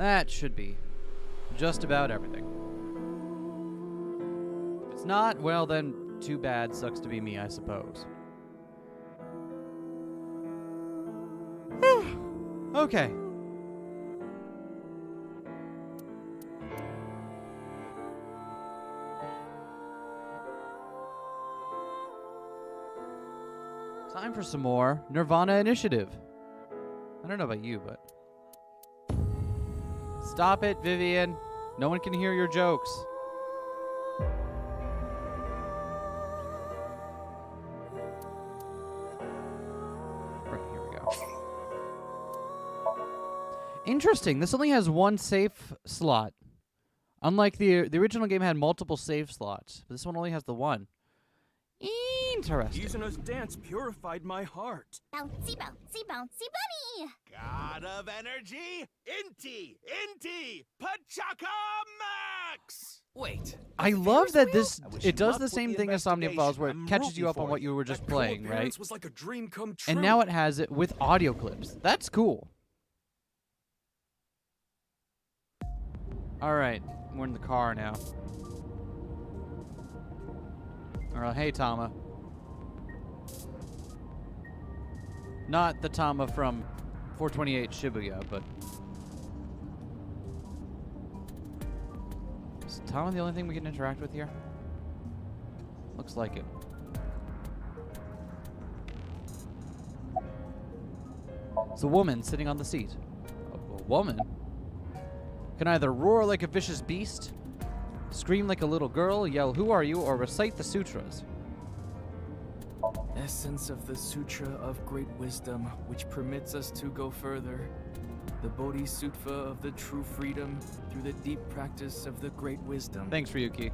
That should be just about everything. If it's not, well then, too bad. Sucks to be me, I suppose. Okay. Time for some more Nirvana Initiative. I don't know about you, but... Stop it, Vivian. No one can hear your jokes. Right, here we go. Interesting. This only has one safe slot. Unlike the original game had multiple save slots. But this one only has the one. Interesting. Yuzuno's dance purified my heart. Bouncy, bouncy, bouncy bunny! God of energy, Inti, Pachaka Max! Wait. I love that this wish it you does luck the with same the thing as Somnia Falls, where it investigation. I'm catches you rooting up on for what you. you were just That playing, right? co-appearance was like a dream come true. And now it has it with audio clips. That's cool. All right, we're in the car now. All right, hey Tama. Not the Tama from 428 Shibuya, but... Is Tama the only thing we can interact with here? Looks like it. It's a woman sitting on the seat. A woman? Can either roar like a vicious beast, scream like a little girl, yell "Who are you?" or recite the sutras. Essence of the Sutra of Great Wisdom, which permits us to go further. The Bodhisattva of the true freedom through the deep practice of the Great Wisdom. Thanks, Ryuki.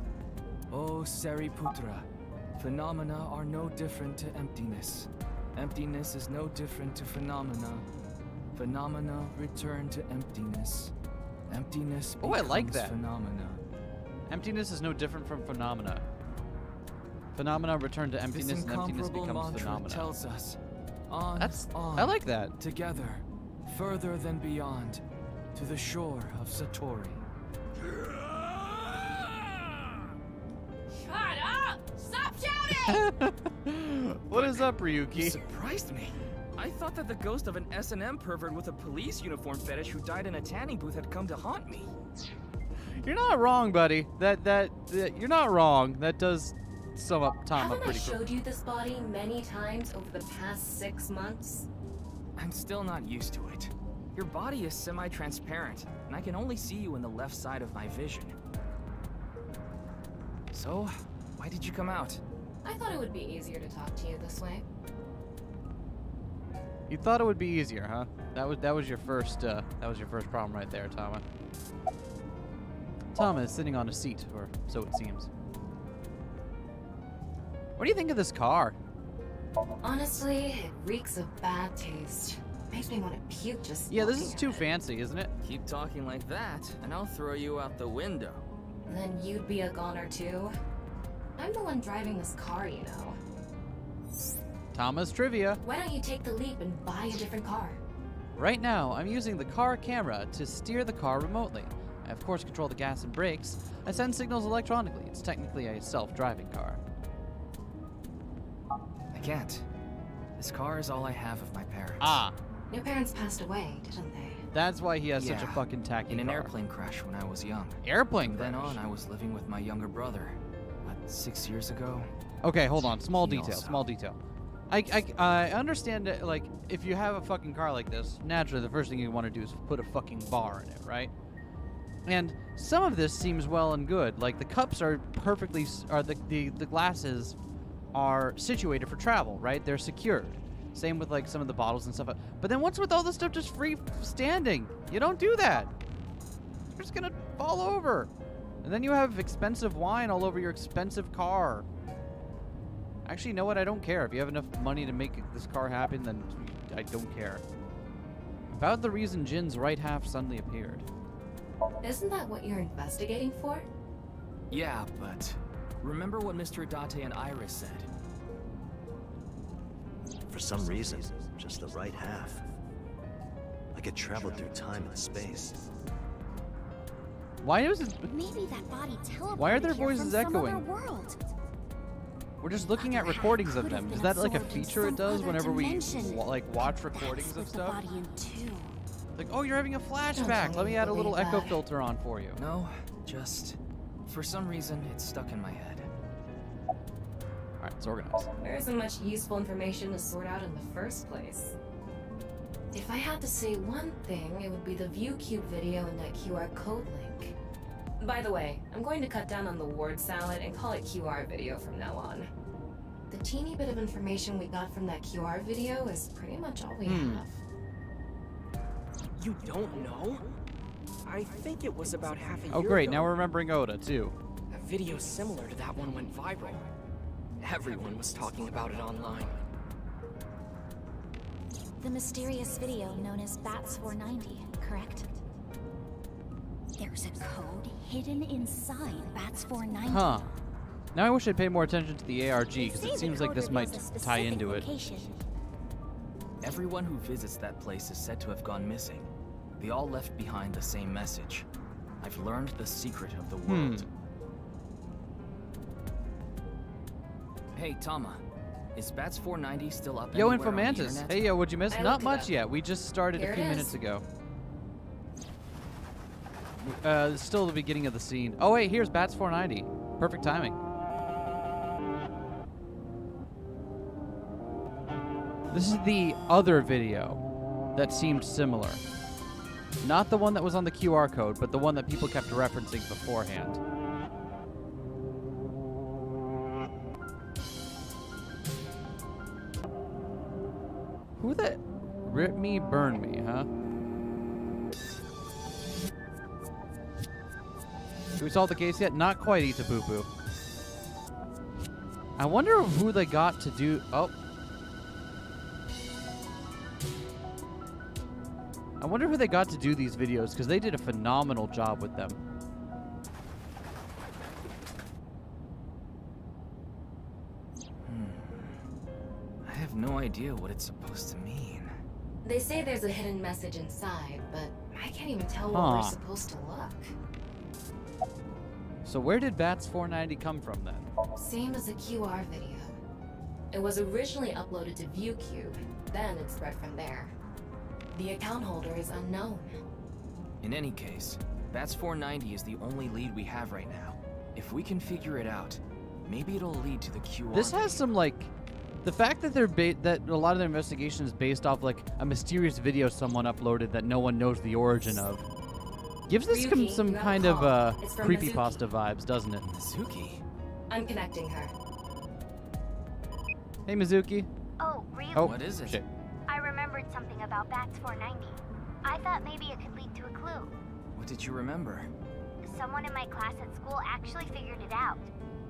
O Sariputra, phenomena are no different to emptiness. Emptiness is no different to phenomena. Phenomena return to emptiness. Emptiness Oh, becomes I like that. phenomena. Emptiness is no different from phenomena. Phenomena return to emptiness, This and emptiness incomparable becomes mantra phenomena. tells us, on, I like that. together, further than beyond, to the shore of Satori. Shut up! Stop shouting! What is up, You Ryuki? surprised me. I thought that the ghost of an S&M pervert with a police uniform fetish who died in a tanning booth had come to haunt me. You're not wrong, buddy. That you're not wrong. That does sum up Tama Haven't I pretty quick. showed you this body many times over the past 6 months? I'm still not used to it. Your body is semi-transparent, and I can only see you in the left side of my vision. So, why did you come out? I thought it would be easier to talk to you this way. You thought it would be easier, huh? That was your first problem right there, Tama. Tama is sitting on a seat, or so it seems. What do you think of this car? Honestly, it reeks of bad taste. Makes me want to puke just Yeah, this looking is too at it. fancy, isn't it? Keep talking like that, and I'll throw you out the window. Then you'd be a goner too. I'm the one driving this car, you know. Tama's trivia. Why don't you take the leap and buy a different car? Right now, I'm using the car camera to steer the car remotely. I, of course, control the gas and brakes. I send signals electronically. It's technically a self-driving car. I can't. This car is all I have of my parents. Ah, Your parents passed away, didn't they? that's why he has such a Yeah, fucking tacky in an car. airplane crash when I was young. Airplane From then crash. on, I was living with my younger brother. What, 6 years ago? Okay, hold on. Small He detail. also- Small detail. I understand that, like, if you have a fucking car like this, naturally the first thing you want to do is put a fucking bar in it, right? And some of this seems well and good. Like, the cups are perfectly, the glasses are situated for travel, right? They're secured. Same with, like, some of the bottles and stuff. But then what's with all this stuff just free standing? You don't do that. You're just gonna fall over. And then you have expensive wine all over your expensive car. Actually, you know what? I don't care. If you have enough money to make this car happen, then I don't care. About the reason Jin's right half suddenly appeared. Isn't that what you're investigating for? Yeah, but remember what Mr. Date and Iris said? For some reason, just the right half. I could travel through time and space. Why is it? Maybe that body teleported Why are their here voices from some other echoing? world. We're just looking at recordings of them. Is that like a feature it does whenever we like watch recordings of stuff? Like, oh, you're having a flashback. Let me add a little echo filter on for you. No, just for some reason it's stuck in my head. All right, it's organized. There isn't much useful information to sort out in the first place. If I had to say one thing, it would be the ViewCube video and that QR code link. By the way, I'm going to cut down on the word salad and call it QR video from now on. The teeny bit of information we got from that QR video is pretty much all we have. You don't know? I think it was about half a year Oh, great. ago. Now we're remembering Oda, too. A video similar to that one went viral. Everyone was talking about it online. The mysterious video known as Bats 490, correct? There's a code hidden inside Bats 490. Huh. Now I wish I'd pay more attention to the ARG, They because say it the seems like code this might reveals a tie specific into it. location. Everyone who visits that place is said to have gone missing. They all left behind the same message. I've learned the secret of the world. Hey, Tama. Is Bats 490 still up Yo, anywhere on the Infomantis. internet? Hey, yo, what'd you miss? I Not looked it much up. yet. We just started Here a it few is. minutes ago. It's still the beginning of the scene. Oh, wait, here's Bats 490. Perfect timing. This is the other video that seemed similar. Not the one that was on the QR code, but the one that people kept referencing beforehand. Who the... Rip me, burn me, huh? Do we solve the case yet? Not quite, Eat a Boo Boo. I wonder who they got to do... Oh. I wonder who they got to do these videos, because they did a phenomenal job with them. I have no idea what it's supposed to mean. They say there's a hidden message inside, but I can't even tell where Huh. we're supposed to look. So where did Bats 490 come from, then? Same as the QR video. It was originally uploaded to ViewCube, then it spread from there. The account holder is unknown. In any case, Bats 490 is the only lead we have right now. If we can figure it out, maybe it'll lead to the QR. This has some, like... The fact that they're that a lot of their investigation is based off, like, a mysterious video someone uploaded that no one knows the origin of, gives this Ryuki, some you have a kind of, call. It's from creepypasta vibes, doesn't it? Mizuki. I'm connecting her. Hey, Mizuki. Oh, really? Oh, What is it? shit. I remembered something about Bats 490. I thought maybe it could lead to a clue. What did you remember? Someone in my class at school actually figured it out.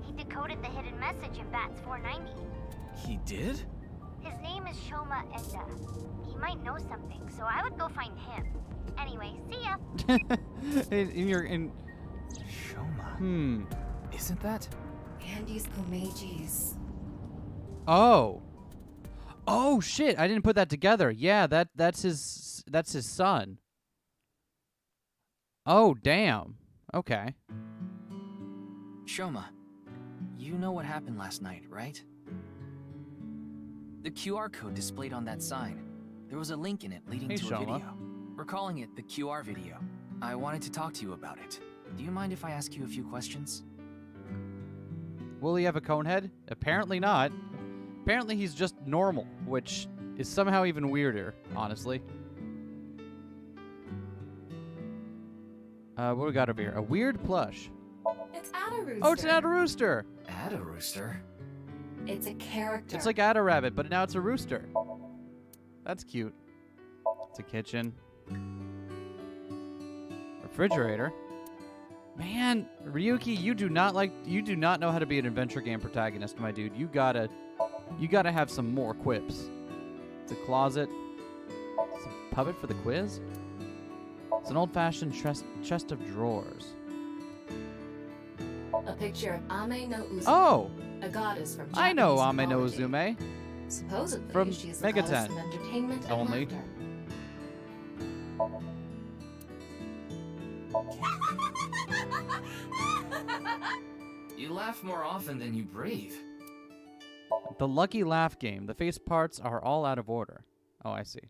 He decoded the hidden message in Bats 490. He did? His name is Shoma Enda. He might know something, so I would go find him. Anyway, see ya. in Shoma. Isn't that? Andy's Komeji's. Oh. Oh shit! I didn't put that together. Yeah, that's his son. Oh damn. Okay. Shoma, you know what happened last night, right? The QR code displayed on that sign. There was a link in it leading Hey, to a Shoma. video. We're calling it the QR video. I wanted to talk to you about it. Do you mind if I ask you a few questions? Will he have a cone head? Apparently not. Apparently he's just normal, which is somehow even weirder, honestly. What do we got over here? A weird plush. It's Ada Rooster. Oh, it's an Ada Rooster. Add a rooster. It's a character. It's like Ada Rabbit, but now it's a rooster. That's cute. It's a kitchen. Refrigerator. Man, Ryuki, you do not know how to be an adventure game protagonist, my dude. You gotta have some more quips. It's a closet. It's a puppet for the quiz. It's an old-fashioned chest of drawers. A picture of Ame no Uzume, Oh, a goddess from I know Japanese Ame no mythology. Uzume. Supposedly, From she's the goddess Megaten. of entertainment and Only. laughter. You laugh more often than you breathe. The Lucky Laugh game. The face parts are all out of order. Oh, I see.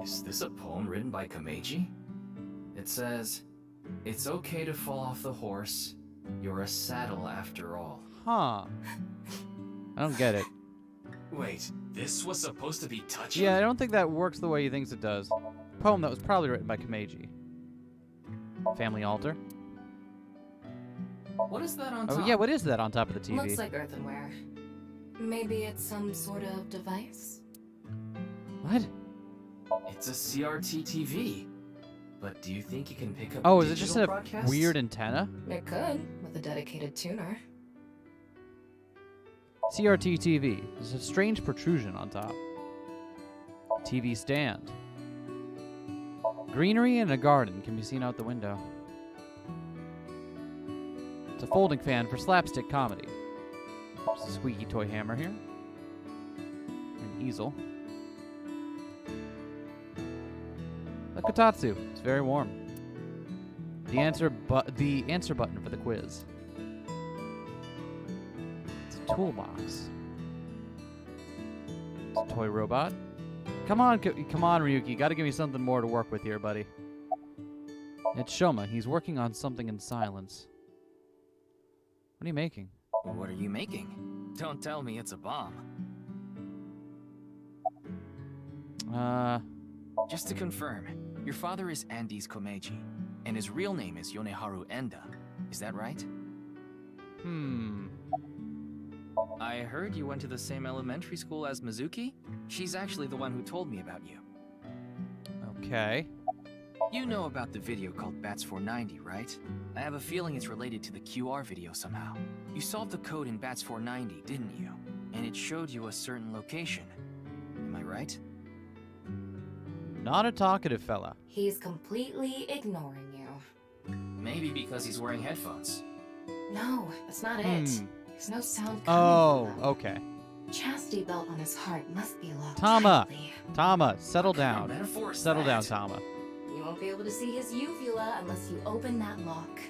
Is this a poem written by Komeiji? It says, "It's okay to fall off the horse. You're a saddle after all." Huh. I don't get it. Wait, this was supposed to be touching? Yeah, I don't think that works the way he thinks it does. Poem that was probably written by Komeiji. Family altar. What is that on top? Oh yeah, what is that on top of the TV? Looks like earthenware. Maybe it's some sort of device? What? It's a CRT TV. But do you think you can pick up Oh, is it just digital a broadcasts? weird antenna? It could, with a dedicated tuner. CRT TV. There's a strange protrusion on top. TV stand. Greenery and a garden can be seen out the window. It's a folding fan for slapstick comedy. There's a squeaky toy hammer here. An easel. A kotatsu. It's very warm. The answer button for the quiz. It's a toolbox. It's a toy robot. Come on, Ryuki. You gotta give me something more to work with here, buddy. It's Shoma. He's working on something in silence. What are you making? What are you making? Don't tell me it's a bomb. Just to confirm, your father is Andes Komeiji, and his real name is Yoneharu Enda. Is that right? I heard you went to the same elementary school as Mizuki? She's actually the one who told me about you. Okay. You know about the video called Bats 490, right? I have a feeling it's related to the QR video somehow. You solved the code in Bats 490, didn't you? And it showed you a certain location. Am I right? Not a talkative fella. He's completely ignoring you. Maybe because he's wearing headphones. No, that's not it. There's no sound coming Oh, from them. okay. Chastity belt on his heart must be locked Tama. tightly. Tama, settle What kind down. of metaphor is Settle down, that? Tama. You won't be able to see his uvula unless you open that lock.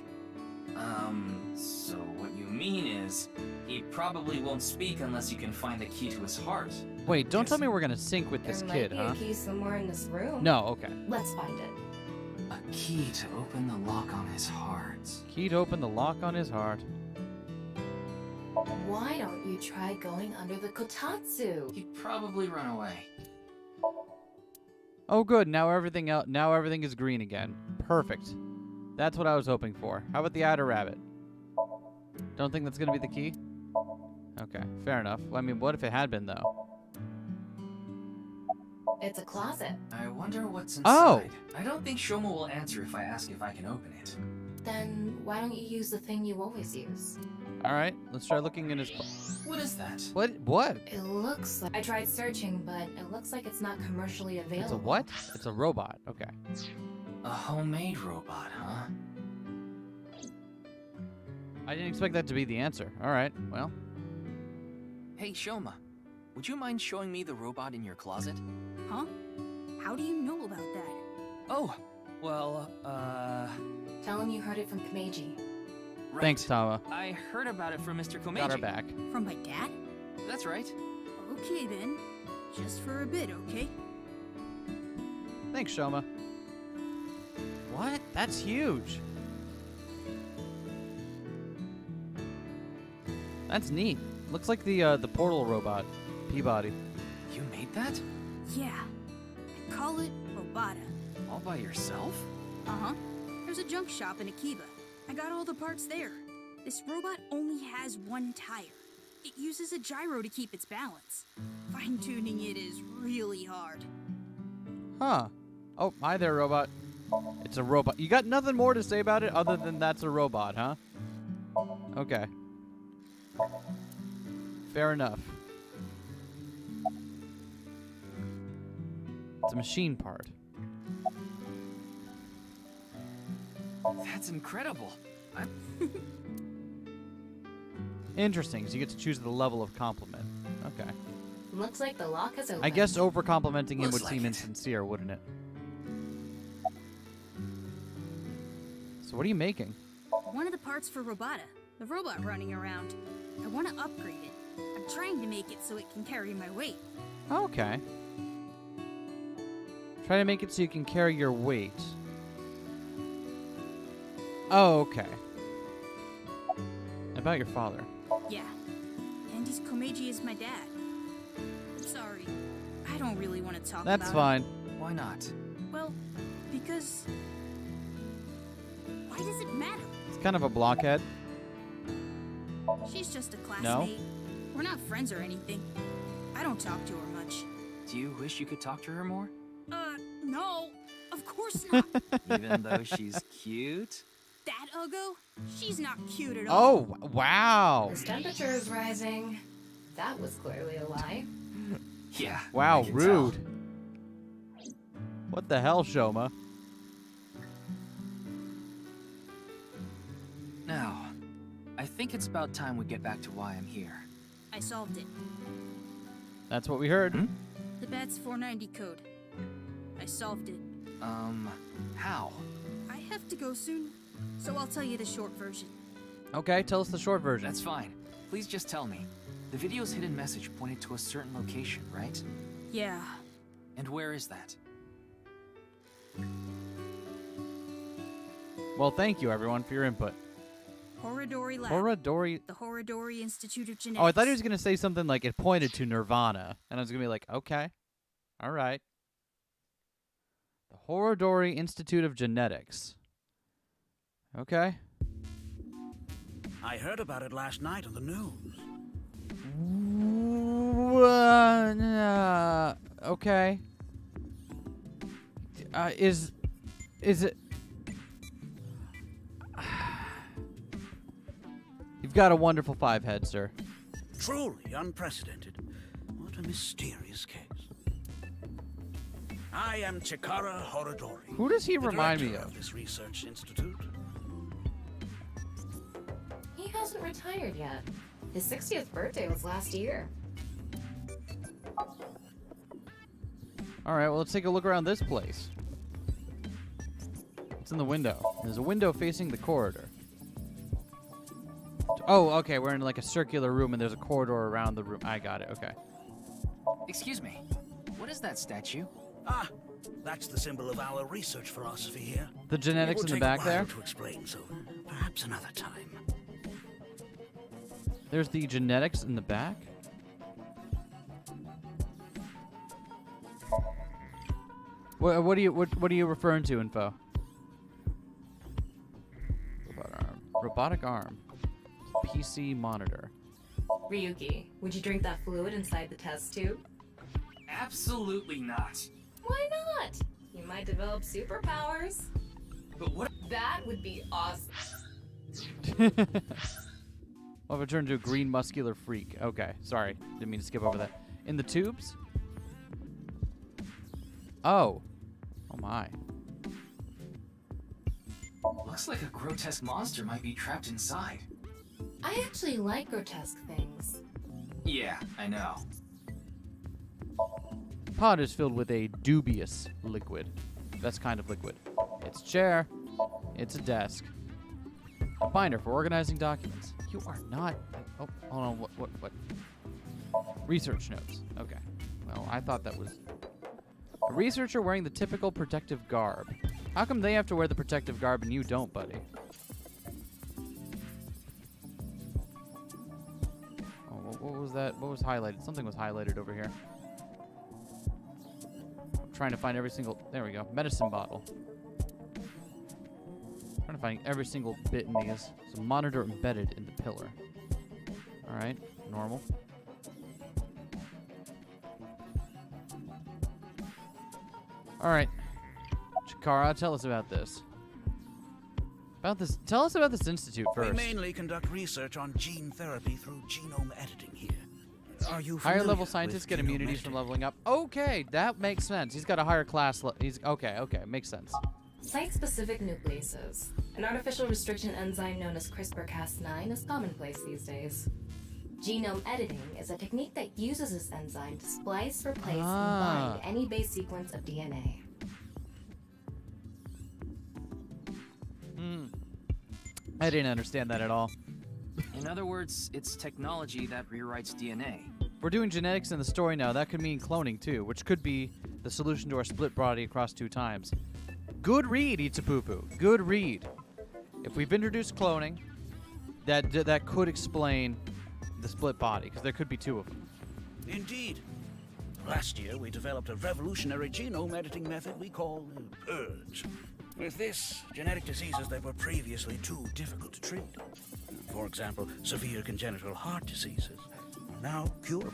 So what you mean is, he probably won't speak unless you can find the key to his heart. Wait, don't tell me we're gonna sync with this There kid, might be huh? a key somewhere in this room. No, okay. Let's find it. A key to open the lock on his heart. Key to open the lock on his heart. Why don't you try going under the kotatsu? He'd probably run away. Oh, good. Now everything is green again. Perfect. That's what I was hoping for. How about the outer rabbit? Don't think that's gonna be the key? Okay, fair enough. Well, I mean, what if it had been, though? It's a closet. I wonder what's Oh! inside. I don't think Shoma will answer if I ask if I can open it. Then why don't you use the thing you always use? Alright, let's try looking in his... What is that? What? It looks like... I tried searching, but it looks like it's not commercially available. It's a what? It's a robot. Okay. A homemade robot, huh? I didn't expect that to be the answer. Alright, well. Hey, Shoma. Would you mind showing me the robot in your closet? Huh? How do you know about that? Oh, well, Tell him you heard it from Komeiji. right. Thanks, Tama. I heard about it from Mr. Komeiji. Got her back. From my dad? That's right. Okay then. Just for a bit, okay? Thanks, Shoma. What? That's huge. That's neat. Looks like the portal robot, Peabody. You made that? Yeah. I call it Robata. All by yourself? Uh-huh. There's a junk shop in Akiba. I got all the parts there. This robot only has one tire. It uses a gyro to keep its balance. Fine-tuning it is really hard. Huh. Oh, hi there, robot. It's a robot. You got nothing more to say about it other than that's a robot, huh? Okay. Fair enough. It's a machine part. That's incredible. Interesting, so you get to choose the level of compliment. Okay. Looks like the lock is open. I guess over-complimenting him Looks would like seem it. insincere, wouldn't it? So what are you making? One of the parts for Robota, the robot running around. I want to upgrade it. I'm trying to make it so it can carry my weight. Okay. Try to make it so you can carry your weight. Oh, okay. About your father. Yeah. Andy's Komeiji is my dad. Sorry. I don't really want to talk about That's it. fine. Why not? Well, because... Why does it matter? It's kind of a blockhead. She's just a classmate. No? We're not friends or anything. I don't talk to her much. Do you wish you could talk to her more? No. Of course not. Even though she's cute? That Uggo? She's not cute at all. Oh, wow. This temperature is rising. That was clearly a lie. Yeah. Wow, I can rude. tell. What the hell, Shoma? Now, I think it's about time we get back to why I'm here. I solved it. That's what we heard. Hmm? The BATS 490 code. I solved it. How? I have to go soon, so I'll tell you the short version. Okay, tell us the short version. That's fine. Please just tell me. The video's hidden message pointed to a certain location, right? Yeah. And where is that? Well, thank you, everyone, for your input. Horadori Lab. Horadori. The Horadori Institute of Genetics. Oh, I thought he was going to say something like it pointed to Nirvana. And I was going to be like, okay. All right. The Horadori Institute of Genetics. Okay. I heard about it last night on the news. Okay. Is it... You've got a wonderful 5-head, sir. Truly unprecedented. What a mysterious case. I am Chikara Horadori. Who does he the remind me director of? This research institute. He hasn't retired yet. His 60th birthday was last year. All right, well, let's take a look around this place. What's in the window? There's a window facing the corridor. Oh, okay, we're in like a circular room and there's a corridor around the room. I got it, okay. Excuse me. What is that statue? Ah, that's the symbol of our research philosophy here. The genetics It in will the take back a while there? to explain, so perhaps another time. There's the genetics in the back? What are you referring to, info? Robotic arm. PC monitor. Ryuki, would you drink that fluid inside the test tube? Absolutely not. Why not? You might develop superpowers. But what? That would be awesome. Well, if I turn into a green muscular freak. Okay, sorry. Didn't mean to skip over that. In the tubes? Oh. Oh my. Looks like a grotesque monster might be trapped inside. I actually like grotesque things. Yeah, I know. Pod is filled with a dubious liquid. Best kind of liquid. It's a chair. It's a desk. A binder for organizing documents. You are not... Oh, hold on. What? Research notes. Okay. Well, I thought that was... A researcher wearing the typical protective garb. How come they have to wear the protective garb and you don't, buddy? Oh, what was that? What was highlighted? Something was highlighted over here. I'm trying to find every single... There we go. Medicine bottle. Trying to find every single bit in these. There's a monitor embedded in the pillar. Alright. Normal. Alright. Chikara, tell us about this. Tell us about this institute first. We mainly conduct research on gene therapy through genome editing here. Are you Higher familiar level scientists with get genome immunities from editing? leveling up. Okay, that makes sense. He's got a higher class. He's okay. Makes sense. Site-specific nucleases. An artificial restriction enzyme known as CRISPR-Cas9 is commonplace these days. Genome editing is a technique that uses this enzyme to splice, replace, and bind any base sequence of DNA. I didn't understand that at all. In other words, it's technology that rewrites DNA. We're doing genetics in the story now. That could mean cloning too, which could be the solution to our split body across 2 times. Good read, Itsupupu. Good read. If we've introduced cloning, that could explain the split body, because there could be 2 of them. Indeed. Last year, we developed a revolutionary genome editing method we call purge. With this, genetic diseases that were previously too difficult to treat, for example, severe congenital heart diseases, are now curable.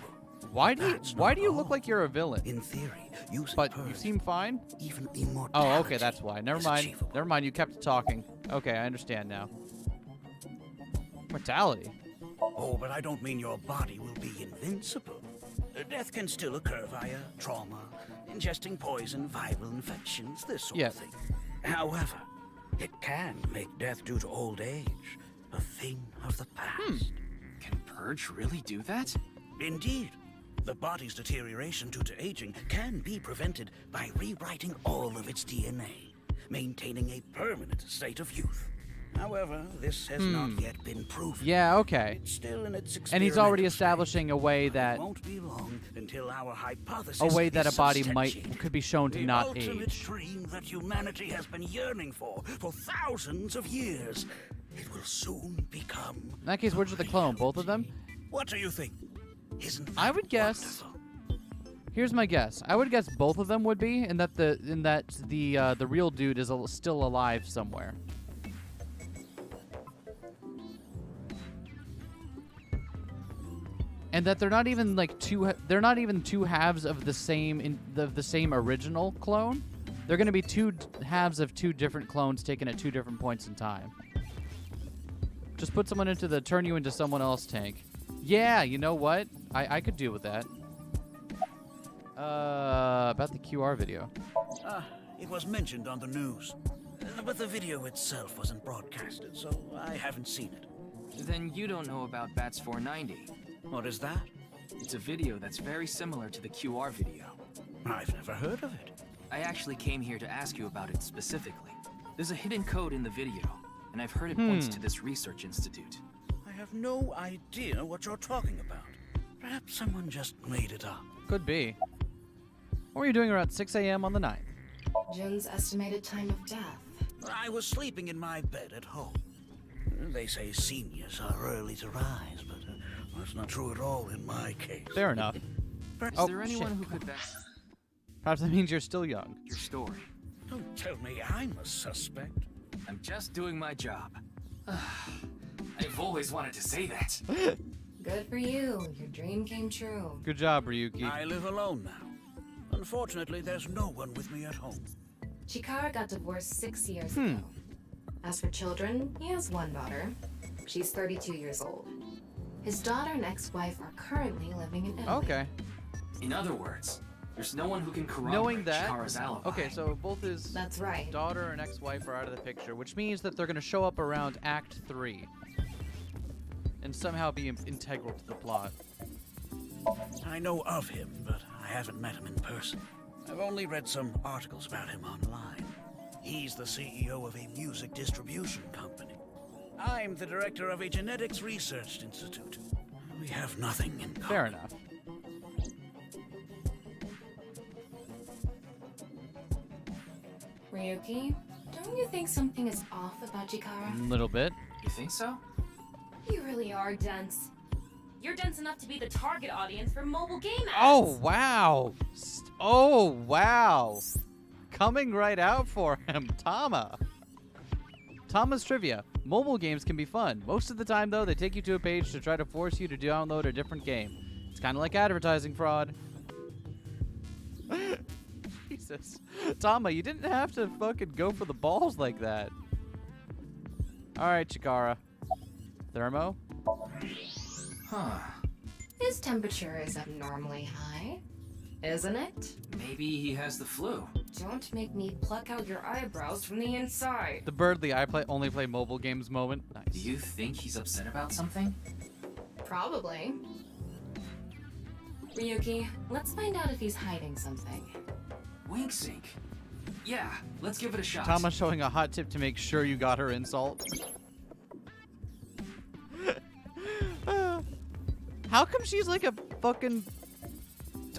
Why do you look like you're a villain? In theory, using But purge, you seem fine. even immortality. Oh, okay, that's why. Never is mind. achievable. Never mind. You kept talking. Okay, I understand now. Mortality. Oh, but I don't mean your body will be invincible. Death can still occur via trauma, ingesting poison, viral infections, this sort of thing. However, it can make death due to old age a thing of the past. Can Purge really do that? Indeed. The body's deterioration due to aging can be prevented by rewriting all of its DNA, maintaining a permanent state of youth. However, this has not yet been proven. Yeah, okay. It's still in its And he's already experimental establishing a way stage. that It won't be long until our hypothesis a way that a is body substantiated. could be shown to The not ultimate age. dream that humanity has been yearning for thousands of years. It will soon become. In that case, which are the clone? Both of them? What do you think? Isn't that I would guess. wonderful? Here's my guess. I would guess both of them would be, and that the real dude is still alive somewhere. And that they're not even like they're not even 2 halves of the same original clone. They're going to be 2 halves of 2 different clones taken at 2 different points in time. Just put someone into the turn you into someone else tank. Yeah, you know what? I could deal with that. About the QR video. It was mentioned on the news. But the video itself wasn't broadcasted, so I haven't seen it. Then you don't know about Bats 490. What is that? It's a video that's very similar to the QR video. I've never heard of it. I actually came here to ask you about it specifically. There's a hidden code in the video, and I've heard it points to this research institute. I have no idea what you're talking about. Perhaps someone just made it up. Could be. What were you doing around 6 a.m. on the 9th? Jun's estimated time of death. I was sleeping in my bed at home. They say seniors are early to rise, but that's not true at all in my case. Fair enough. Is Oh, there anyone shit. who could back Perhaps that means you're still young. your story? Don't tell me I'm a suspect. I'm just doing my job. I've always wanted to say that. Good for you. Your dream came true. Good job, Ryuki. I live alone now. Unfortunately, there's no one with me at home. Chikara got divorced 6 years ago. As for children, he has 1 daughter. She's 32 years old. His daughter and ex-wife are currently living in Italy. Okay. In other words, there's no one who can corroborate Knowing that. Chikara's alibi. Okay, so both his That's right. daughter and ex-wife are out of the picture, which means that they're going to show up around Act 3 and somehow be integral to the plot. I know of him, but I haven't met him in person. I've only read some articles about him online. He's the CEO of a music distribution company. I'm the director of a genetics research institute. We have nothing in common. Fair enough. Ryuki, don't you think something is off about A Chikara? little bit. You think so? You really are dense. You're dense enough to be the target audience for mobile game ads. Oh, wow. Oh, wow. Coming right out for him, Tama. Tama's trivia. Mobile games can be fun. Most of the time, though, they take you to a page to try to force you to download a different game. It's kind of like advertising fraud. Jesus. Tama, you didn't have to fucking go for the balls like that. All right, Chikara. Thermo? Huh. His temperature is abnormally high, isn't it? Maybe he has the flu. Don't make me pluck out your eyebrows from the inside. The Birdly only play mobile games moment. Do Nice. you think he's upset about something? Probably. Ryuki, let's find out if he's hiding something. Wink sync. Yeah, let's give it a shot. Tama showing a hot tip to make sure you got her insult. How come she's like a fucking...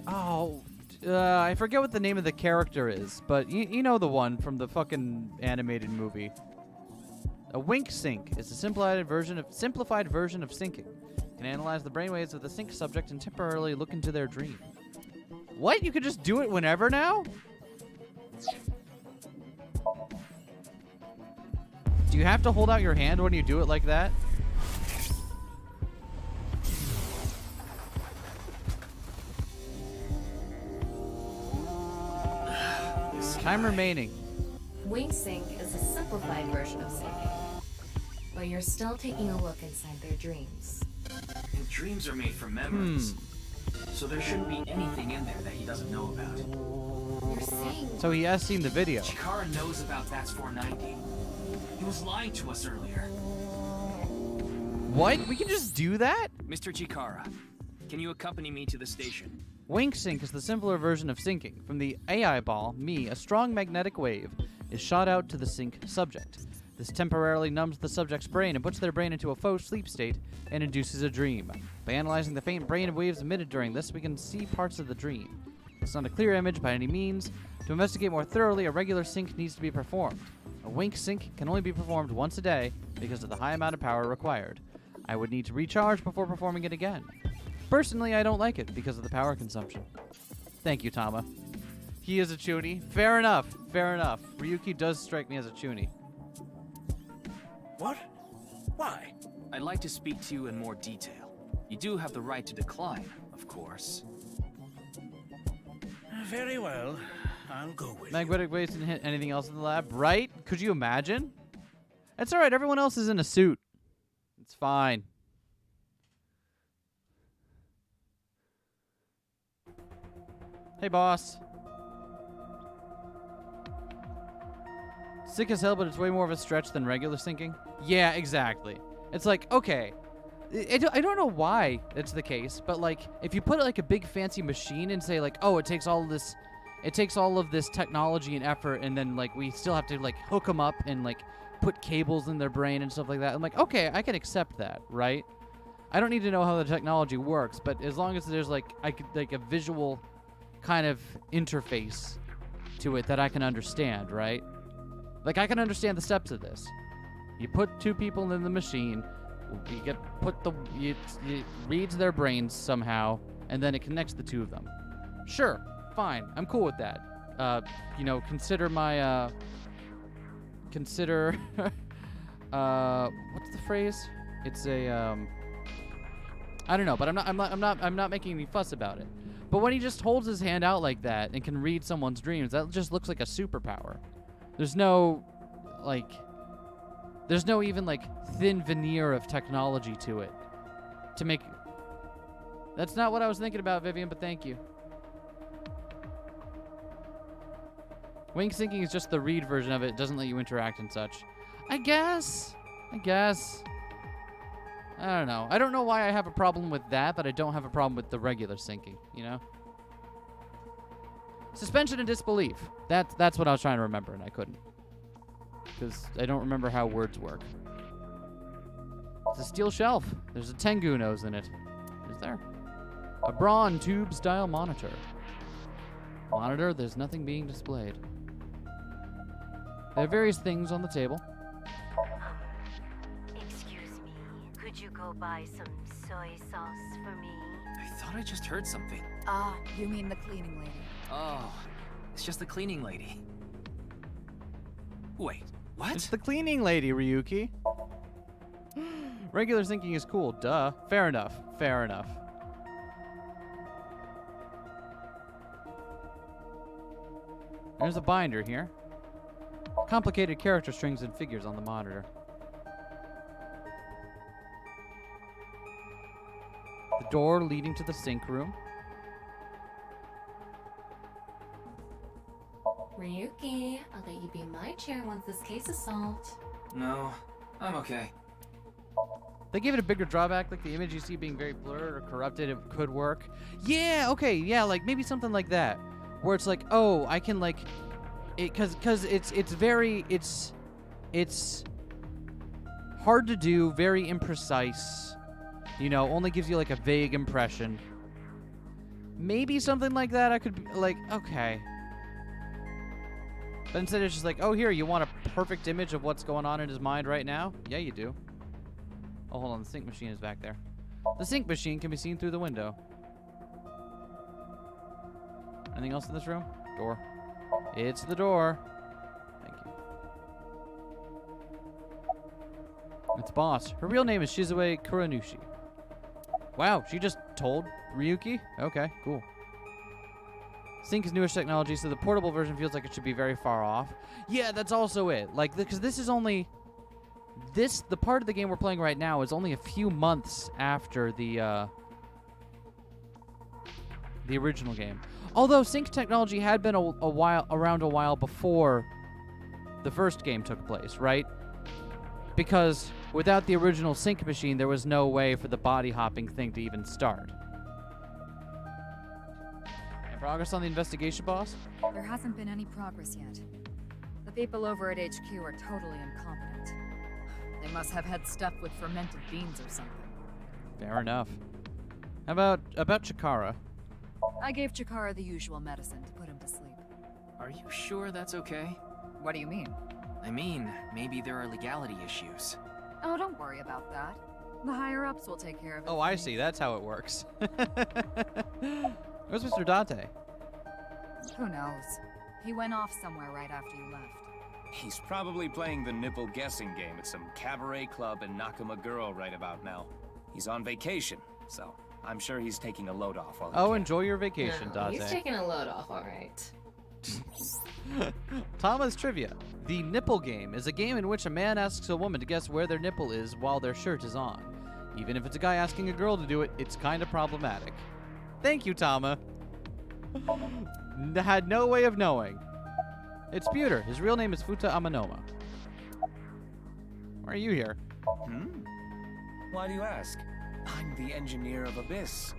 Oh, I forget what the name of the character is, but you know the one from the fucking animated movie. A wink sync is a simplified version of syncing. Can analyze the brainwaves of the sync subject and temporarily look into their dream. What? You could just do it whenever now? Do you have to hold out your hand when you do it like that? Time remaining. Wing sync is a simplified version of syncing, but you're still taking a look inside their dreams. And dreams are made from memories. So there shouldn't be anything in there that he doesn't know about. You're saying... So he has seen the video. Chikara knows about Bats 490. He was lying to us earlier. What? We can just do that? Mr. Chikara, can you accompany me to the station? Wink sync is the simpler version of syncing. From the AI ball, me, a strong magnetic wave is shot out to the sync subject. This temporarily numbs the subject's brain and puts their brain into a faux sleep state and induces a dream. By analyzing the faint brain waves emitted during this, we can see parts of the dream. It's not a clear image by any means. To investigate more thoroughly, a regular sync needs to be performed. A wink sync can only be performed once a day because of the high amount of power required. I would need to recharge before performing it again. Personally, I don't like it because of the power consumption. Thank you, Tama. He is a chuny. Fair enough. Fair enough. Ryuki does strike me as a chuny. What? Why? I'd like to speak to you in more detail. You do have the right to decline, of course. Very well. I'll go with Magnetic waves didn't hit anything else in the lab, right? Could you imagine? That's alright. Everyone else is in a suit. It's fine. Hey, boss. Sick as hell, but it's way more of a stretch than regular syncing. Yeah, exactly. It's like, okay, I don't know why it's the case, but like, if you put like a big fancy machine and say like, oh, it takes all of this technology and effort, and then like we still have to like hook them up and like put cables in their brain and stuff like that. I'm like, okay, I can accept that, right? I don't need to know how the technology works, but as long as there's like a visual kind of interface to it that I can understand, right? Like I can understand the steps of this. You put two people in the machine, it reads their brains somehow, and then it connects the two of them. Sure, fine, I'm cool with that. Consider my what's the phrase? It's a I don't know, but I'm not making any fuss about it. But when he just holds his hand out like that and can read someone's dreams, that just looks like a superpower. There's no even like thin veneer of technology to it to make. That's not what I was thinking about, Vivian, but thank you. Wink syncing is just the read version of it. It doesn't let you interact and such. I guess. I don't know. I don't know why I have a problem with that, but I don't have a problem with the regular syncing, you know? Suspension of disbelief. That's what I was trying to remember, and I couldn't. Because I don't remember how words work. It's a steel shelf. There's a Tengu nose in it. Is there? A Braun tube-style monitor. Monitor, there's nothing being displayed. There are various things on the table. Excuse me, could you go buy some soy sauce for me? I thought I just heard something. Ah, you mean the cleaning lady. Oh, it's just the cleaning lady. Wait, what? It's the cleaning lady, Ryuki. Regular syncing is cool, duh. Fair enough. Fair enough. There's a binder here. Complicated character strings and figures on the monitor. The door leading to the sync room. Ryuki, I'll let you be my chair once this case is solved. No, I'm okay. They gave it a bigger drawback, like the image you see being very blurred or corrupted. It could work. Yeah, okay, yeah, like maybe something like that, where it's like, oh, I can like, because it's hard to do, very imprecise, You know, only gives you like a vague impression. Maybe something like that I could, like, okay. But instead it's just like, oh, here, you want a perfect image of what's going on in his mind right now? Yeah, you do. Oh, hold on, the sync machine is back there. The sync machine can be seen through the window. Anything else in this room? Door. It's the door. Thank you. It's Boss. Her real name is Shizue Kuranushi. Wow, she just told Ryuki? Okay, cool. Sync is newish technology, so the portable version feels like it should be very far off. Yeah, that's also it. Like, because this is only... the part of the game we're playing right now is only a few months after the original game. Although sync technology had been around a while before the first game took place, right? Because without the original sync machine, there was no way for the body hopping thing to even start. And progress on the investigation, boss? There hasn't been any progress yet. The people over at HQ are totally incompetent. They must have had stuff with fermented beans or something. Fair enough. How about Chikara? I gave Chikara the usual medicine to put him to sleep. Are you sure that's okay? What do you mean? I mean, maybe there are legality issues. Oh, don't worry about that. The higher-ups will take care of it. Oh, I see. That's how it works. Where's Mr. Date? Who knows? He went off somewhere right after you left. He's probably playing the nipple guessing game at some cabaret club in Nakamaguro right about now. He's on vacation, so I'm sure he's taking a load off while he can. Enjoy your vacation, No, Date. he's taking a load off, alright. Tama's Trivia. The nipple game is a game in which a man asks a woman to guess where their nipple is while their shirt is on. Even if it's a guy asking a girl to do it, it's kind of problematic. Thank you, Tama. Had no way of knowing. It's Pewter. His real name is Futa Amanoma. Why are you here? Why do you ask? I'm the engineer of Abyss.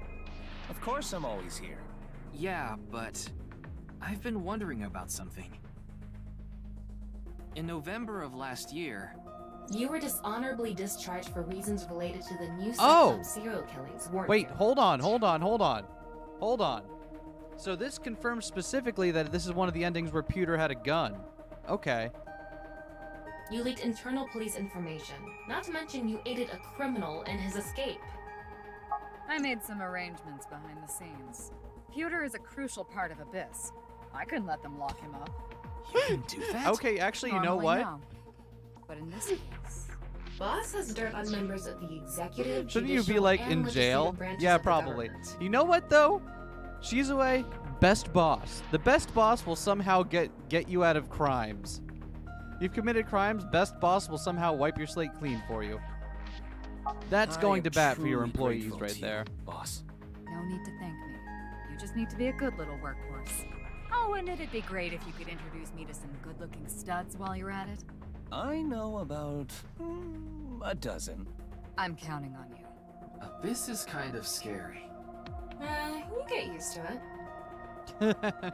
Of course I'm always here. Yeah, but I've been wondering about something. In November of last year... You were dishonorably discharged for reasons related to the new Oh! serial killings, weren't Wait, you? hold on. So this confirms specifically that this is one of the endings where Pewter had a gun. Okay. You leaked internal police information. Not to mention you aided a criminal in his escape. I made some arrangements behind the scenes. Pewter is a crucial part of Abyss. I couldn't let them lock him up. You can do that? Okay, actually, you know Normally, what? no. But in this case... Boss has dirt on members of the executive, Shouldn't you be judicial, like and in jail? legislative branches Yeah, of the probably. government. You know what though? Shizue, best boss. The best boss will somehow get you out of crimes. You've committed crimes, best boss will somehow wipe your slate clean for you. That's going to bat for your employees right there. Boss. No need to thank me. You just need to be a good little workhorse. Oh, and it'd be great if you could introduce me to some good-looking studs while you're at it. I know about a dozen. I'm counting on you. Abyss is kind of scary. You get used to it.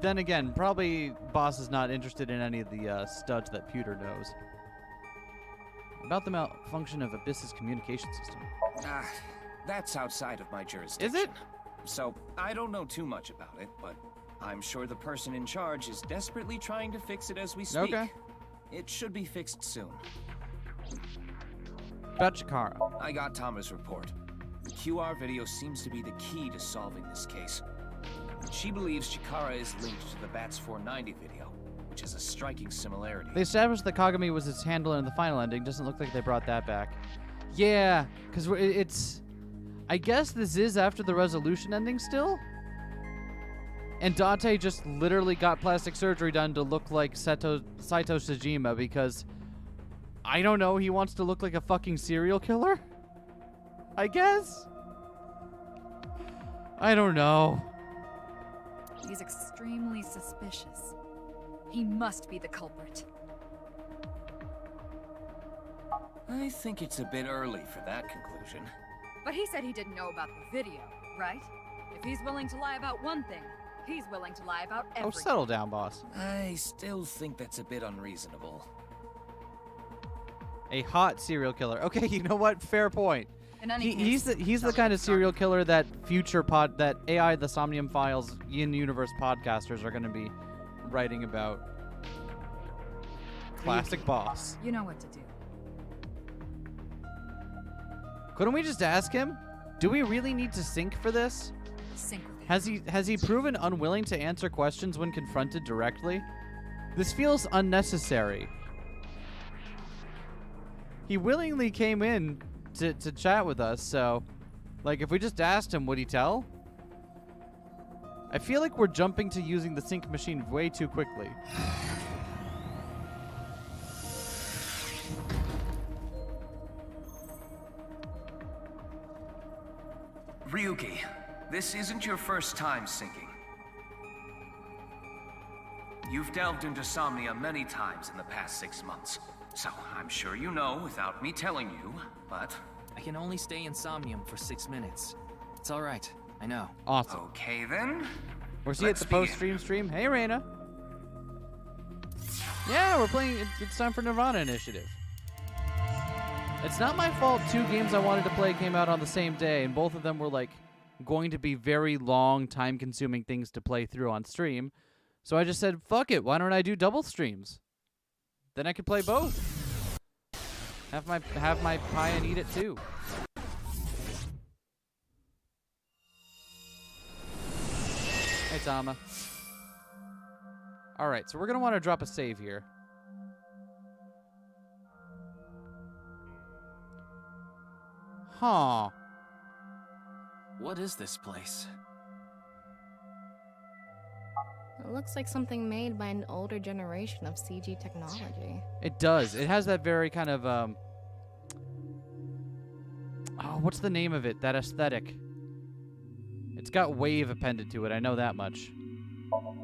Then again, probably boss is not interested in any of the studs that Pewter knows. About the malfunction of Abyss's communication system. That's outside of my jurisdiction. Is it? So, I don't know too much about it, but I'm sure the person in charge is desperately trying to fix it as we speak. Okay. It should be fixed soon. About Chikara. I got Tama's report. The QR video seems to be the key to solving this case. She believes Chikara is linked to the Bats 490 video, which is a striking similarity. They established that Kagami was its handler in the final ending. Doesn't look like they brought that back. Yeah, because it's... I guess this is after the resolution ending still? And Date just literally got plastic surgery done to look like Saito Sajima because... I don't know, he wants to look like a fucking serial killer? I guess? I don't know. He's extremely suspicious. He must be the culprit. I think it's a bit early for that conclusion. But he said he didn't know about the video, right? If he's willing to lie about one thing, he's willing to lie about everything. Oh, settle down, boss. I still think that's a bit unreasonable. A hot serial killer. Okay, you know what? Fair point. In any case, He's the kind of serial killer that that AI, the Somnium Files, in-universe podcasters are going to be writing about. Classic boss. You know what to do. Couldn't we just ask him? Do we really need to sync for this? Sync with him. Has he proven unwilling to answer questions when confronted directly? This feels unnecessary. He willingly came in to chat with us, so like if we just asked him, would he tell? I feel like we're jumping to using the sync machine way too quickly. Ryuki, this isn't your first time syncing. You've delved into Somnia many times in the past 6 months, so I'm sure you know without me telling you, but... I can only stay in Somnium for 6 minutes. It's alright, I know. Awesome. Okay then. We're seeing at the post-stream stream. Hey, Reina. Yeah, we're playing. It's time for Nirvana Initiative. It's not my fault 2 games I wanted to play came out on the same day, and both of them were like going to be very long, time-consuming things to play through on stream. So I just said, fuck it, why don't I do double streams? Then I could play both. Have my pie and eat it too. Hey, Tama. Alright, so we're going to want to drop a save here. Huh. What is this place? It looks like something made by an older generation of CG technology. It does. It has that very kind of, oh, what's the name of it? That aesthetic. It's got wave appended to it. I know that much. Oh,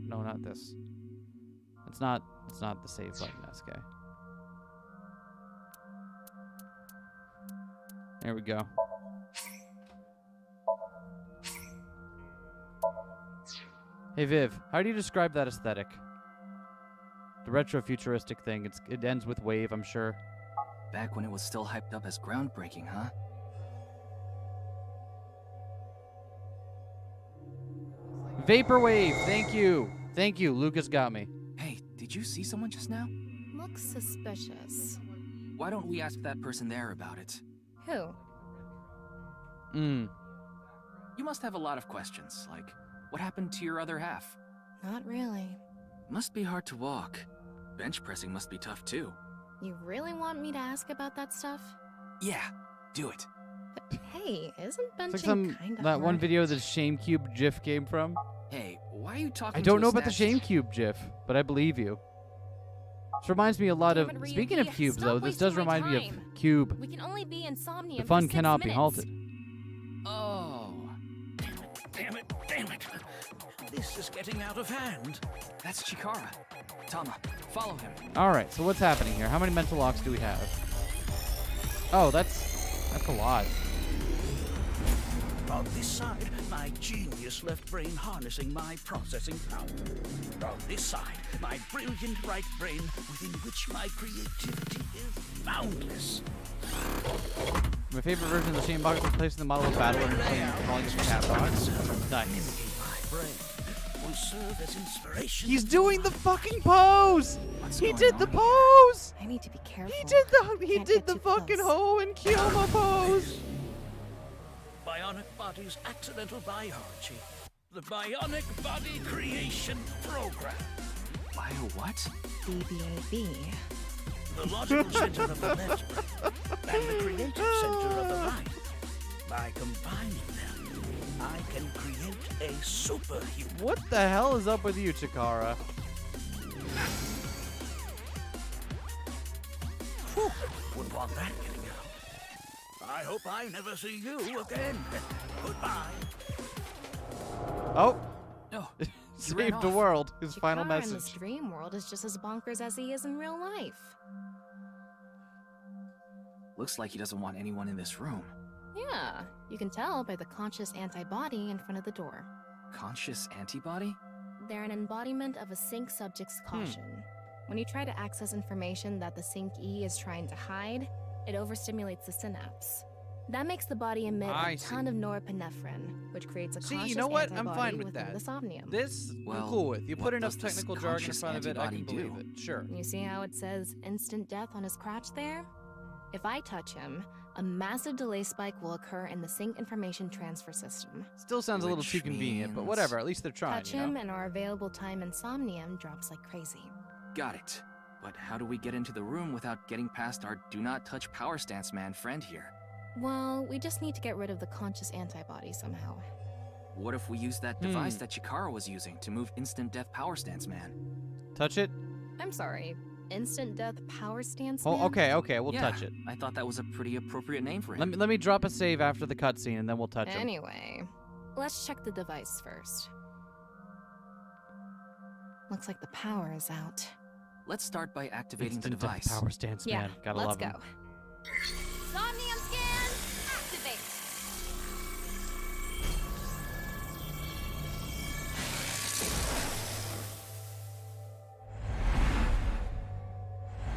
no, not this. It's not the save button, Eskay. There we go. Hey Viv, how do you describe that aesthetic? The retro-futuristic thing. It ends with wave, I'm sure. Back when it was still hyped up as groundbreaking, huh? Vaporwave, thank you. Thank you, Lucas got me. Hey, did you see someone just now? Looks suspicious. Why don't we ask that person there about it? Who? You must have a lot of questions, like, what happened to your other half? Not really. Must be hard to walk. Bench pressing must be tough too. You really want me to ask about that stuff? Yeah, do it. But hey, isn't benching It's like kind of that one hard? video the Shamecube GIF came from. Hey, why are you talking I don't to know a about the statue? Shamecube GIF, but I believe you. This reminds me a lot of... Damn it, Speaking of Ryuki, cubes, stop though, this does wasting my remind me of time. Cube. We can only be insomnia. The fun for 6 cannot be minutes. halted. Oh. Damn it. This is getting out of hand. That's Chikara. Tama, follow him. Alright, so what's happening here? How many mental locks do we have? Oh, that's a lot. On this side, my genius left brain harnessing my processing power. On this side, my brilliant right brain within which my creativity is boundless. My favorite version of the Shame Box was placed in the model of battle and playing calling it the cat box. Nice. My brain will serve as inspiration. He's doing the fucking pose! He going did the on pose! I need to be careful. He did Can't get the too fucking close. hoe and Kyoma pose! Bionic Body's accidental biology. The Bionic Body Creation Program. Bio what? BBAB. The logical center of the left brain and the creative center of the right. By combining them, I can create a superhuman. What the hell is up with you, Chikara? Whew, wouldn't want that getting out. I hope I never see you again. Goodbye. Oh! No. He ran Saved the off. world. His final Chikara in this message. dream world is just as bonkers as he is in real life. Looks like he doesn't want anyone in this room. Yeah, you can tell by the conscious antibody in front of the door. Conscious antibody? They're an embodiment of a sync subject's caution. When you try to access information that the Sync E is trying to hide, it overstimulates the synapse. That makes the body emit a ton of norepinephrine, which creates a conscious you know what? antibody I'm fine with within that. the somnium. This, Well, I'm cool with. You what put enough does this technical jargon in conscious front of it, I can antibody believe do? it. Sure. You see how it says instant death on his crotch there? If I touch him, a massive delay spike will occur in the Sync information transfer system. Still sounds a little Which too convenient, but means- whatever. At least they're trying, Touch you know? him, and our available time in somnium drops like crazy. Got it. But how do we get into the room without getting past our do not touch power stance man friend here? Well, we just need to get rid of the conscious antibody somehow. What if we use that device that Chikara was using to move instant death power stance man? Touch it? I'm sorry, instant death power stance Oh, man? okay, we'll Yeah, touch it. I thought that was a pretty appropriate name for him. Let me drop a save after the cutscene, and then we'll touch him. Anyway, let's check the device first. Looks like the power is out. Let's start by activating Instant the death device. power stance, Yeah, man. Gotta let's love go. him. Somnium scan activate.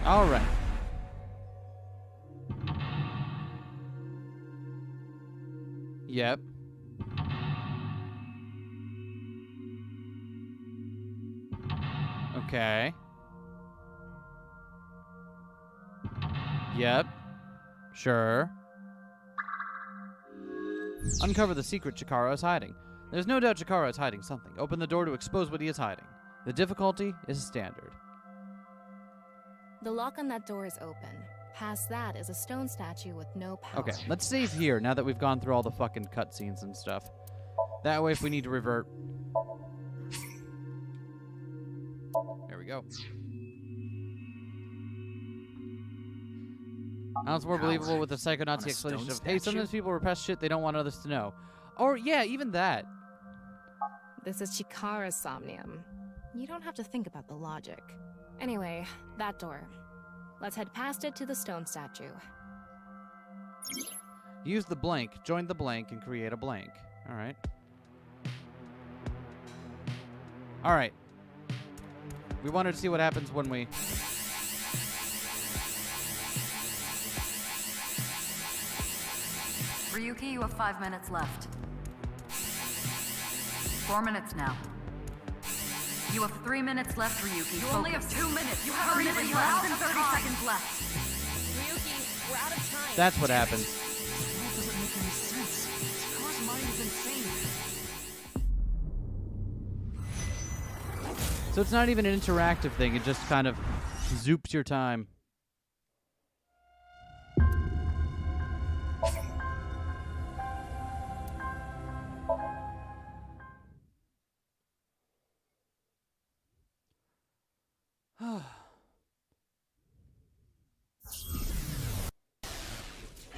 All right. Yep. Okay. Yep. Sure. Uncover the secret Chikara is hiding. There's no doubt Chikara is hiding something. Open the door to expose what he is hiding. The difficulty is standard. The lock on that door is open. Past that is a stone statue with no power. Okay, let's save here now that we've gone through all the fucking cutscenes and stuff. That way, if we need to revert. There we go. Now it's more believable with the Psychonauts On a explanation stone of, hey, sometimes statue? people repress shit they don't want others to know. Or, yeah, even that. This is Chikara's somnium. You don't have to think about the logic. Anyway, that door. Let's head past it to the stone statue. Use the blank, join the blank, and create a blank. Alright. Alright. We wanted to see what happens when we... Ryuki, you have 5 minutes left. 4 minutes now. You have 3 minutes left, Ryuki. You only have 2 minutes. You have less than 30 seconds left. Ryuki, we're out of time. That's what happens. That doesn't make any sense. Chikara's mind is insane. So it's not even an interactive thing, it just kind of zoops your time.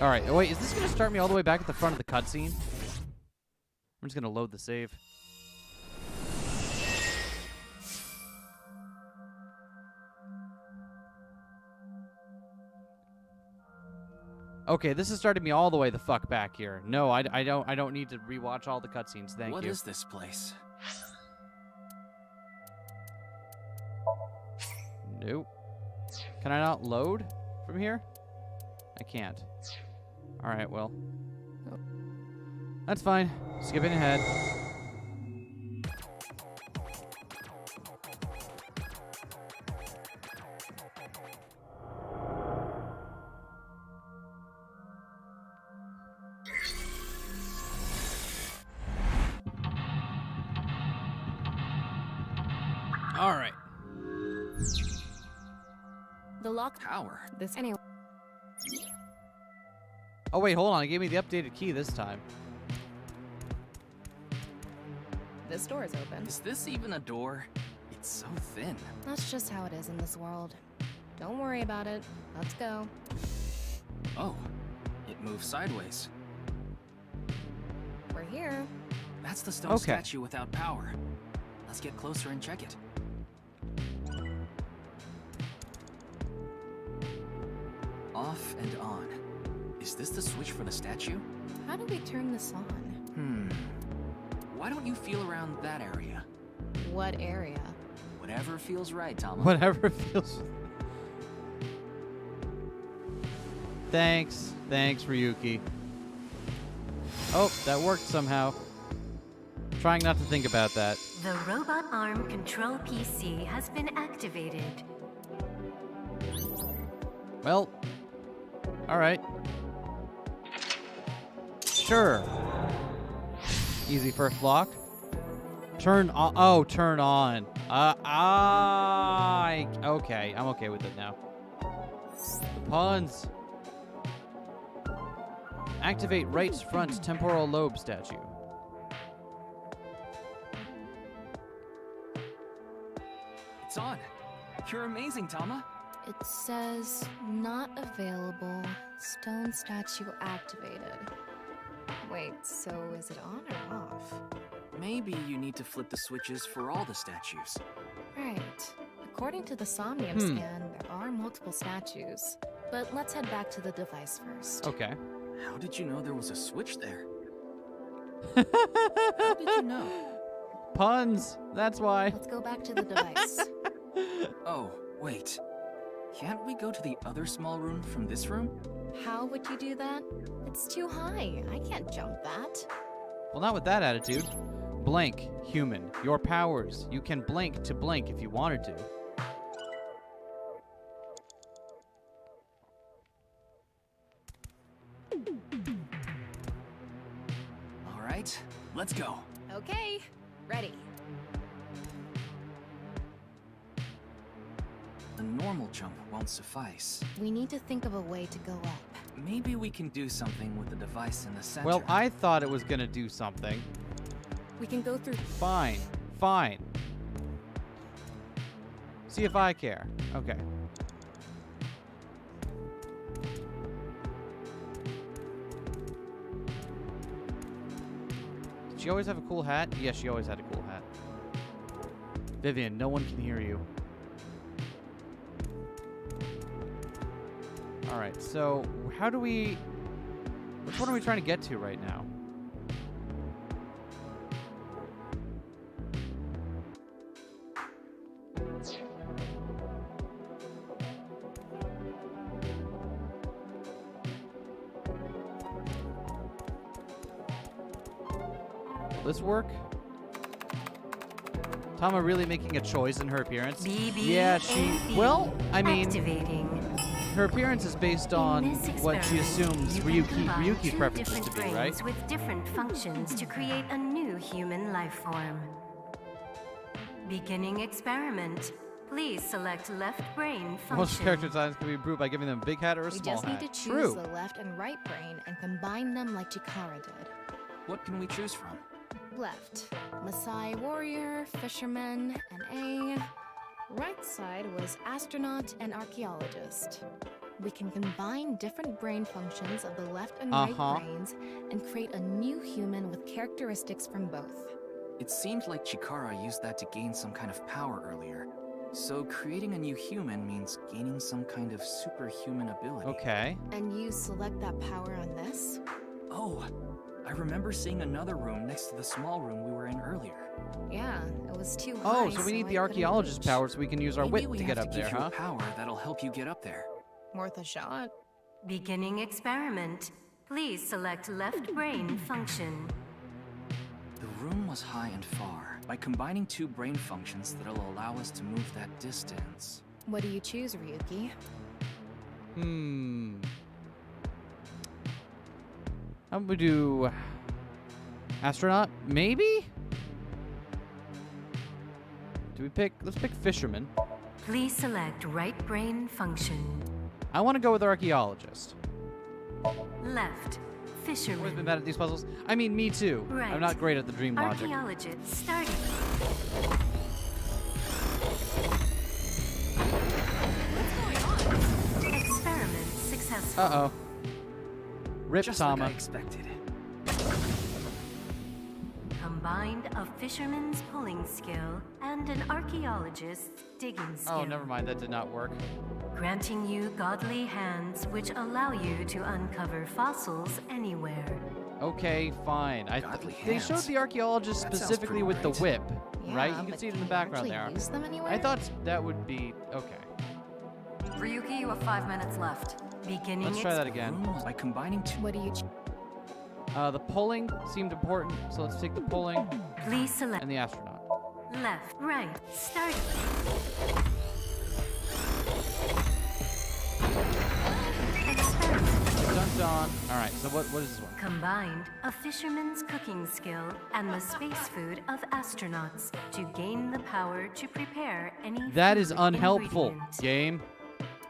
Alright, oh wait, is this gonna start me all the way back at the front of the cutscene? I'm just gonna load the save. Okay, this has started me all the way the fuck back here. No, I don't need to rewatch all the cutscenes. Thank What you. is this place? Nope. Can I not load from here? I can't. Alright, well. That's fine. Skipping ahead. Alright. The lock Power. This anyway. Oh wait, hold on. It gave me the updated key this time. This door is open. Is this even a door? It's so thin. That's just how it is in this world. Don't worry about it. Let's go. Oh, it moves sideways. We're here. That's the stone Okay. statue without power. Let's get closer and check it. Off and on. Is this the switch for the statue? How do we turn this on? Why don't you feel around that area? What area? Whatever feels right, Tama. Whatever feels. Thanks, Ryuki. Oh, that worked somehow. Trying not to think about that. The robot arm control PC has been activated. Well, all right. Sure. Easy first block. Turn on. Oh, turn on. Okay. I'm okay with it now. The puns. Activate right front temporal lobe statue. It's on. You're amazing, Tama. It says not available. Stone statue activated. Wait, so is it on or off? Maybe you need to flip the switches for all the statues. Right. According to the Somnium scan, there are multiple statues. But let's head back to the device first. Okay. How did you know there was a switch there? How did you know? Puns. That's why. Let's go back to the device. Oh, wait. Can't we go to the other small room from this room? How would you do that? It's too high. I can't jump that. Well, not with that attitude. Blank, human. Your powers. You can blink to blink if you wanted to. All right, let's go. Okay, ready. A normal jump won't suffice. We need to think of a way to go up. Maybe we can do something with the device in the center. Well, I thought it was gonna do something. We can go through. Fine. See if I care. Okay. Did she always have a cool hat? Yes, she always had a cool hat. Vivian, no one can hear you. Alright, so how do we... Which one are we trying to get to right now? Will this work? Tama really making a choice in her appearance? Yeah, she... Well, I mean... Activating. Her appearance is based on what she assumes Ryuki's preferences to be, right? With different functions to create a new human life form. Beginning experiment. Please select left brain function. Most character designs can be improved by giving them a big hat or a We small just hat. need to choose True. the left and right brain and combine them like Chikara did. What can we choose from? Left, Maasai warrior, fisherman, and A. Right side was astronaut and archaeologist. We can combine different brain functions of the left and right brains and create a new human with characteristics from both. It seemed like Chikara used that to gain some kind of power earlier. So creating a new human means gaining some kind of superhuman ability. Okay. And you select that power on this? Oh, I remember seeing another room next to the small room we were in earlier. Yeah, it was too high. Oh, so we need the archaeologist power so we can use our Maybe wit we to get have up to there, give you huh? a power that'll help you get up there. Worth a shot. Beginning experiment. Please select left brain function. The room was high and far. By combining two brain functions that'll allow us to move that distance. What do you choose, Ryuki? How about we do... Astronaut? Maybe? Do we pick... Let's pick fisherman. Please select right brain function. I want to go with archaeologist. Left. Always been Fisherman. bad at these puzzles. I mean, me too. Right. I'm not great at the dream logic. Archaeologist starting. Experiment successful. Uh-oh. Rip Just Tama. like I expected. Combined a fisherman's pulling skill and an archaeologist's digging skill. Oh, never mind. That did not work. Granting you godly hands which allow you to uncover fossils anywhere. Okay, fine. Godly They showed hands. the archaeologist That sounds specifically pretty with the right. whip. right? You can see it in the background there. Use them anywhere? I thought that would be okay. Ryuki, you have 5 minutes left. Beginning. Let's try that again. By combining two. What do you... The pulling seemed important, so let's take the pulling Please select and the astronaut. left, right, starting. Dun dun. All right. So what is this one? Combined a fisherman's cooking skill and the space food of astronauts to gain the power to prepare any. That is food unhelpful. ingredient. Game.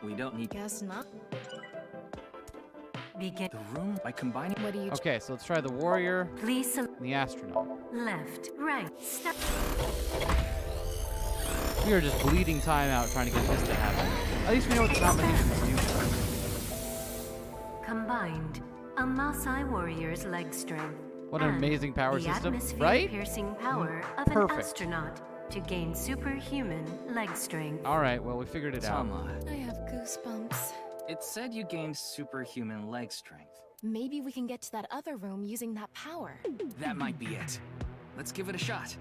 We don't need Guess not. Begin. the room by combining. What do you... Okay, so let's try the warrior Please select and the astronaut. left, right, start. We are just bleeding time out trying to get this to happen. At least we know what the combinations do. Combined a Maasai warrior's leg strength. What an and amazing power the system, atmosphere right? Piercing power of Perfect. an astronaut to gain superhuman leg strength. All right, well, we figured it out. Tama, I have goosebumps. It said you gained superhuman leg strength. Maybe we can get to that other room using that power. That might be it. Let's give it a shot.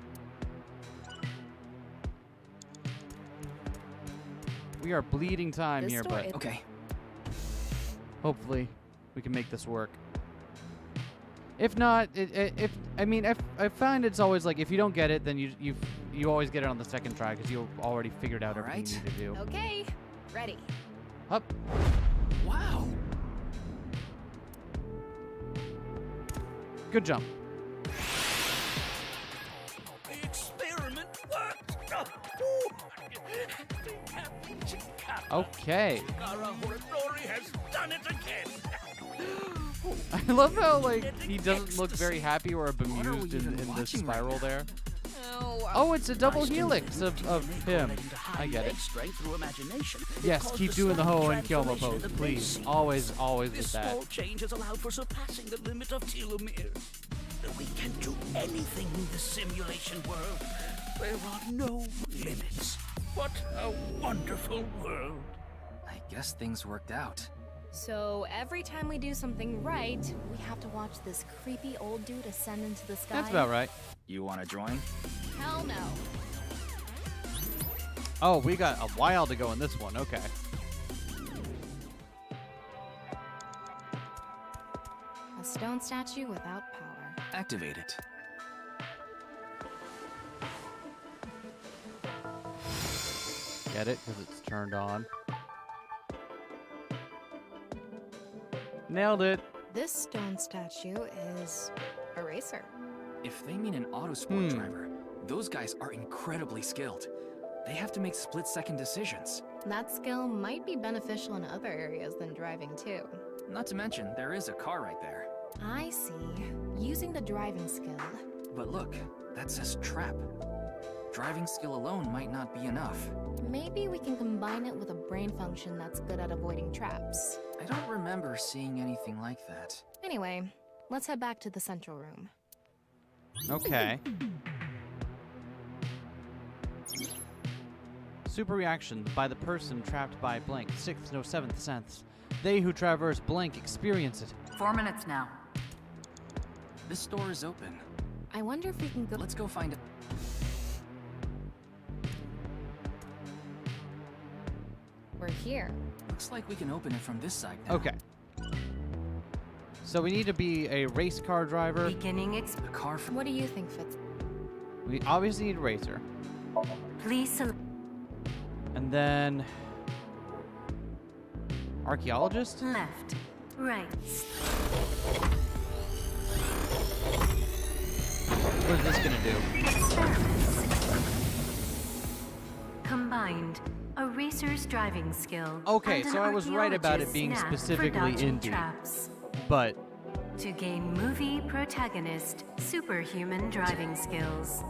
We are bleeding time This here, door but is- Okay. hopefully we can make this work. If not, I find it's always like if you don't get it, then you always get it on the second try because you've already figured out everything you need to do. Okay, ready. Up. Wow. Good jump. The experiment worked. Okay. Horridori has done it again. I love how like he doesn't look very happy or What are we bemused even in the watching right spiral now? there. Oh, Oh, it's a double helix of him. I get it. Strength through imagination. Yes, Because keep doing the sudden hoe and kill my transformation pose, in the please. base Always This with that. small change has allowed for surpassing the limit of telomeres. We can do anything in the simulation world. There are no limits. What a wonderful world. I guess things worked out. so every time we do something right, we have to watch this creepy old dude ascend into the sky? That's about right. You want to join? Hell no. Oh, we got a while to go in this one. Okay. A stone statue without power. Activate it. Get it? Because it's turned on. Nailed it. This stone statue is a racer. If they mean an autosport Hmm. driver, those guys are incredibly skilled. They have to make split-second decisions. That skill might be beneficial in other areas than driving too. Not to mention, there is a car right there. I see. Using the driving skill. But look, that says trap. Driving skill alone might not be enough. Maybe we can combine it with a brain function that's good at avoiding traps. I don't remember seeing anything like that. Anyway, let's head back to the central room. Okay. Super reaction by the person trapped by blank. 6th, no 7th sense. They who traverse blank experience it. 4 minutes now. This door is open. I wonder if we can go. Let's go find it. We're here. Looks like we can open it from this side now. Okay. So we need to be a race car driver. Beginning The car from... What do you think, Fitz? We obviously need a racer. Please select And then... Archaeologist? left, right. What is this gonna do? Combined a racer's driving skill. Okay, and so an I was right about it archaeologist's being knack for specifically dodging indie. traps. But To gain movie protagonist superhuman driving skills.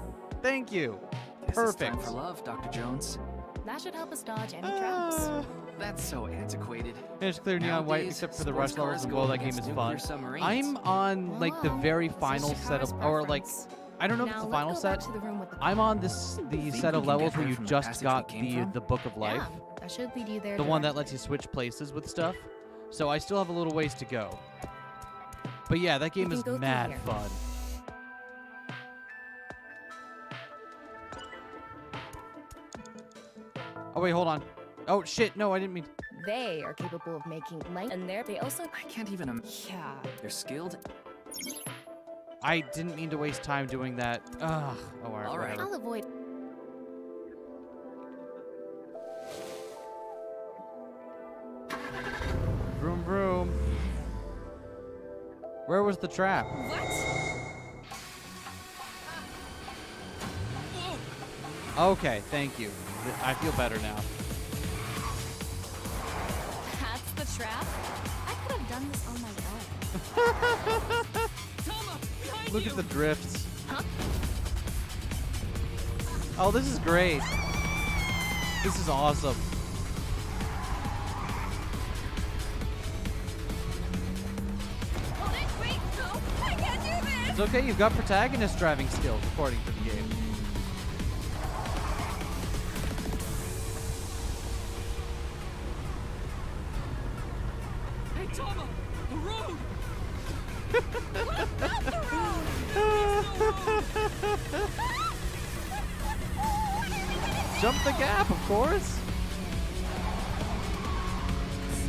thank you. Guess Perfect. It's time for love, Dr. Jones. That should help us dodge any traps. That's so antiquated. It's clear neon white, Nowadays, except for the sports rush levels cars and go well, that up game is against fun. nuclear submarines. I'm on like the Whoa, very this is final set of, Shikara's or like, preference. I don't know if Now it's the let's final go back set. to the room with the I'm on the Think set we of can levels get where there you from the just passage got we came from? the Book of Life, Yeah, that should lead you there. the one that directly. lets you switch places with stuff. So I still have a little ways to go. But yeah, that game can is go through mad here. fun. Oh, wait, hold on. Oh, shit. No, I didn't mean... They are capable of making light, and they also. I can't even. Yeah. They're skilled. I didn't mean to waste time doing that. Ugh. Oh, all right. I'll avoid. Vroom, vroom. Where was the trap? What? Okay, thank you. I feel better now. That's the trap? I could have done this on my own. Look at the drifts. Huh? Oh, this is great. This is awesome. Wait, no, I can't do this! It's okay, you've got protagonist driving skills, according to the game. Hey, Tama! The road! Jump the gap, of course.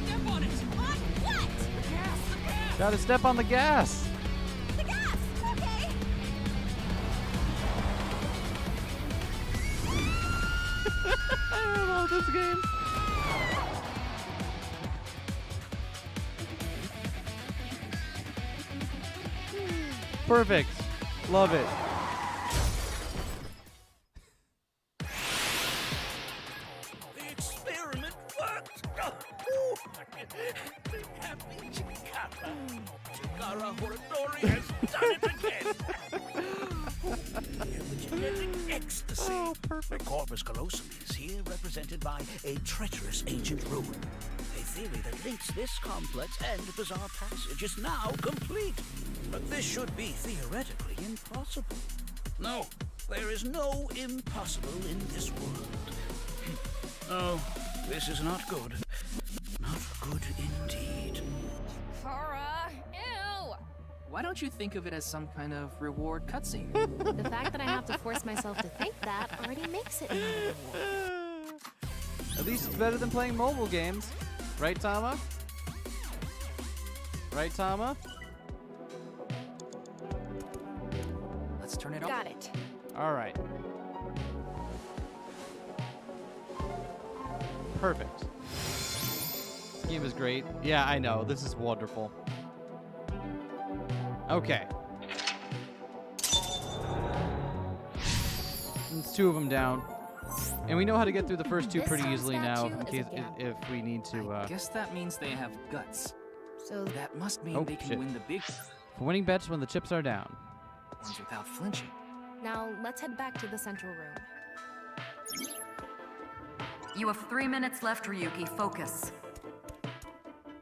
Step on it! On what? The gas! Gotta step on the gas. The gas! Okay! I love this game. Perfect. Love it. The experiment worked. Oh, happy Chikara. Chikara Horadori has done it again. Genetic ecstasy. Oh, perfect. The corpus callosum is here represented by a treacherous ancient rune. A theory that links this complex and bizarre passage is now complete. But this should be theoretically impossible. No, there is no impossible in this world. Oh, this is not good. Not good indeed. Kara, ew! Why don't you think of it as some kind of reward cutscene? The fact that I have to force myself to think that already makes it not a reward. At least it's better than playing mobile games. Right, Tama? Right, Tama? Let's turn it on. Got it. All right. Perfect. This game is great. Yeah, I know. This is wonderful. Okay. It's two of them down. And we know how to get through the first two This pretty time easily now, in statue is case a gap. if we need to. I guess that means they have guts. So That must mean Oh, they can shit. win the big For winning bets when the chips are down. ones without flinching. now let's head back to the central room. You have 3 minutes left, Ryuki. Focus.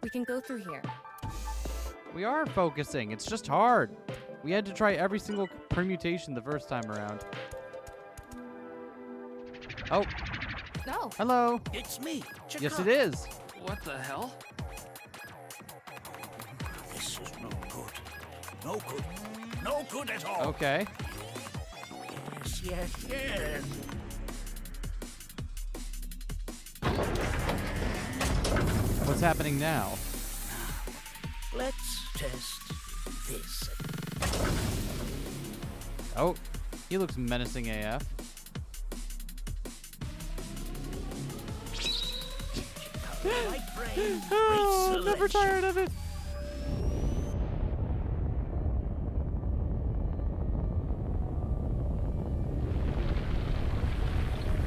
We can go through here. We are focusing. It's just hard. We had to try every single permutation the first time around. Oh, No. hello. It's me, Chikara. Yes, it is. What the hell? This is no good. No good. No good at all. Okay. Yes. What's happening now? Let's test this. Oh, he looks menacing AF. Right brain, Oh, great never selection. tired of it.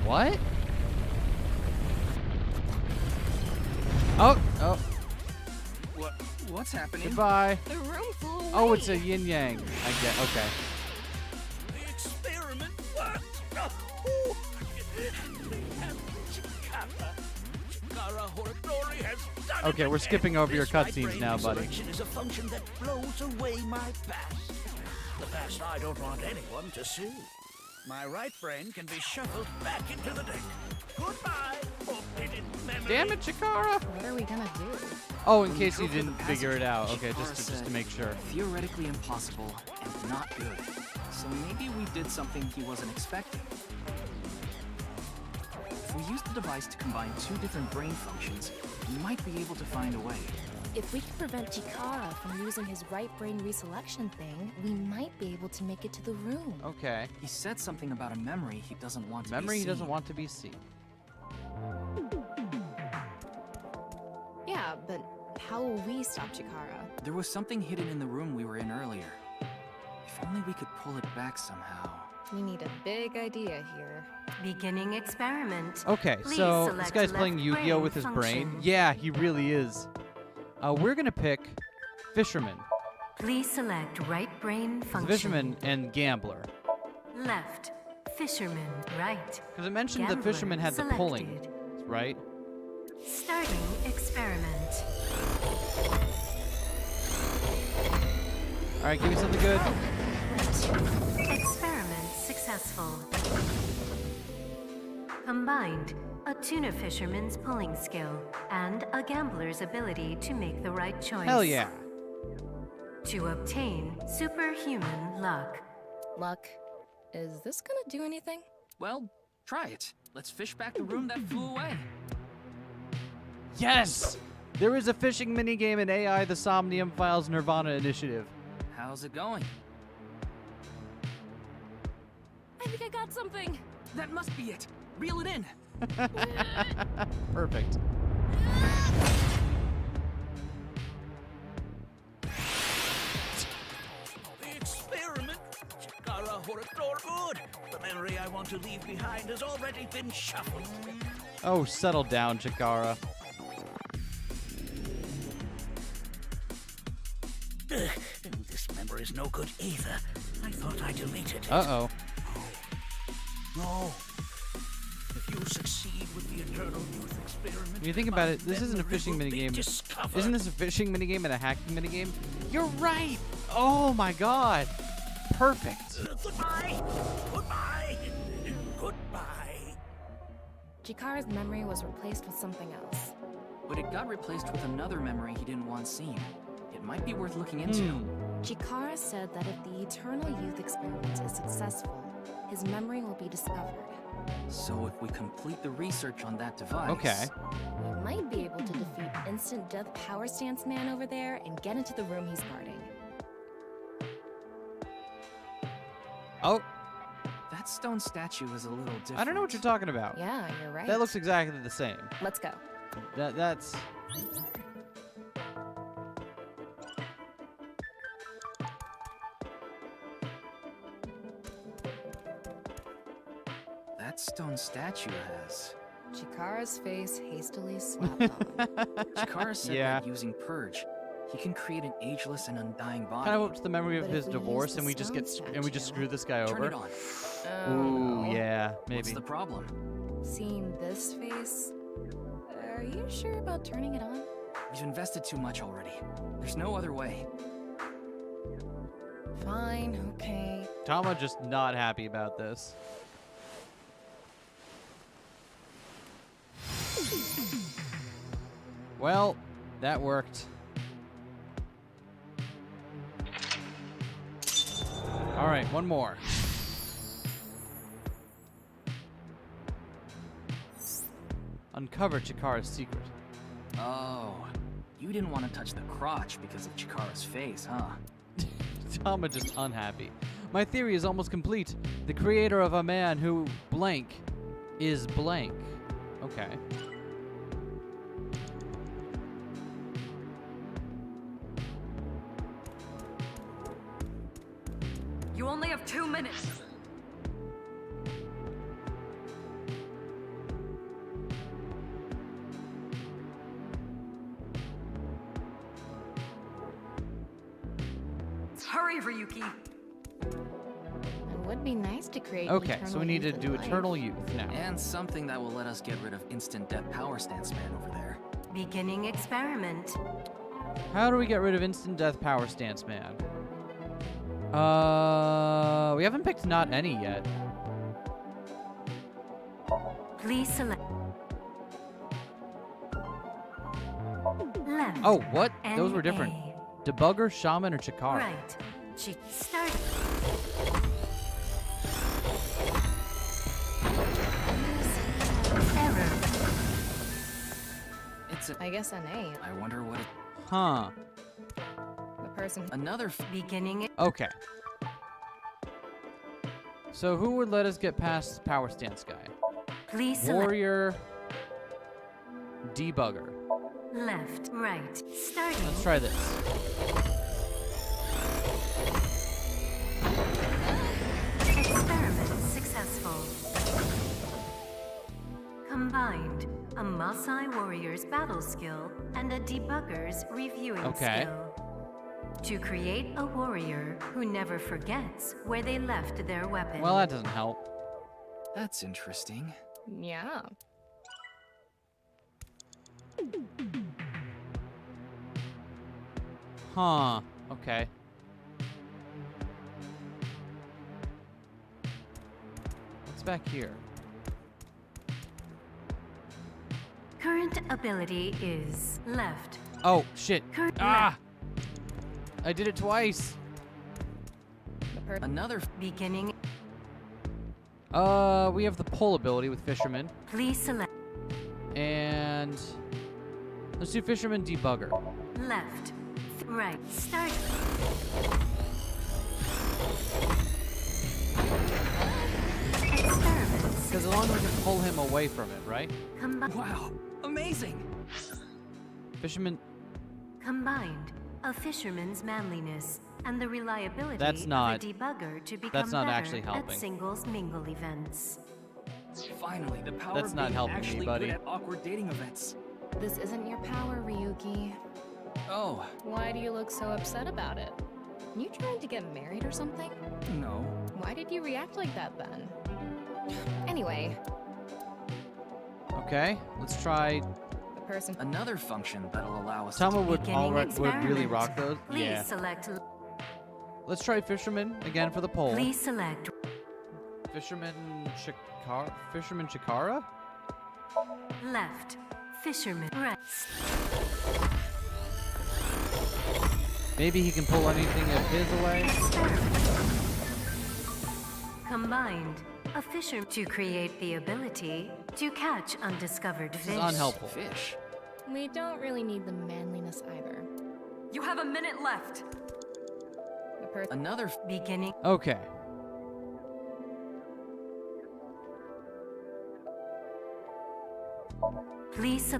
What? Oh, What's happening? goodbye. The room flew away. Oh, it's a yin yang. I get. Okay. The experiment worked. Oh, Chikara Horadori has done Okay, it we're again. skipping over your This right cutscenes brain now, buddy. selection is a function that blows away my past. The past I don't want anyone to see. My right brain can be shuffled back into the deck. Goodbye, forbidden memory. Damn it, Chikara. What are we gonna do? Oh, in When case you you go through didn't the figure it out. passage, Okay, Chikara just said, to make sure. Theoretically impossible and not good. So maybe we did something he wasn't expecting. If we use the device to combine 2 different brain functions, we might be able to find a way. If we can prevent Chikara from using his right brain reselection thing, we might be able to make it to the room. Okay. He said something about a memory he doesn't want to be Memory he seen. doesn't want to be seen. Yeah, but how will we stop Chikara? There was something hidden in the room we were in earlier. If only we could pull it back somehow. We need a big idea here. Beginning experiment. Okay, Please so this select guy's left playing Yu-Gi-Oh brain with his brain. function. Yeah, he really is. We're gonna pick Fisherman. Please select right brain function. Fisherman and Gambler. Left. Fisherman. Right. Because it mentioned the Gambler Fisherman had the selected. pulling, right? Starting experiment. All right, give me something good. Experiment successful. Combined, a tuna fisherman's pulling skill and a gambler's ability to make the right choice. Hell yeah. To obtain superhuman luck. Luck, is this gonna do anything? Well, try it. Let's fish back the room that flew away. Yes! There is a fishing minigame in AI the Somnium Files Nirvana Initiative. How's it going? I think I got something! That must be it. Reel it in. Perfect. The experiment. Chikara good. The memory I want to leave behind has already been shuffled. Oh, settle down, Chikara. This memory's no good either. I thought I deleted it. Uh-oh. No. If you succeed with the Eternal Youth experiment, When you think about it, this isn't a memory fishing will be minigame. discovered. Isn't this a fishing minigame and a hacking minigame? You're right! Oh my god! Perfect. Goodbye! Goodbye! Goodbye! Chikara's memory was replaced with something else. But it got replaced with another memory he didn't want seen. It might be worth looking into. Chikara said that if the Eternal Youth experiment is successful, his memory will be discovered. So if we complete the research on that device... Okay. We might be able to defeat Instant Death Power Stance Man over there and get into the room he's guarding. Oh, That stone statue is a little different. I don't know what you're talking about. Yeah, you're right. That looks exactly the same. Let's go. That's... That stone statue has... Chikara's face hastily slapped on. Chikara said Yeah. that using Purge, he can create an ageless and undying body. kind of up to the memory of But his if we use divorce, the and we just stone get screw this guy Turn over. it on. Ooh, no. yeah, maybe. What's the problem? Seeing this face, are you sure about turning it on? We've invested too much already. There's no other way. Fine, okay. Tama just not happy about this. Well, that worked. All right, one more. Uncover Chikara's secret. Oh, you didn't want to touch the crotch because of Chikara's face, huh? Tama just unhappy. My theory is almost complete. The creator of a man who blank is blank. Okay. You only have 2 minutes. Hurry, Ryuki. It would be nice to create Okay, eternal so we need to youth do in life. Eternal Youth now. And something that will let us get rid of Instant Death Power Stance Man over there. Beginning experiment. How do we get rid of Instant Death Power Stance Man? We haven't picked not any yet. Please select. Left. Oh, what? Those were NA. different. Debugger, Shaman, or Chikara? Right. Start. Error That's it. I guess an A. I wonder what it... Huh. The person. Another Beginning. Okay. So who would let us get past power stance guy? Please select Warrior. Debugger. left, right. Starting. Let's try this. Experiment successful. Combined, a Maasai warrior's battle skill and a debugger's reviewing skill. To create a warrior who never forgets where they left their weapon. Well, that doesn't help. That's interesting. Yeah. Huh. Okay. What's back here? Current ability is left. Oh, shit. Current Ah! I did it twice. Another... Beginning. We have the pull ability with Fisherman. Please select And let's do Fisherman Debugger. left, right. Start. Experiments. Because as long as we can pull him away from it, right? Wow. Amazing. Fisherman. Combined, a fisherman's manliness and the reliability That's not- of a debugger to become that's not better actually helping. at singles mingle events. Finally, the power That's of not being helping me, actually buddy. good at awkward dating events. This isn't your power, Ryuki. Oh, Why do you look so upset about it? You trying to get married or something? no. Why did you react like that then? Anyway, Okay, let's try. the person. Another function that'll allow us Tama to... would Beginning would really experiment. rock those. Please Yeah. select. Let's try Fisherman again for the poll. Please select Fisherman Chikara. Fisherman Chikara. left, fisherman right. Maybe he can pull anything of his away. Combined, a fisher to create the ability to catch undiscovered This fish. is unhelpful. Fish. We don't really need the manliness either. You have a minute left. The person. Another... Beginning. Okay. Please.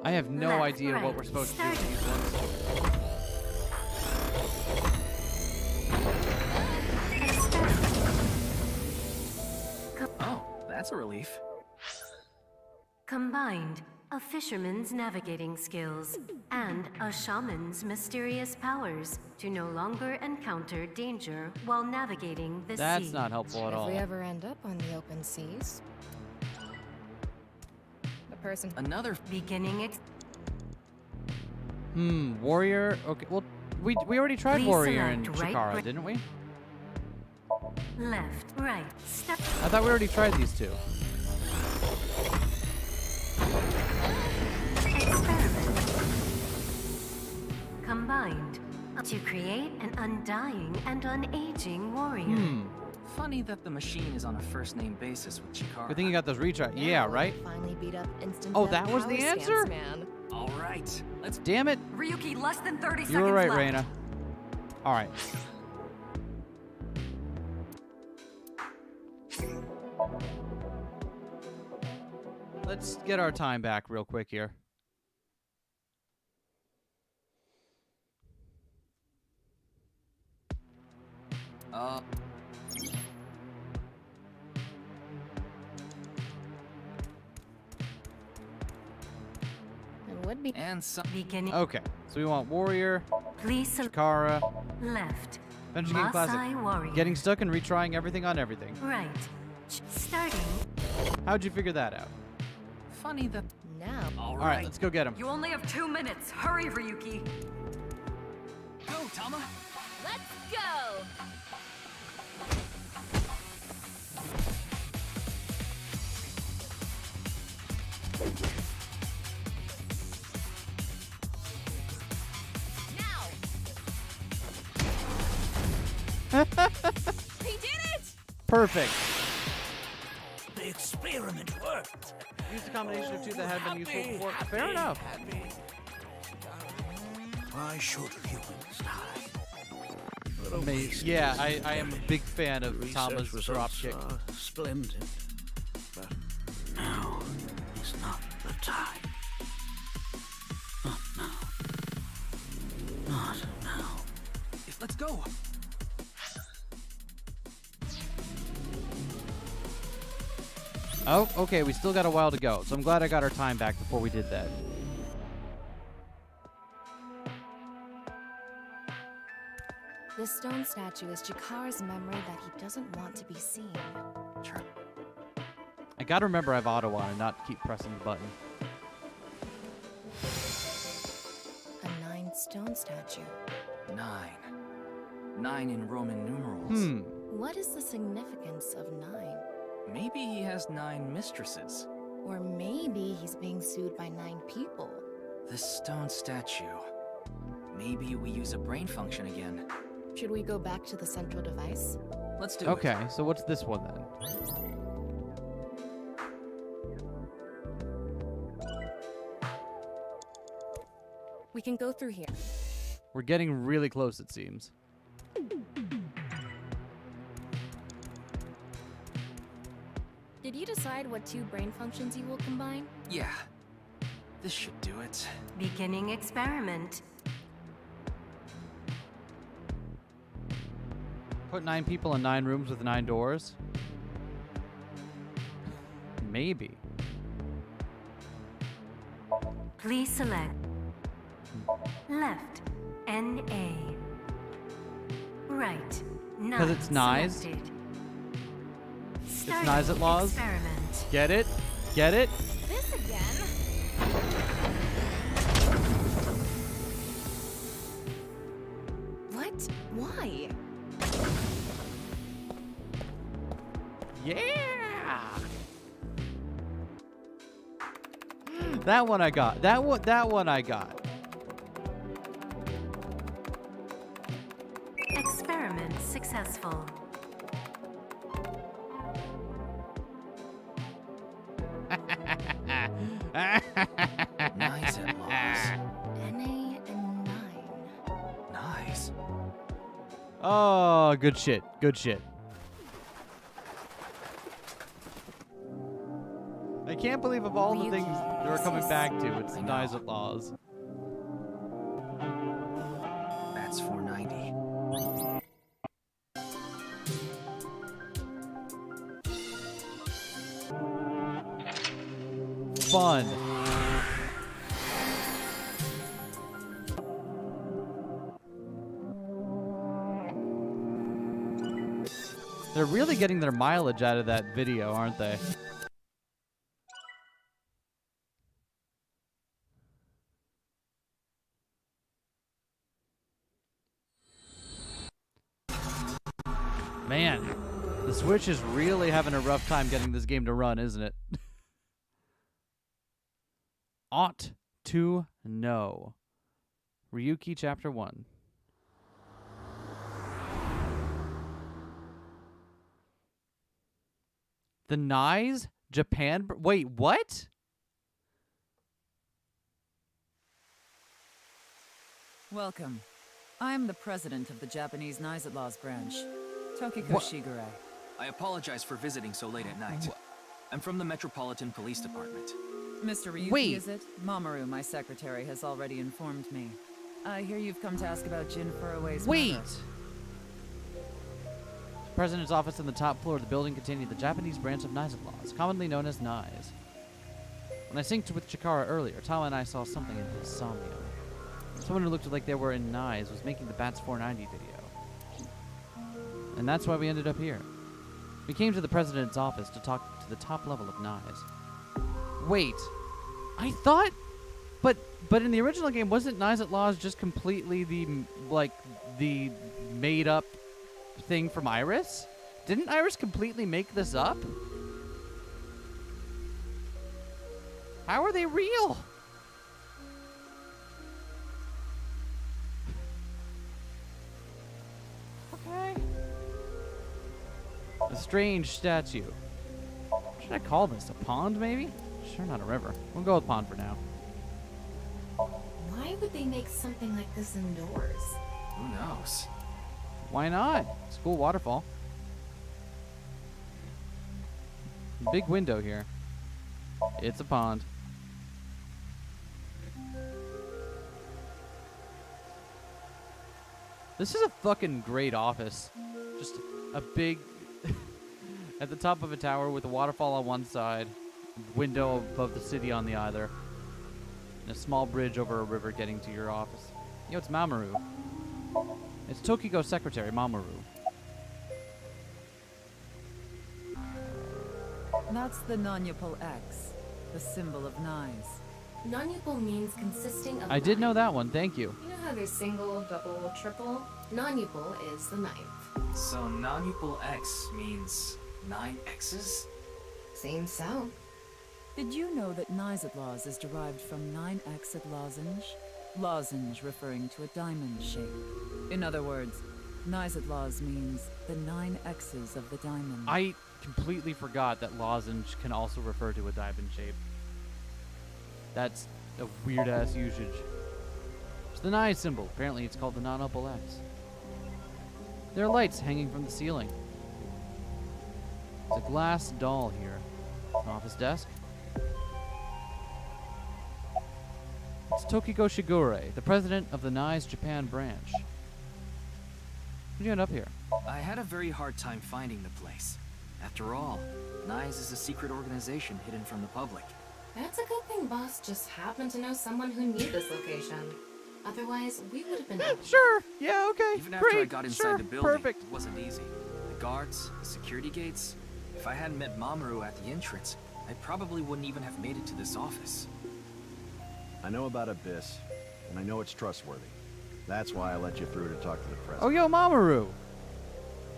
I have no Left, idea what right, we're supposed to do start. with these ones. Oh, that's a relief. Combined, a fisherman's navigating skills and a shaman's mysterious powers to no longer encounter danger while navigating the sea. That's not helpful at If all. we ever end up on the open seas. The person. Another... Beginning. Warrior. Okay. Well, we already tried Please Warrior and select right, Chikara, right. didn't we? Left, right, step. I thought we already tried these two. Experiment. Combined to create an undying and unaging warrior. Funny that the machine is on a first-name basis with Chikara. Good thing you got those retry. Yeah, right? Finally beat up instant. Oh, death that was the power stance, answer? Man. All right, let's... Damn it. Ryuki, less than 30 You were right, Reina. All right. Let's get our time back real quick here. It would be. And some... Beginning. Okay, so we want Warrior, Please select Chikara, left. Adventure Game Classic. Maasai warrior. Getting stuck and retrying everything on everything. Right. Starting. How'd you figure that out? Funny that... Now. All All right, let's go get him. You only have 2 minutes. Hurry, Ryuki. Go, Tama! Let's go! He did it! Perfect. It's experiment worked. Used a combination of two that had been useful before. Fair enough. Why should humans die? Amazing. Yeah, I am a big fan of Thomas' dropkick. Splendid, but now is not the time. Not now. Not now. Let's go. Oh, okay, we still got a while to go, so I'm glad I got our time back before we did that. This stone statue is Chikara's memory that he doesn't want to be seen. Sure. I gotta remember I have auto on and not keep pressing the button. A 9 stone statue. 9. 9 in Roman numerals. What is the significance of 9? Maybe he has 9 mistresses. Or maybe he's being sued by 9 people. This stone statue. Maybe we use a brain function again. Should we go back to the central device? Let's do it. Okay, so what's this one then? We can go through here. We're getting really close, it seems. Did you decide what 2 brain functions you will combine? Yeah. This should do it. Beginning experiment. Put 9 people in 9 rooms with 9 doors? Maybe. Please select left, N-A. Right, Because it's Nyes? selected. It's Nyes at Laws? Experiment. Get it? Get it? This again? What? Why? Yeah! That one I got. That one I got. Experiment successful. Nice at Laws. NA and 9. Nice. Oh, good shit. Good shit. I can't believe of all the things that we're coming back to, it's Nyes at Laws. That's 490. Fun. They're really getting their mileage out of that video, aren't they? Man, the Switch is really having a rough time getting this game to run, isn't it? Ought to know. Ryuki Chapter 1. The Nyes Japan. Wait, what? Welcome. I am the president of the Japanese Nyes at Laws branch, Tokiko Shigure. I apologize for visiting so late at night. I'm from the Metropolitan Police Department. Mr. Ryuki, Wait. is it? Mamoru, my secretary, has already informed me. I hear you've come to ask about Jin Furuwa's Wait! murder. The president's office on the top floor of the building contained the Japanese branch of Nyes at Laws, commonly known as Nyes. When I synced with Chikara earlier, Tama and I saw something in insomnia. Someone who looked like they were in Nyes was making the Bats 490 video. And that's why we ended up here. We came to the president's office to talk to the top level of Nyes. Wait, I thought, but in the original game, wasn't Nyes at Laws just completely the made up thing from Iris? Didn't Iris completely make this up? How are they real? Okay. A strange statue. What should I call this? A pond, maybe? Sure, not a river. We'll go with pond for now. Why would they make something like this indoors? Who knows? Why not? It's a cool waterfall. Big window here. It's a pond. This is a fucking great office. Just a big at the top of a tower with a waterfall on one side, window above the city on the other, and a small bridge over a river getting to your office. Yo, it's Mamoru. It's Tokiko's secretary, Mamoru. That's the non-Yupal X, the symbol of Nyes. Non-Yupal means consisting of I did know 9. that one, thank you. You know how there's single, double, triple? Non-Yupal is the 9th. So non-Yupal X means 9 X's? Seems so. Did you know that Nyes is derived from 9-Xed lozenge? Lozenge referring to a diamond shape. In other words, Nyes means the 9 X's of the diamond. I completely forgot that lozenge can also refer to a diamond shape. That's a weird-ass usage. It's the Nyes symbol. Apparently it's called the non-Yupal X. There are lights hanging from the ceiling. There's a glass doll here. An office desk. It's Tokiko Shigure, the president of the Nyes Japan branch. How'd you end up here? I had a very hard time finding the place. After all, Nyes is a secret organization hidden from the public. That's a good thing Boss just happened to know someone who knew this location. Otherwise, we would have been able Sure, yeah, okay, Even after I great, got inside sure, the building, perfect. it wasn't easy. The guards, the security gates. If I hadn't met Mamoru at the entrance, I probably wouldn't even have made it to this office. I know about Abyss, and I know it's trustworthy. That's why I let you through to talk to the president. Oh, yo, Mamoru!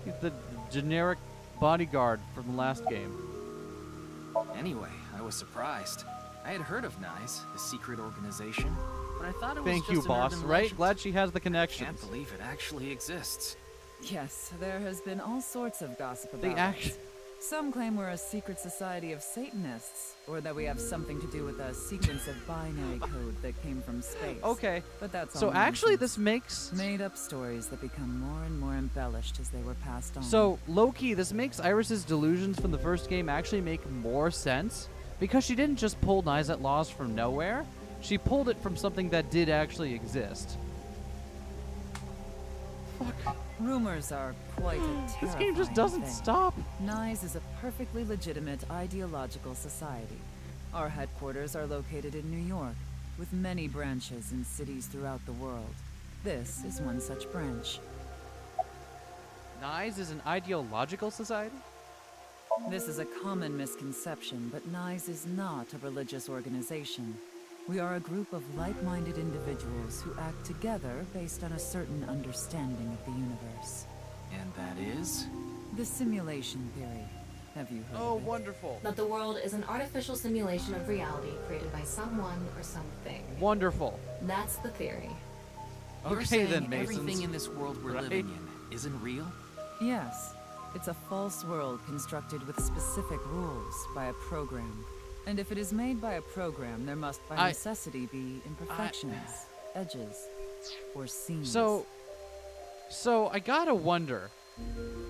He's the generic bodyguard from the last game. Anyway, I was surprised. I had heard of Nyes, the secret organization, but I thought it was Thank just you, an boss, urban right? legend. Glad she has the connections. Can't believe it actually exists. Yes, there has been all sorts of gossip They about act- us. Some claim we're a secret society of Satanists, or that we have something to do with a sequence of binary code that came from space. Okay. But that's So all actually nonsense. this makes... Made-up stories that become more and more embellished as they were passed on. So, low-key, this makes Iris's delusions from the first game actually make more sense, because she didn't just pull Nyes from nowhere, she pulled it from something that did actually exist. Fuck. Rumors are quite a terrifying This game just doesn't thing. stop. Nyes is a perfectly legitimate ideological society. Our headquarters are located in New York, with many branches in cities throughout the world. This is one such branch. Nyes is an ideological society? This is a common misconception, but Nyes is not a religious organization. We are a group of like-minded individuals who act together based on a certain understanding of the universe. And that is? The simulation theory. Have you heard Oh, of it? wonderful. That the world is an artificial simulation of reality created by someone or something. Wonderful. That's the theory. You're Okay saying then, Masons. everything in this world we're Right? living in isn't real? Yes. It's a false world constructed with specific rules by a program. And if it is made by a program, there must by necessity be imperfections, edges, or seams. So I gotta wonder.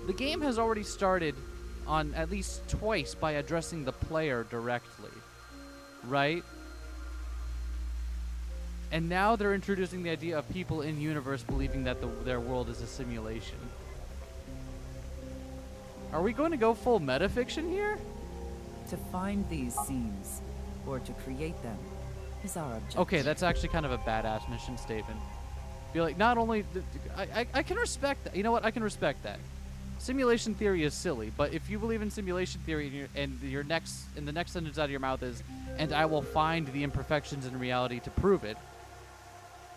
The game has already started on at least twice by addressing the player directly, right? And now they're introducing the idea of people in universe believing that their world is a simulation. Are we going to go full metafiction here? To find these seams, or to create them, is our objective. Okay, that's actually kind of a badass mission statement. Be like, not only... I can respect that. You know what? I can respect that. Simulation theory is silly, but if you believe in simulation theory and the next sentence out of your mouth is, and I will find the imperfections in reality to prove it,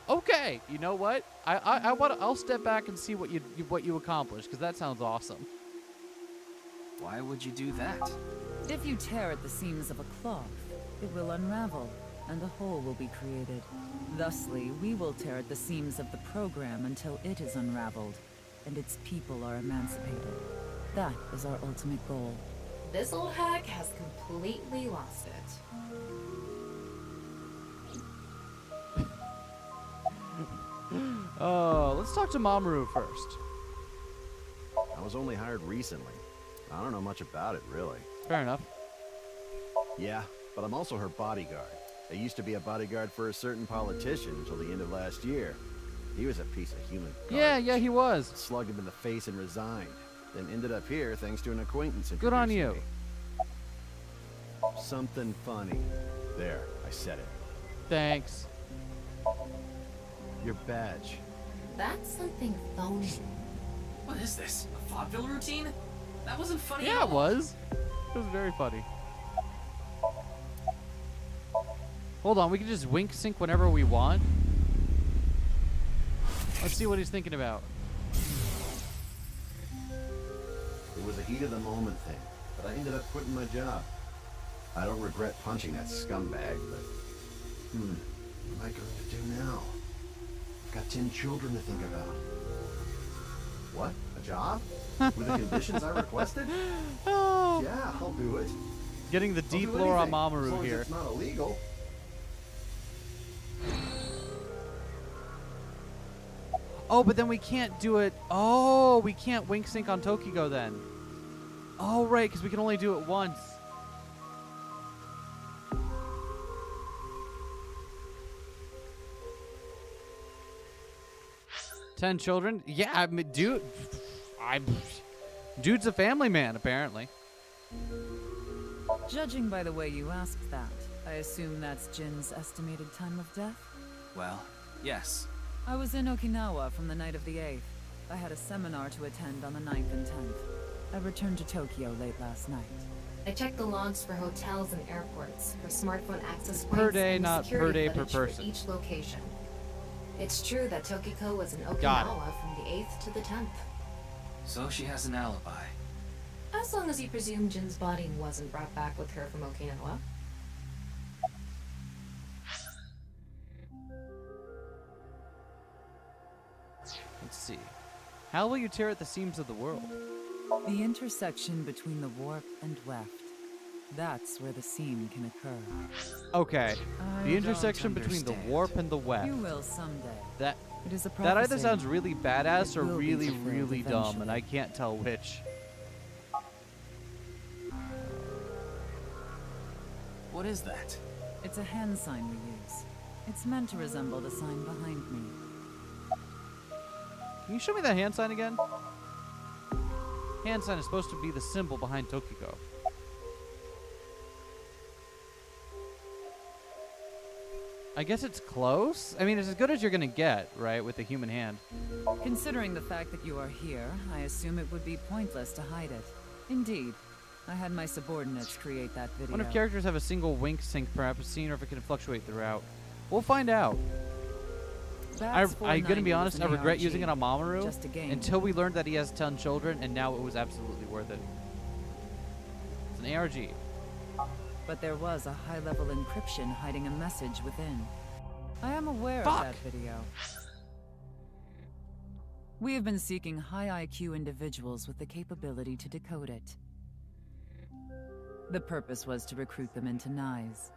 okay, you know what? I'll step back and see what you accomplish, because that sounds awesome. Why would you do that? If you tear at the seams of a cloth, it will unravel, and a hole will be created. Thusly, we will tear at the seams of the program until it is unraveled, and its people are emancipated. That is our ultimate goal. This old hack has completely lost it. Oh, let's talk to Mamoru first. I was only hired recently. I don't know much about it, really. Fair enough. Yeah, but I'm also her bodyguard. I used to be a bodyguard for a certain politician until the end of last year. He was a piece of human garbage. Yeah, he was. Slugged him in the face and resigned. Then ended up here thanks to an acquaintance. Good on you. Me. Something funny. There, I said it. Thanks. Your badge. That's something phony. What is this? A vaudeville routine? That wasn't funny Yeah, at all. it was. It was very funny. Hold on, we can just wink sync whenever we want. Let's see what he's thinking about. It was a heat of the moment thing, but I ended up quitting my job. I don't regret punching that scumbag, but what am I going to do now? I've got 10 children to think about. What? A job? With the conditions I requested? Oh. Yeah, I'll do it. Getting the deep lore on Mamoru as long here. as it's not illegal. Oh, but then we can't do it. Oh, we can't wink sync on Tokigo then. Oh, right, because we can only do it once. Ten children? Yeah, I mean, dude's a family man, apparently. Judging by the way you asked that, I assume that's Jin's estimated time of death? Well, yes. I was in Okinawa from the night of the 8th. I had a seminar to attend on the 9th and 10th. I returned to Tokyo late last night. I checked the logs for hotels and airports, for smartphone access Per points, day, and not security per day, per footage for person. each location. It's true that Tokiko was in Got it. Okinawa from the 8th to the 10th. So she has an alibi. As long as you presume Jin's body wasn't brought back with her from Okinawa. Let's see. How will you tear at the seams of the world? The intersection between the warp and weft. That's where the seam can occur. Okay. I The intersection don't between the understand. warp and the weft. You will someday. That It is a that either prophecy. sounds really badass It or will be really, fulfilled really dumb, and eventually. I can't tell which. What is that? It's a hand sign we use. It's meant to resemble the sign behind me. Can you show me that hand sign again? Hand sign is supposed to be the symbol behind Tokiko. I guess it's close. I mean, it's as good as you're gonna get, right, with the human hand. Considering the fact that you are here, I assume it would be pointless to hide it. Indeed. I had my subordinates create that video. I wonder if characters have a single wink sync per episode or if it can fluctuate throughout. We'll find out. Bats I'm gonna be 490 honest, was I an regret ARG, using it on Mamoru just a game. until we learned that he has 10 children, and now it was absolutely worth it. It's an ARG. But there was a high-level encryption hiding a message within. I am aware Fuck. of that video. We have been seeking high IQ individuals with the capability to decode it. The purpose was to recruit them into NICE.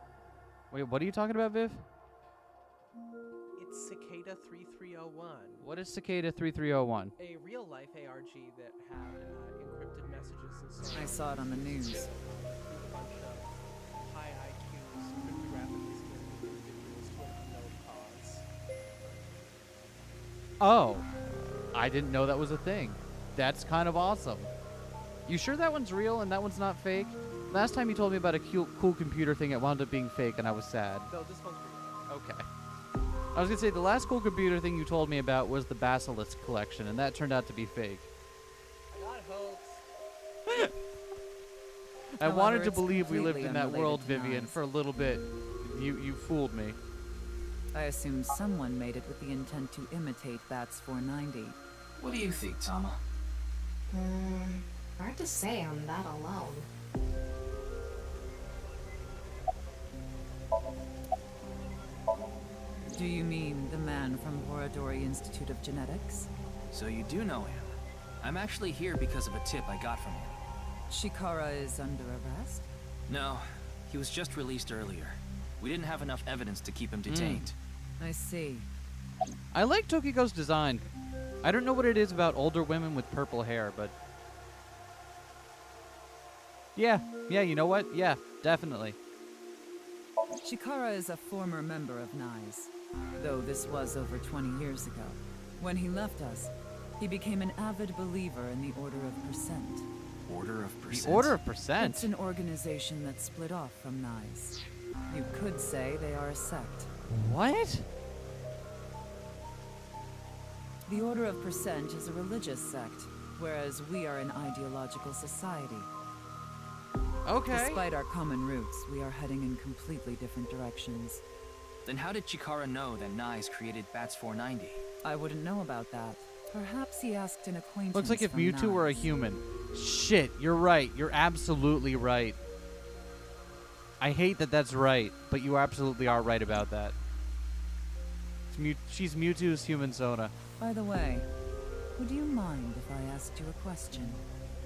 Wait, what are you talking about, Viv? It's Cicada 3301. What is Cicada 3301? A real-life ARG that had encrypted messages and so I saw it on the news. a bunch of high IQs cryptographically scanning individuals to an unknown cause. Oh, I didn't know that was a thing. That's kind of awesome. You sure that one's real and that one's not fake? Last time you told me about a cool computer thing, it wound up being fake, and I was sad. No, this one's real. Okay. I was gonna say the last cool computer thing you told me about was the Basilisk collection, and that turned out to be fake. I got hopes. I However, wanted to it's believe we lived completely in that unrelated world, to Vivian, NICE. for a little bit. You fooled me. I assume someone made it with the intent to imitate Bats 490. What do you think, Tama? Hard to say on that alone. Do you mean the man from Horadori Institute of Genetics? So you do know him. I'm actually here because of a tip I got from him. Chikara is under arrest? No, he was just released earlier. We didn't have enough evidence to keep him detained. I see. I like Tokiko's design. I don't know what it is about older women with purple hair, but... Yeah, you know what? Yeah, definitely. Chikara is a former member of NICE, though this was over 20 years ago. When he left us, he became an avid believer in the Order of Percent. Order of Percent? The Order of Percent? It's an organization that split off from NICE. You could say they are a sect. What? The Order of Percent is a religious sect, whereas we are an ideological society. Okay. Despite our common roots, we are heading in completely different directions. Then how did Chikara know that NICE created Bats 490? I wouldn't know about that. Perhaps he asked an acquaintance. Looks like if from Mewtwo were a NICE. human. Shit, you're right. You're absolutely right. I hate that that's right, but you absolutely are right about that. She's Mewtwo's human Sona. By the way, would you mind if I asked you a question?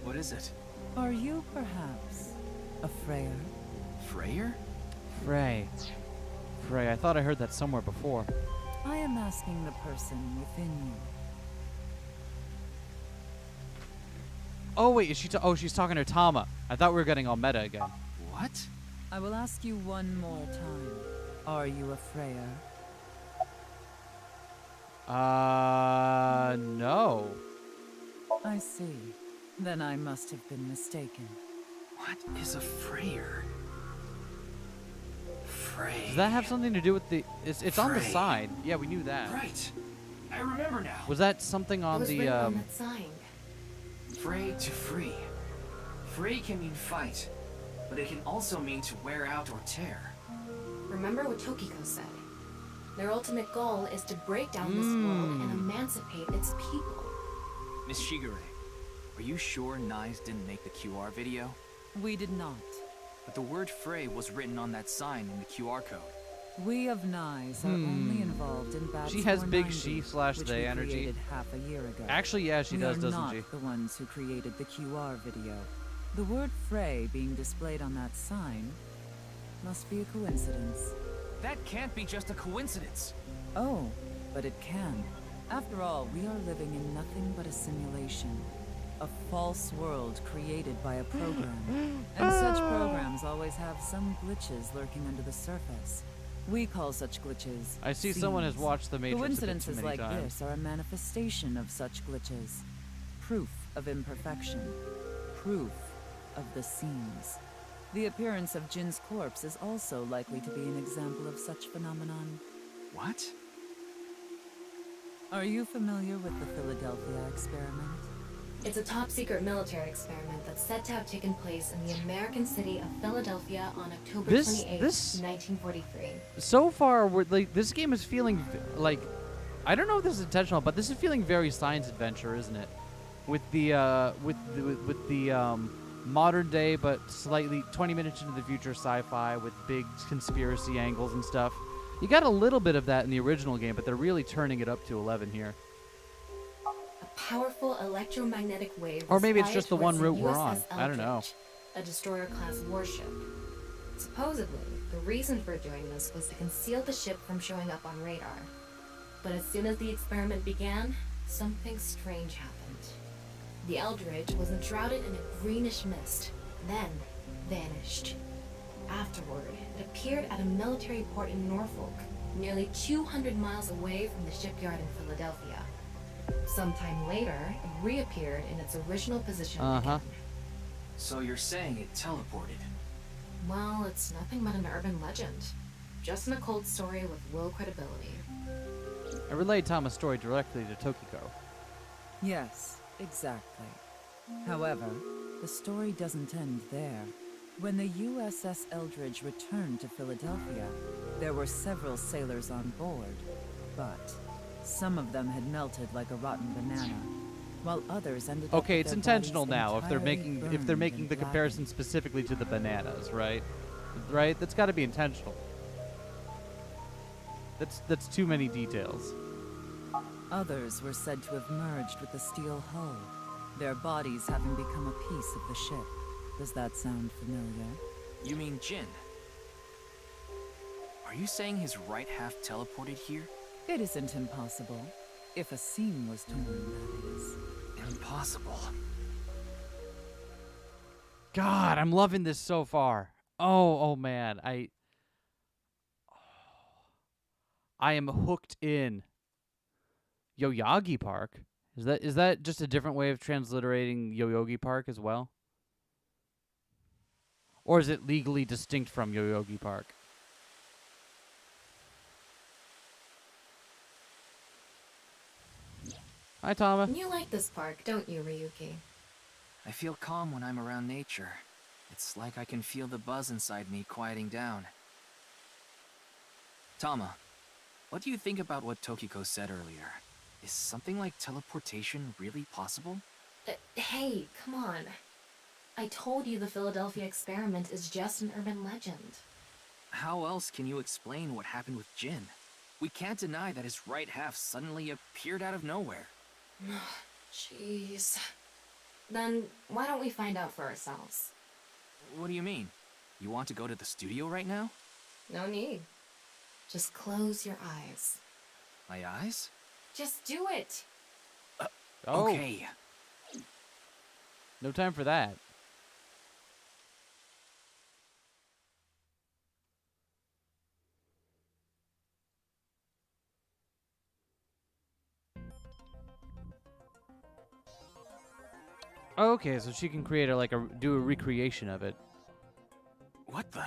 What is it? Are you perhaps a Freyer? Freyer? Frey. Frey, I thought I heard that somewhere before. I am asking the person within you. Oh wait, is she? She's talking to Tama. I thought we were getting all meta again. What? I will ask you one more time. Are you a Freyer? No. I see. Then I must have been mistaken. What is a Freyer? Frey. Does that have something to do with the? It's on the side. Yeah, we knew that. Right. I remember now. Was that something on It was the? written on that sign. Frey to free. Frey can mean fight, but it can also mean to wear out or tear. Remember what Tokiko said. Their ultimate goal is to break down this world and emancipate its people. Miss Shigure, are you sure NICE didn't make the QR video? We did not. But the word Frey was written on that sign in the QR code. We of NICE are only involved in Bats She has big 490, she/they which we energy. created half a year ago. Actually, yeah, she does, doesn't not she? The ones who created the QR video. The word Frey being displayed on that sign must be a coincidence. That can't be just a coincidence. Oh, but it can. After all, we are living in nothing but a simulation. A false world created by a program. And such programs always have some glitches lurking under the surface. We call such glitches I see someone has seeds. watched The Matrix a bit too Coincidences many like times. this are a manifestation of such glitches. Proof of imperfection. Proof of the seams. The appearance of Jin's corpse is also likely to be an example of such phenomenon. What? Are you familiar with the Philadelphia experiment? It's a top-secret military experiment that's said to have taken place in the American city of Philadelphia on October 28, 1943. So far, we're like this game is feeling like I don't know if this is intentional, but this is feeling very science adventure, isn't it? With the modern day but slightly 20 minutes into the future sci-fi with big conspiracy angles and stuff. You got a little bit of that in the original game, but they're really turning it up to 11 here. A powerful electromagnetic wave. Or maybe it's was just the fired one towards route we're the on. USS I don't know. Eldridge, a destroyer-class warship. Supposedly, the reason for doing this was to conceal the ship from showing up on radar. But as soon as the experiment began, something strange happened. The Eldridge was enshrouded in a greenish mist, then vanished. Afterward, it appeared at a military port in Norfolk, nearly 200 miles away from the shipyard in Philadelphia. Sometime later, it reappeared in its original position again. So you're saying it teleported? Well, it's nothing but an urban legend. Just an occult story with low credibility. I relayed Tama's story directly to Tokiko. Yes, exactly. However, the story doesn't end there. When the USS Eldridge returned to Philadelphia, there were several sailors on board, but some of them had melted like a rotten banana, while others ended up Okay, with it's their intentional bodies now if they're entirely making burned the and comparison specifically to the bananas, right? Right? That's got to be intentional. That's too many details. Others were said to have merged with the steel hull, their bodies having become a piece of the ship. Does that sound familiar? You mean Jin? Are you saying his right half teleported here? It isn't impossible. If a seam was torn, that is. Impossible. God, I'm loving this so far. Oh man, I am hooked in. Yoyogi Park? Is that just a different way of transliterating Yoyogi Park as well? Or is it legally distinct from Yoyogi Park? Hi, Tama. You like this park, don't you, Ryuki? I feel calm when I'm around nature. It's like I can feel the buzz inside me quieting down. Tama, what do you think about what Tokiko said earlier? Is something like teleportation really possible? Hey, come on. I told you the Philadelphia experiment is just an urban legend. How else can you explain what happened with Jin? We can't deny that his right half suddenly appeared out of nowhere. Jeez. Then why don't we find out for ourselves? What do you mean? You want to go to the studio right now? No need. Just close your eyes. My eyes? Just do it! Oh. Okay. No time for that. Okay, so she can create do a recreation of it. What the?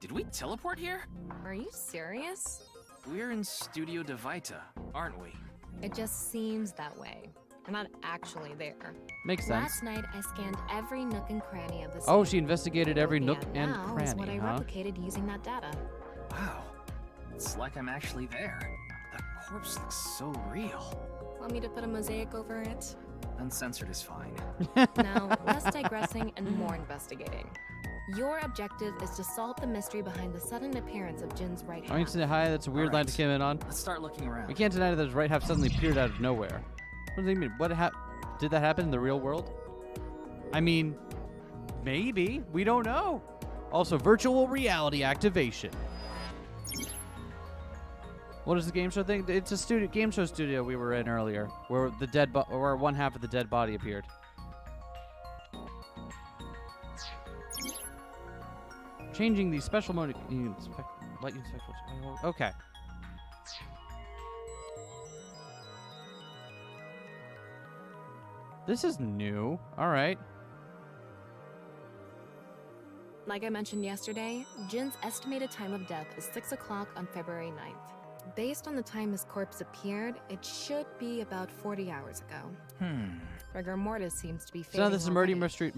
Did we teleport here? Are you serious? We're in Studio De Vita, aren't we? It just seems that way. We're not actually there. Makes sense. Last night, I scanned every nook and cranny of the Oh, city. she investigated every nook and Now cranny, is what I huh? replicated using that data. Wow. It's like I'm actually there. The corpse looks so real. Want me to put a mosaic over it? Uncensored is fine. Now, less digressing and more investigating. Your objective is to solve the mystery behind the sudden appearance of Jin's right I mean, half. say hi. That's a weird line to come in on. Let's start looking around. We can't deny that his right half suddenly appeared out of nowhere. What does he mean? Did that happen in the real world? I mean, maybe. We don't know. Also, virtual reality activation. What is the game show thing? It's a game show studio we were in earlier, where where one half of the dead body appeared. Changing the special mode. Light inspect. Okay. This is new. All right. Like I mentioned yesterday, Jin's estimated time of death is 6 o'clock on February 9th. Based on the time his corpse appeared, it should be about 40 hours ago. Rigor mortis seems to be fading. So now this is a murder mystery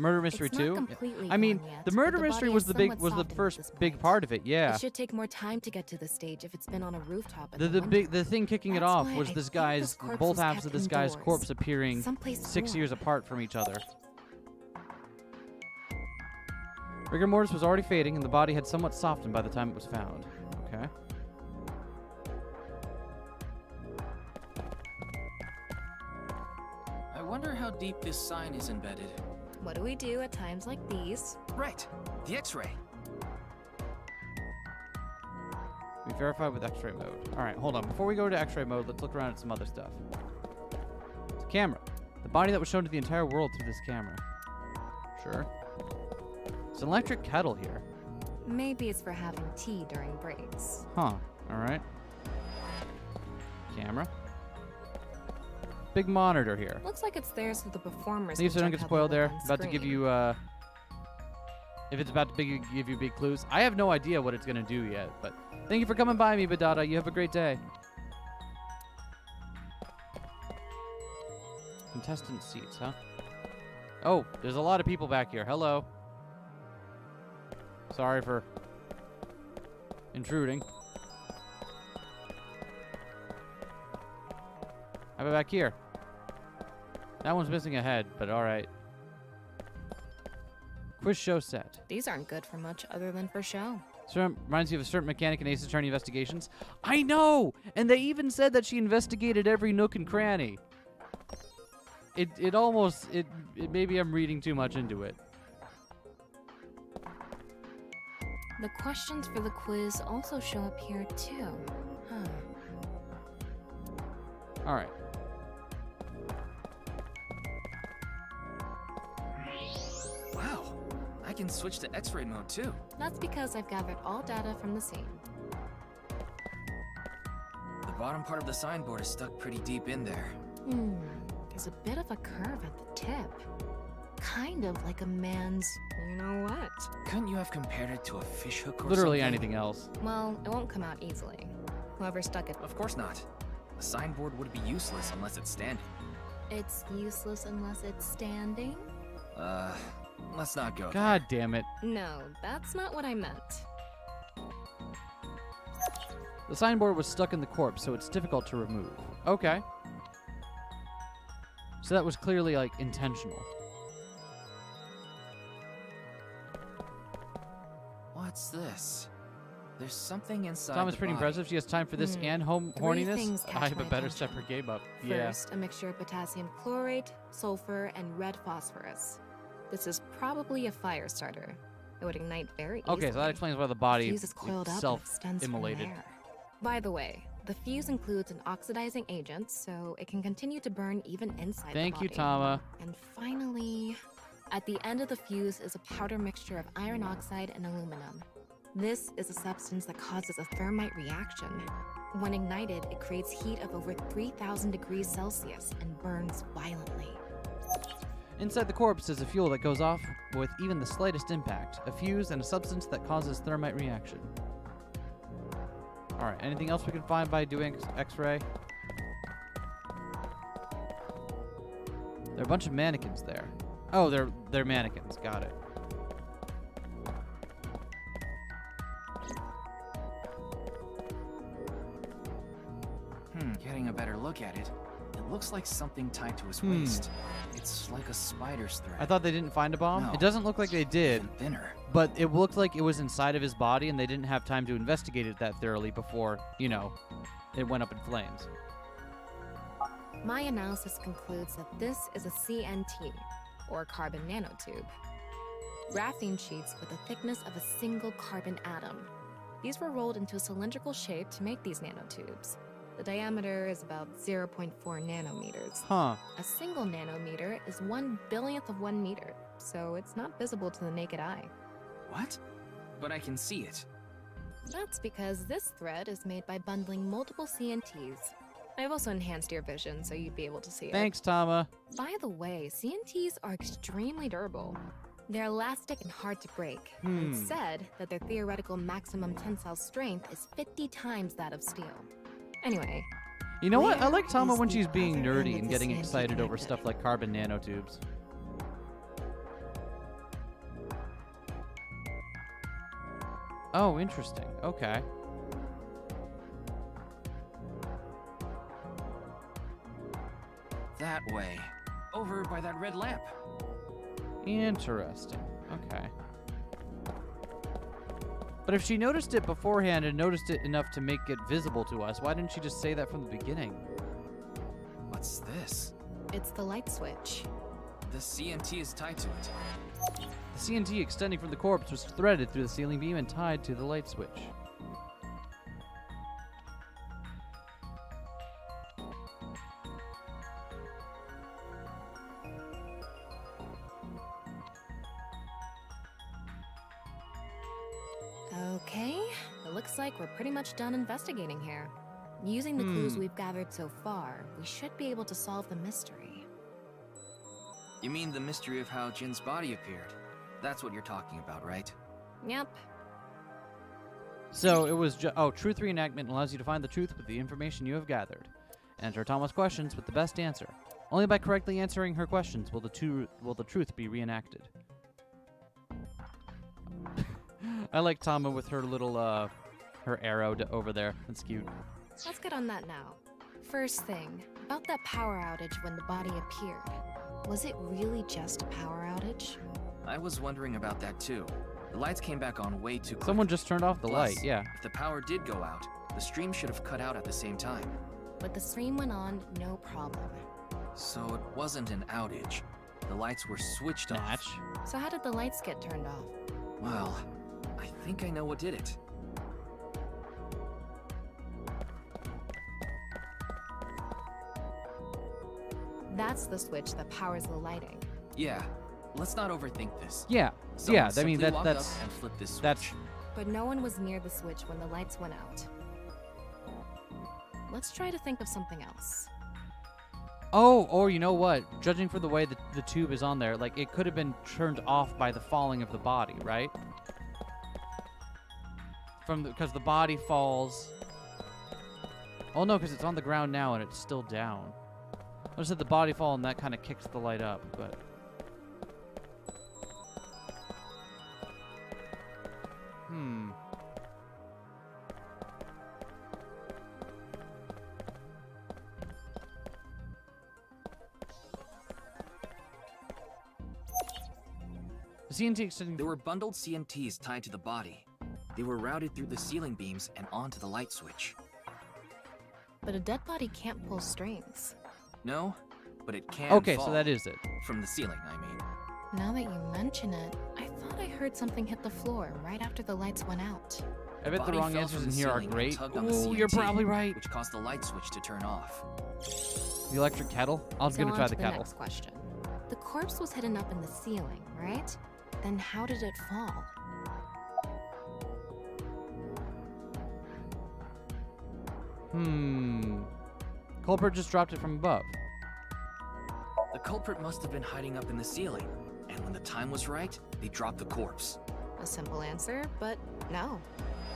It's too. not completely I mean, gone yet, the but murder the mystery body was is the somewhat first softened at this big part of it. Yeah. It should take more time to get to the stage if it's been on a rooftop. At The thing kicking it That's off why was I this think guy's this corpse both was halves kept of this guy's indoors, corpse appearing someplace 6 years warm. apart from each other. Rigor mortis was already fading, and the body had somewhat softened by the time it was found. Okay. I wonder how deep this sign is embedded. What do we do at times like these? Right, the X-ray. We verified with X-ray mode. All right, hold on. Before we go to X-ray mode, let's look around at some other stuff. It's a camera. The body that was shown to the entire world through this camera. Sure. It's an electric kettle here. Maybe it's for having tea during breaks. Huh. All right. Camera. Big monitor here. Looks like it's there so the performers. See if can I don't check get how they spoiled look there. on About to give screen. you, if it's about to give you big clues. I have no idea what it's going to do yet, but thank you for coming by me, Badada. You have a great day. Contestant seats, huh? Oh, there's a lot of people back here. Hello. Sorry for intruding. How about back here? That one's missing a head, but all right. Quiz show set. These aren't good for much other than for show. Reminds you of a certain mechanic in Ace Attorney Investigations. I know! And they even said that she investigated every nook and cranny. It maybe I'm reading too much into it. The questions for the quiz also show up here too. Huh. All right. Wow, I can switch to X-ray mode too. That's because I've gathered all data from the scene. The bottom part of the signboard is stuck pretty deep in there. There's a bit of a curve at the tip. Kind of like a man's, you know what? Couldn't you have compared it to a fishhook or Literally something? anything else. Well, it won't come out easily. Whoever stuck it. Of course not. A signboard would be useless unless it's standing. It's useless unless it's standing? Let's not go God damn it. No, that's not what I meant. The signboard was stuck in the corpse, so it's difficult to remove. Okay. So that was clearly, like, intentional. What's this? There's something inside Tom is the pretty body. impressive. She has time for this and Three horniness. things catch I have a my better attention. step her game up. First, a mixture of potassium chlorate, sulfur, and red phosphorus. This is probably a fire starter. It would ignite very easily. Okay, so that explains why the body Fuse is coiled up and extends from self-immolated. there. By the way, the fuse includes an oxidizing agent, so it can continue to burn even inside Thank the you, body. Tama. And finally, at the end of the fuse is a powder mixture of iron oxide and aluminum. This is a substance that causes a thermite reaction. When ignited, it creates heat of over 3,000 degrees Celsius and burns violently. Inside the corpse is a fuel that goes off with even the slightest impact. A fuse and a substance that causes thermite reaction. Alright, anything else we can find by doing X-ray? There are a bunch of mannequins there. Oh, they're mannequins. Got it. Getting a better look at it, it looks like something tied to his waist. It's like a spider's thread. I thought they didn't find a bomb. No. It doesn't look like they did. Even thinner. But it looked like it was inside of his body, and they didn't have time to investigate it that thoroughly before, you know, it went up in flames. My analysis concludes that this is a CNT, or carbon nanotube. Graphene sheets with the thickness of a single carbon atom. These were rolled into a cylindrical shape to make these nanotubes. The diameter is about 0.4 nanometers. Huh. A single nanometer is 1/1000th of 1 meter, so it's not visible to the naked eye. What? But I can see it. That's because this thread is made by bundling multiple CNTs. I've also enhanced your vision so you'd be able to see it. Thanks, Tama. By the way, CNTs are extremely durable. They're elastic and hard to break. It's said that their theoretical maximum tensile strength is 50 times that of steel. Anyway. You know what? I like Tama is when the she's being other end nerdy of and the getting CNT excited over connected? stuff like carbon nanotubes. Oh, interesting. Okay. That way. Over by that red lamp. Interesting. Okay. But if she noticed it beforehand and noticed it enough to make it visible to us, why didn't she just say that from the beginning? What's this? It's the light switch. The CNT is tied to it. The CNT extending from the corpse was threaded through the ceiling beam and tied to the light switch. Okay, it looks like we're pretty much done investigating here. Using the clues we've gathered so far, we should be able to solve the mystery. You mean the mystery of how Jin's body appeared? That's what you're talking about, right? Yep. So it was truth reenactment allows you to find the truth with the information you have gathered. Answer Tama's questions with the best answer. Only by correctly answering her questions will the truth be reenacted. I like Tama with her little her arrow over there. That's cute. Let's get on that now. First thing, about that power outage when the body appeared. Was it really just a power outage? I was wondering about that too. The lights came back on way too quick. Someone just turned off the Plus, light, yeah. If the power did go out, the stream should have cut out at the same time. But the stream went on, no problem. So it wasn't an outage. The lights were switched off. So how did the lights get turned off? Well, I think I know what did it. That's the switch that powers the lighting. Yeah, let's not overthink this. Yeah, Someone I mean simply walked up that's and flipped this switch. that's But no one was near the switch when the lights went out. Let's try to think of something else. Oh, or you know what? Judging from the way that the tube is on there, like it could have been turned off by the falling of the body, right? Because the body falls. Oh no, because it's on the ground now and it's still down. I said the body fall and that kind of kicks the light up, but. The CNT extending. There were bundled CNTs tied to the body. They were routed through the ceiling beams and onto the light switch. But a dead body can't pull strings. No, but it can Okay, fall. so that is it. From the ceiling, I mean. Now that you mention it, I thought I heard something hit the floor right after the lights went out. I bet the body wrong fell answers from in the here are ceiling and great. tugged on the Ooh, you're CNT, probably right. Which caused the light switch to turn off. The electric kettle? I was So gonna try on the to kettle. Next question. The corpse was hidden up in the ceiling, right? Then how did it fall? Culprit just dropped it from above. The culprit must have been hiding up in the ceiling, and when the time was right, they dropped the corpse. A simple answer, but no.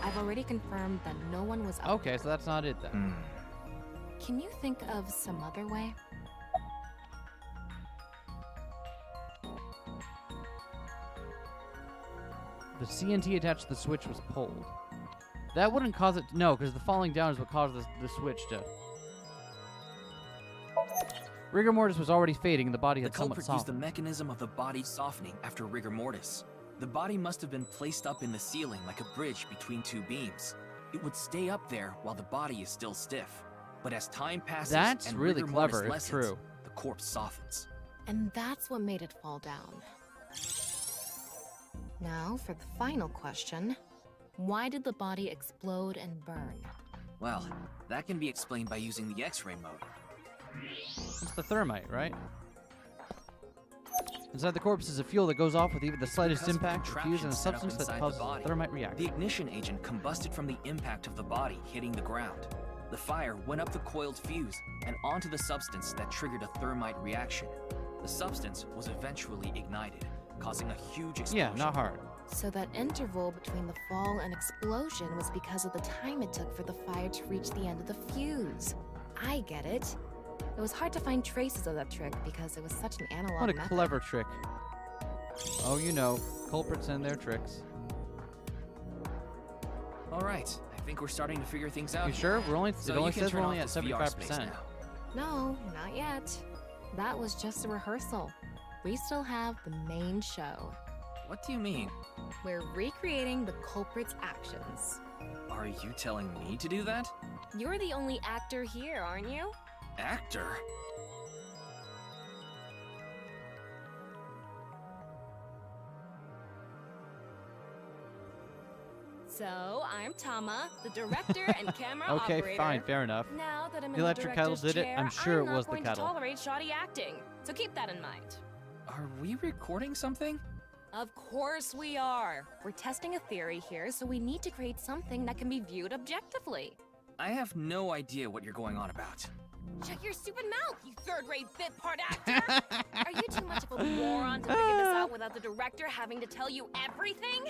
I've already confirmed that no one was up Okay, so that's not it then. Can you think of some other way? The CNT attached to the switch was pulled. That wouldn't cause it. No, because the falling down is what caused the switch to. Rigor mortis was already fading, and the body The had somewhat culprit used the softened. mechanism of the body softening after rigor mortis. The body must have been placed up in the ceiling like a bridge between two beams. It would stay up there while the body is still stiff. But as time passes That's and really rigor clever, mortis if lessens, true. the corpse softens. And that's what made it fall down. Now, for the final question. Why did the body explode and burn? Well, that can be explained by using the X-ray mode. It's the thermite, right? Inside the corpse is a fuel that goes off with even the slightest Because of the impact, fused in a contraption set up substance that inside the causes body. thermite reaction. The ignition agent combusted from the impact of the body hitting the ground. The fire went up the coiled fuse and onto the substance that triggered a thermite reaction. The substance was eventually ignited, causing a huge explosion. Yeah, not hard. So that interval between the fall and explosion was because of the time it took for the fire to reach the end of the fuse. I get it. It was hard to find traces of that trick because it was such an analog What a method. clever trick. Oh, you know, culprits and their tricks. All right, I think we're starting to figure things out. You sure? We're only. So it only you can says we're turn only at off this VR space 75%. now. No, not yet. That was just a rehearsal. We still have the main show. What do you mean? We're recreating the culprit's actions. Are you telling me to do that? You're the only actor here, aren't you? Actor? So, I'm Tama, the director and camera Okay, operator. fine, fair enough. Now that I'm The in electric kettle director's did it. chair, I'm sure it not was the going kettle. to tolerate shoddy acting. So keep that in mind. Are we recording something? Of course we are. We're testing a theory here, so we need to create something that can be viewed objectively. I have no idea what you're going on about. Shut your stupid mouth, you third-rate bit part actor! Are you too much of a moron to figure this out without the director having to tell you everything?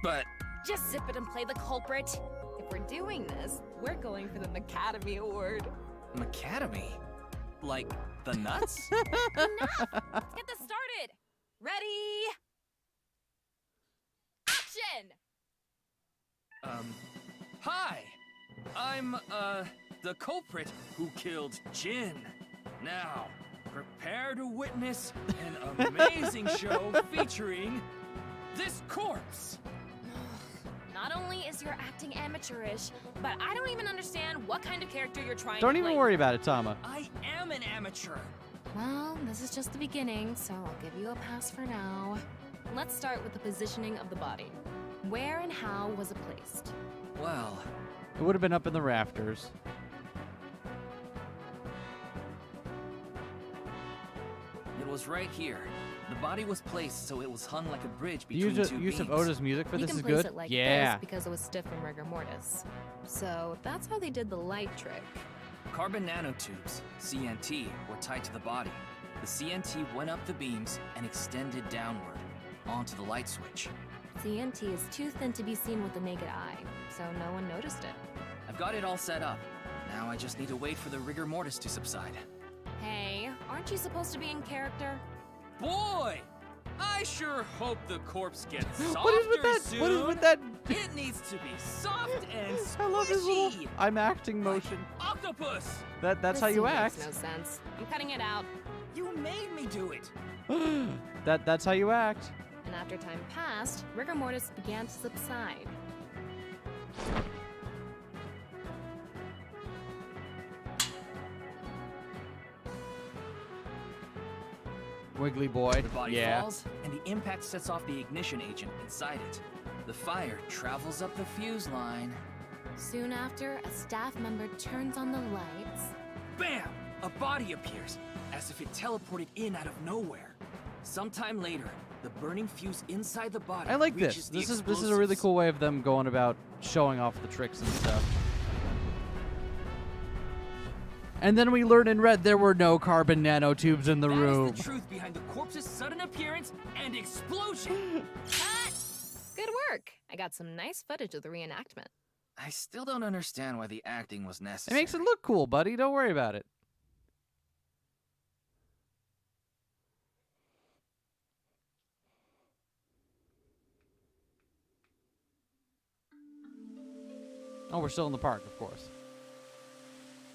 But Just zip it and play the culprit. If we're doing this, we're going for the Macademy Award. Macademy? Like the nuts? Enough! Let's get this started! Ready? Action! Hi! I'm, the culprit who killed Jin. Now, prepare to witness an amazing show featuring this corpse. Not only is your acting amateurish, but I don't even understand what kind of character you're trying Don't to even play. worry about it, Tama. I am an amateur. Well, this is just the beginning, so I'll give you a pass for now. Let's start with the positioning of the body. Where and how was it placed? Well, It would have been up in the rafters. it was right here. The body was placed so it was hung like a bridge The between two use of beams. Oda's music for You this can is place good. it like Yeah. this because it was stiff from rigor mortis. So that's how they did the light trick. Carbon nanotubes, CNT, were tied to the body. The CNT went up the beams and extended downward onto the light switch. CNT is too thin to be seen with the naked eye, so no one noticed it. I've got it all set up. Now I just need to wait for the rigor mortis to subside. Hey, aren't you supposed to be in character? Boy! I sure hope the corpse gets softer What is with that? soon. What is with that? It needs to be soft and squishy. I love his little I'm acting motion. Octopus! That's This how you scene act. makes no sense. I'm cutting it out. You made me do it. That's how you act. And after time passed, rigor mortis began to subside. Wiggly boy. The body yeah. falls, and the impact sets off the ignition agent inside it. The fire travels up the fuse line. Soon after, a staff member turns on the lights. Bam! A body appears, as if it teleported in out of nowhere. Sometime later, the burning fuse inside the body I like reaches this. the This is a really explosives. cool way of them going about showing off the tricks and stuff. And then we learn in red there were no carbon nanotubes in the That room. is the truth behind the corpse's sudden appearance and explosion. Cut! Good work. I got some nice footage of the reenactment. I still don't understand why the acting was It necessary. makes it look cool, buddy. Don't worry about it. Oh, we're still in the park, of course.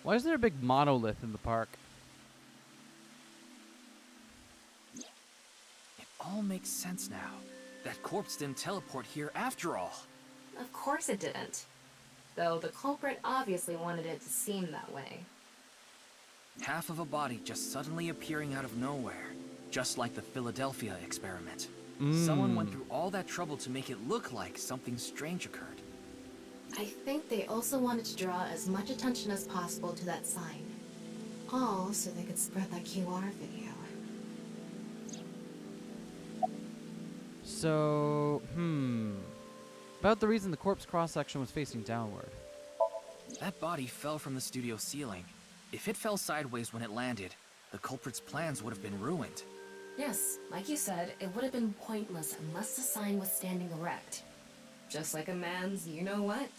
Why is there a big monolith in the park? It all makes sense now. That corpse didn't teleport here after all. Of course it didn't. Though the culprit obviously wanted it to seem that way. Half of a body just suddenly appearing out of nowhere. Just like the Philadelphia experiment. Someone went through all that trouble to make it look like something strange occurred. I think they also wanted to draw as much attention as possible to that sign. All so they could spread that QR video. So, about the reason the corpse cross-section was facing downward. That body fell from the studio ceiling. If it fell sideways when it landed, the culprit's plans would have been ruined. Yes, like you said, it would have been pointless unless the sign was standing erect. Just like a man's you-know-what.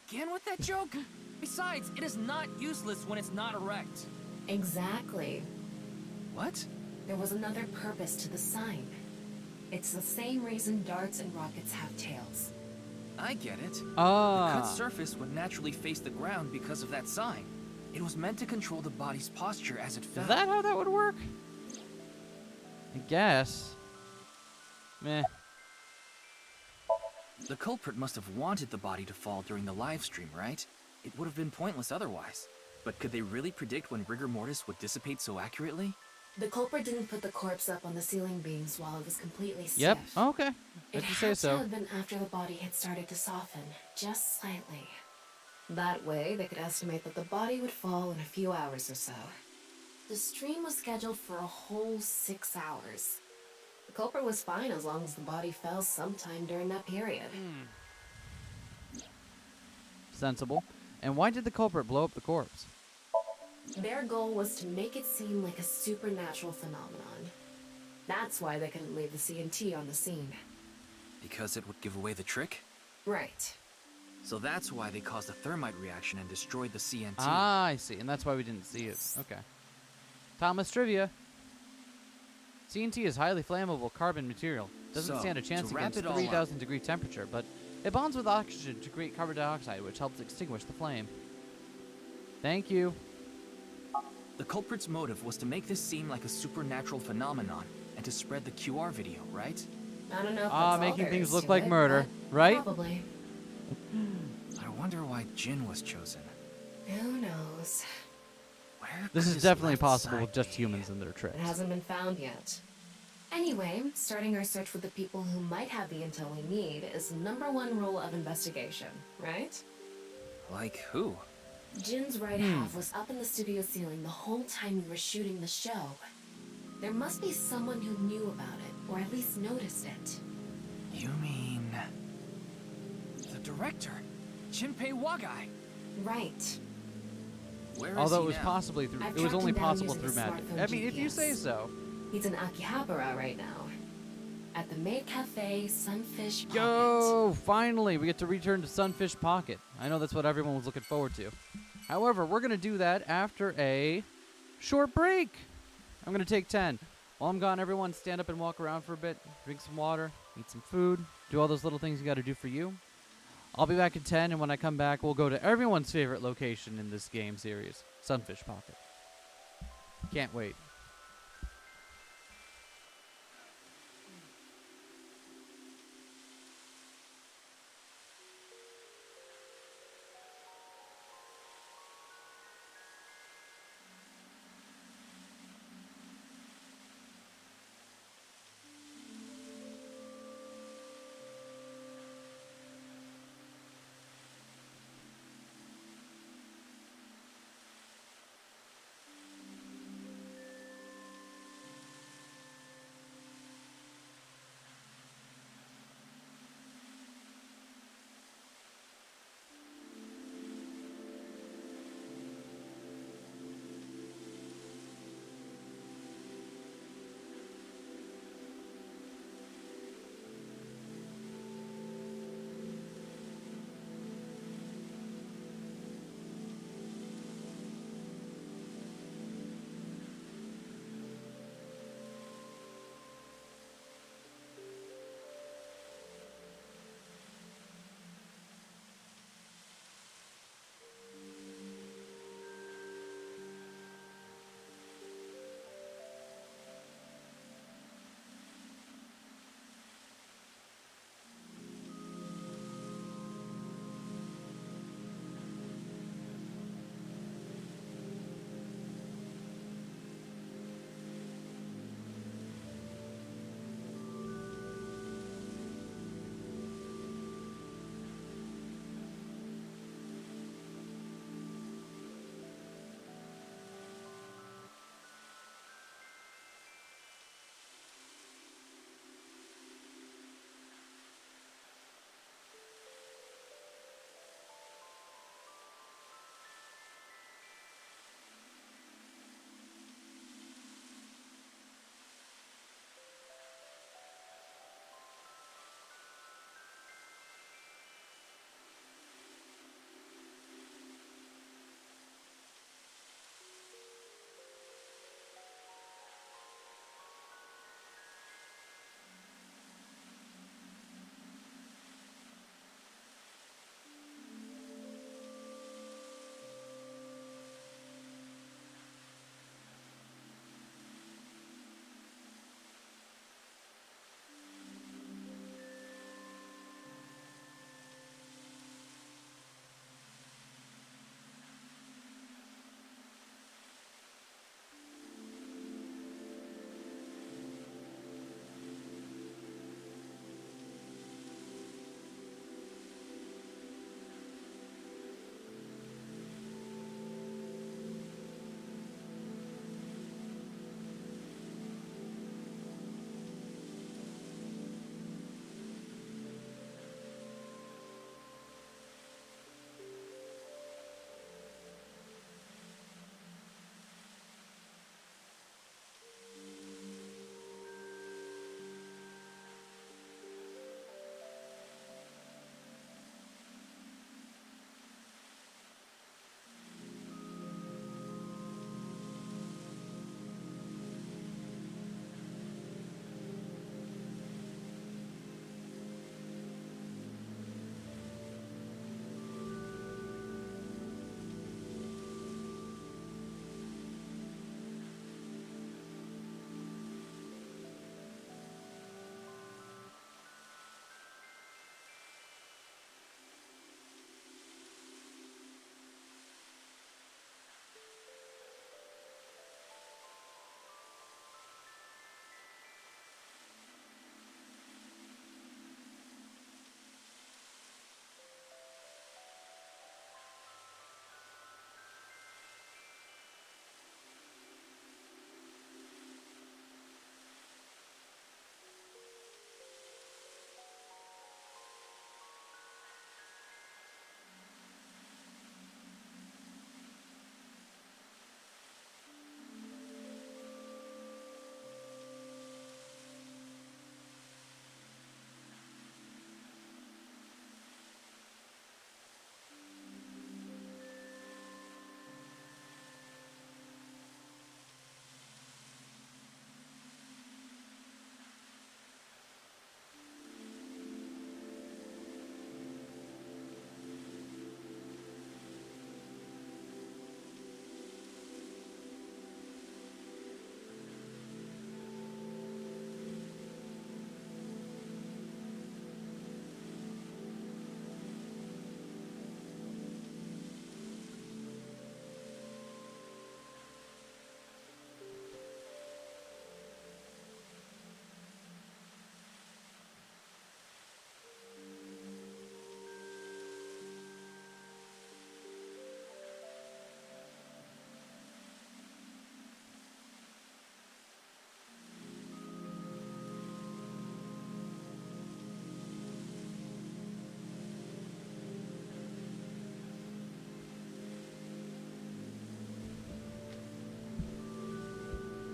Again with that joke? Besides, it is not useless when it's not erect. Exactly. What? There was another purpose to the sign. It's the same reason darts and rockets have tails. I get it. Ah. The cut surface would naturally face the ground because of that sign. It was meant to control the body's posture as it fell. Is that how that would work? I guess. Meh. The culprit must have wanted the body to fall during the live stream, right? It would have been pointless otherwise. But could they really predict when rigor mortis would dissipate so accurately? The culprit didn't put the corpse up on the ceiling beams while it was completely stiff. Yep. Okay. It If you say had so. to have been after the body had started to soften, just slightly. That way, they could estimate that the body would fall in a few hours or so. The stream was scheduled for a whole 6 hours. The culprit was fine as long as the body fell sometime during that period. Sensible. And why did the culprit blow up the corpse? Their goal was to make it seem like a supernatural phenomenon. That's why they couldn't leave the CNT on the scene. Because it would give away the trick? Right. So that's why they caused a thermite reaction and destroyed the CNT. Ah, I see. And that's why we didn't see it. Okay. Thomas trivia. CNT is highly flammable carbon material. Doesn't So, stand a chance to wrap against it all up- 3,000 degree temperature, but it bonds with oxygen to create carbon dioxide, which helps extinguish the flame. Thank you. The culprit's motive was to make this seem like a supernatural phenomenon and to spread the QR video, right? I don't know if Ah, that's all making there things is look to like it, murder, but right? Probably. I wonder why Jin was chosen. Who knows? Where This could is his definitely left possible side with just be? humans and their tricks. It hasn't been found yet. Anyway, starting our search with the people who might have the intel we need is #1 rule of investigation, right? Like who? Jin's right half was up in the studio ceiling the whole time we were shooting the show. There must be someone who knew about it, or at least noticed it. You mean... the director? Jinpei Wagai? Right. Where is Although he it was now? possibly through, I've it was tracked only him down possible using through a magic. smartphone I mean, if you GPS. say so. He's in Akihabara right now. At the maid cafe, Sunfish Pocket. Yo, finally, we get to return to Sunfish Pocket. I know that's what everyone was looking forward to. However, we're going to do that after a short break. I'm going to take 10. While I'm gone, everyone stand up and walk around for a bit, drink some water, eat some food, do all those little things you got to do for you. I'll be back in 10, and when I come back, we'll go to everyone's favorite location in this game series, Sunfish Pocket. Can't wait.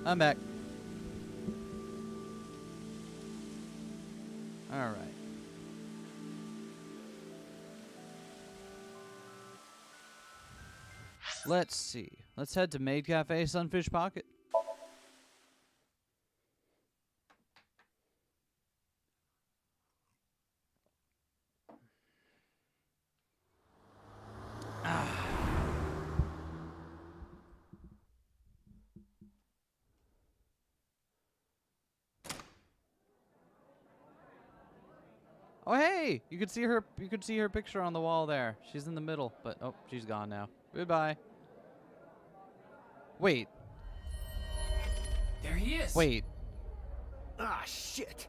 I'm back. All right. Let's see. Let's head to Maid Cafe, Sunfish Pocket. Oh hey, you could see her. You could see her picture on the wall there. She's in the middle, but oh, she's gone now. Goodbye. Wait. There he is. Wait. Ah, shit.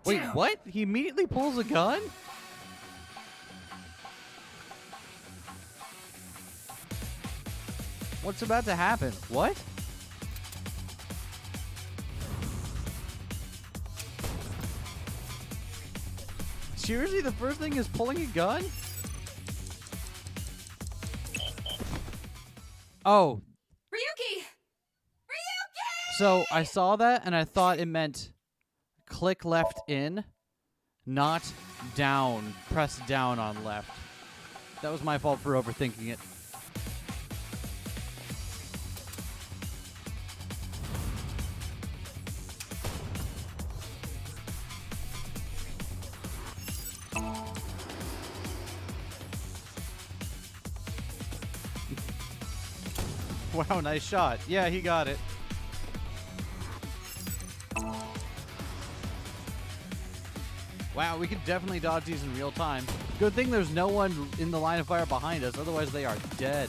Wait, what? He immediately pulls a gun? What's about to happen? What? Seriously, the first thing is pulling a gun? Oh. Ryuki! So I saw that and I thought it meant click left in, not down. Press down on left. That was my fault for overthinking it. Wow, nice shot. Yeah, he got it. Wow, we can definitely dodge these in real time. Good thing there's no one in the line of fire behind us, otherwise they are dead.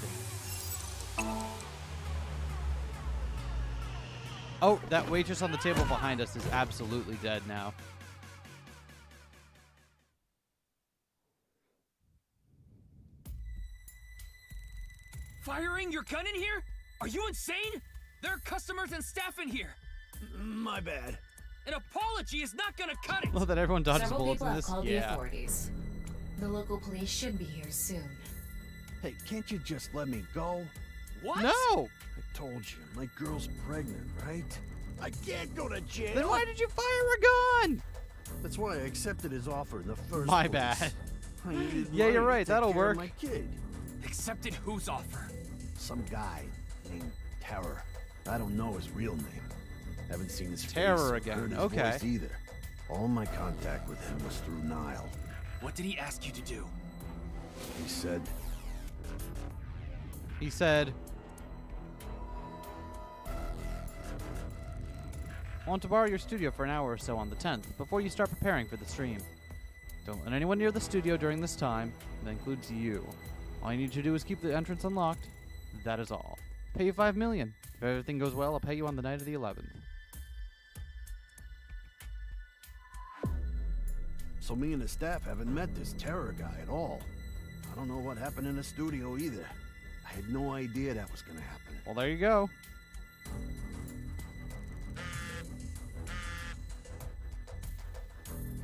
Oh, that waitress on the table behind us is absolutely dead now. Firing your gun in here? Are you insane? There are customers and staff in here. My bad. An apology is not gonna cut it. Well, that everyone dodges Several bullets people in have this. called the Yeah. authorities. The local police should be here soon. Hey, can't you just let me go? What? No! I told you, my girl's pregnant, right? I can't go to jail. Then why did you fire a gun? That's why I accepted his offer in the first My place. bad. I needed Yeah, money you're to right. take That'll care of work. My kid. Accepted whose offer? Some guy named Terror. I don't know his real name. Haven't seen his Terror face, again. heard his Okay. voice either. All my contact with him was through Nile. What did he ask you to do? He said, I want to borrow your studio for an hour or so on the 10th, before you start preparing for the stream. Don't let anyone near the studio during this time. That includes you. All you need to do is keep the entrance unlocked. That is all. Pay you $5 million. If everything goes well, I'll pay you on the night of the 11th. so me and the staff haven't met this Terror guy at all. I don't know what happened in the studio either. I had no idea that was gonna happen. Well, there you go.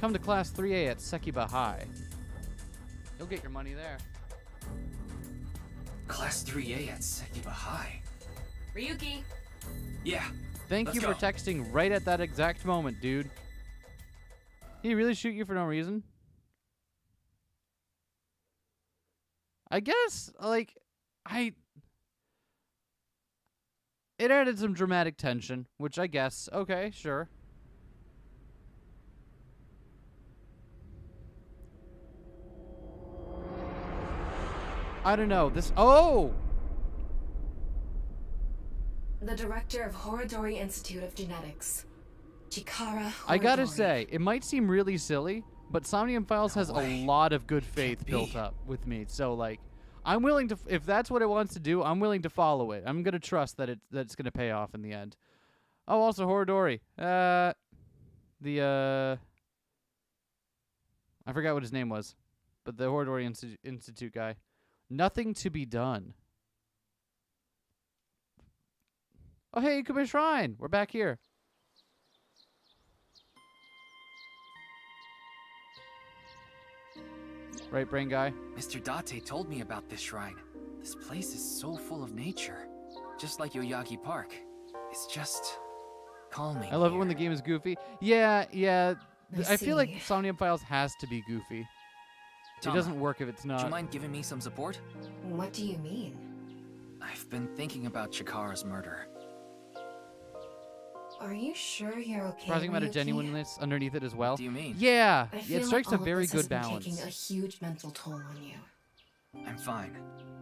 Come to Class 3A at Sekiba High. You'll get your money there. Class 3A at Sekiba High. Ryuki! Yeah. Thank Let's you go. for texting right at that exact moment, dude. Did he really shoot you for no reason? I guess, like, it added some dramatic tension, which I guess, okay, sure. I don't know, oh! The director of Horodori Institute of Genetics. Chikara Horodori. I gotta say, it might seem really silly, but Somnium Files has a lot of good faith built up with me. So, like, I'm willing to, if that's what it wants to do, I'm willing to follow it. I'm gonna trust that it's gonna pay off in the end. Oh, also Horodori. I forgot what his name was, but the Horodori Institute guy. Nothing to be done. Oh, hey, Kume Shrine. We're back here. Right, brain guy? Mr. Date told me about this shrine. This place is so full of nature. Just like Yoyaki Park. It's just calming. I love it when the game is goofy. Yeah. I feel like see. Somnium Files has to be goofy. It Tama, doesn't work if it's Do you not. mind giving me some support? What do you mean? I've been thinking about Chikara's murder. Are you sure you're okay? Surprising amount of Ryuki? genuineness underneath it as well. What do you mean? Yeah, I feel it strikes like a all very of this has good been balance. taking a huge mental toll on you. I'm fine.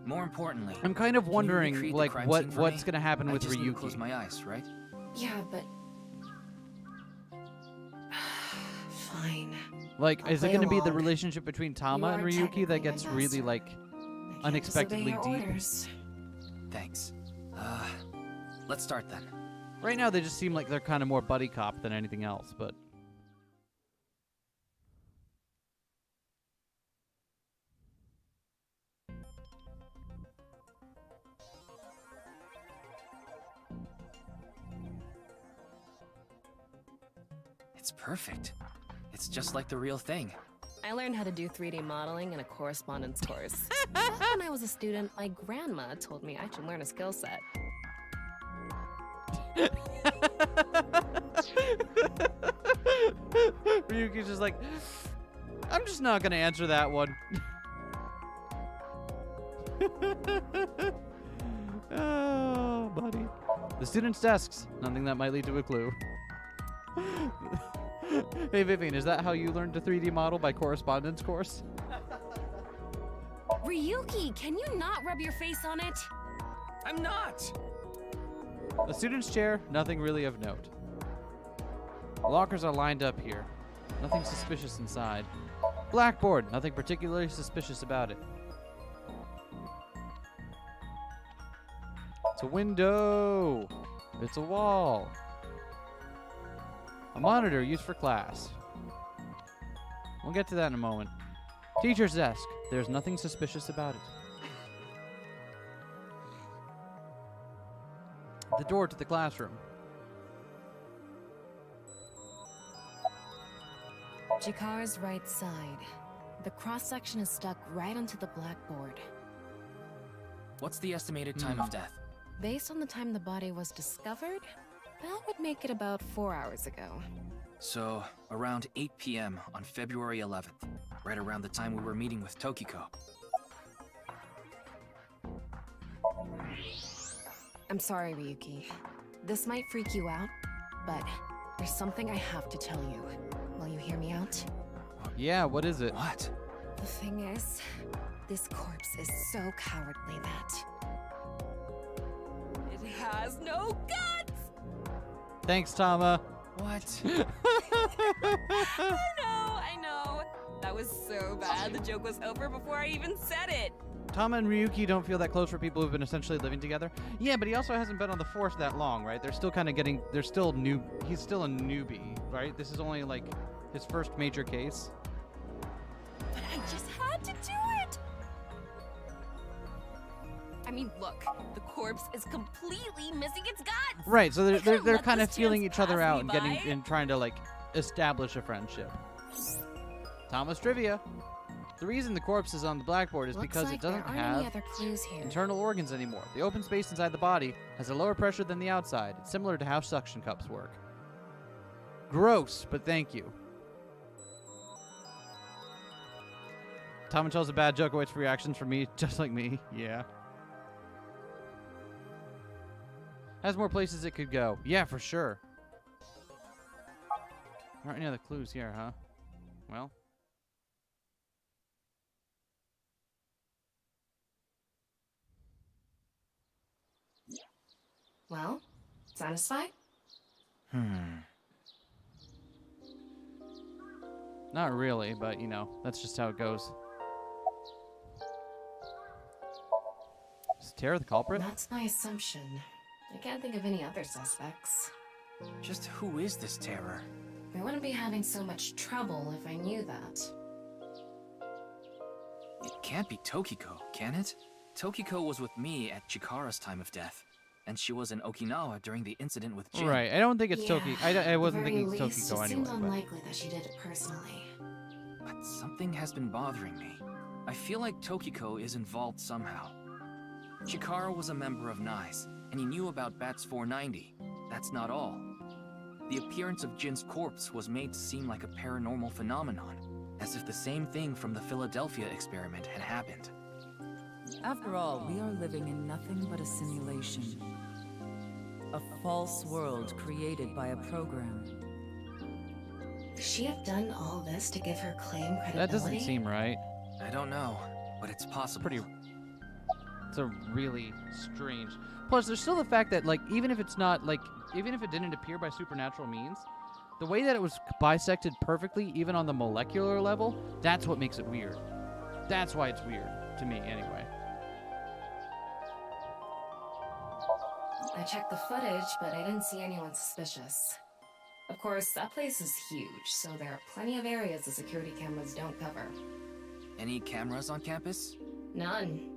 More importantly, I'm kind of can you wondering, recreate the like, crime what scene for what's me? gonna happen I with just need to close Ryuki. my eyes, right? Yeah, but fine. Like, I'll is it play gonna be the along. relationship between Tama You and are Ryuki technically that my gets really master. like I can't unexpectedly disobey your deep? orders. Thanks. Let's start then. Right now, they just seem like they're kind of more buddy cop than anything else, but. It's perfect. It's just like the real thing. I learned how to do 3D modeling in a correspondence course. Back when I was a student, my grandma told me I should learn a skill set. Ryuki's just like, I'm just not gonna answer that one. Oh, buddy. The students' desks. Nothing that might lead to a clue. Hey, Vivian, is that how you learned to 3D model by correspondence course? Ryuki, can you not rub your face on it? I'm not! The student's chair. Nothing really of note. Lockers are lined up here. Nothing suspicious inside. Blackboard. Nothing particularly suspicious about it. It's a window. It's a wall. A monitor used for class. We'll get to that in a moment. Teacher's desk. There's nothing suspicious about it. The door to the classroom. Chikara's right side. The cross-section is stuck right onto the blackboard. What's the estimated time of death? Based on the time the body was discovered, that would make it about 4 hours ago. So, around 8 p.m. on February 11th, right around the time we were meeting with Tokiko. I'm sorry, Ryuki. This might freak you out, but there's something I have to tell you. Will you hear me out? Yeah, what is it? What? The thing is, this corpse is so cowardly that it has no guts! Thanks, Tama. What? I know. That was so bad. The joke was over before I even said it. Tama and Ryuki don't feel that close for people who've been essentially living together. Yeah, but he also hasn't been on the force that long, right? They're still kind of getting. They're still new. He's still a newbie, right? This is only like his first major case. But I just had to do it. I mean, look, the corpse is completely missing its guts. Right. So they're Let kind of this feeling chance each other pass out me and getting by. and trying to like establish a friendship. Tama's trivia. The reason the corpse is on the blackboard is Looks because like it doesn't there aren't any have other clues here. internal organs anymore. The open space inside the body has a lower pressure than the outside. It's similar to how suction cups work. Gross, but thank you. Tama tells a bad joke, waits for reactions from me, just like me. Yeah. Has more places it could go. Yeah, for sure. There aren't any other clues here, huh? Well. Well, satisfied? Not really, but you know, that's just how it goes. Is Tara the culprit? That's my assumption. I can't think of any other suspects. Just who is this terror? I wouldn't be having so much trouble if I knew that. It can't be Tokiko, can it? Tokiko was with me at Chikara's time of death, and she was in Okinawa during the incident with Jin. Right, I don't think it's Yeah, Toki. I wasn't at the thinking very it's least, Tokiko it anyway. seems But. unlikely that she did it personally. But something has been bothering me. I feel like Tokiko is involved somehow. Chikara was a member of NICE, and he knew about Bats 490. That's not all. The appearance of Jin's corpse was made to seem like a paranormal phenomenon, as if the same thing from the Philadelphia experiment had happened. After all, we are living in nothing but a simulation. A false world created by a program. Could she have done all this to give her claim credibility? That doesn't seem right. I don't know, but it's possible. It's a really strange. Plus, there's still the fact that, like, even if it's not, like, even if it didn't appear by supernatural means, the way that it was bisected perfectly, even on the molecular level, that's what makes it weird. That's why it's weird, to me, anyway. I checked the footage, but I didn't see anyone suspicious. Of course, that place is huge, so there are plenty of areas the security cameras don't cover. Any cameras on campus? None.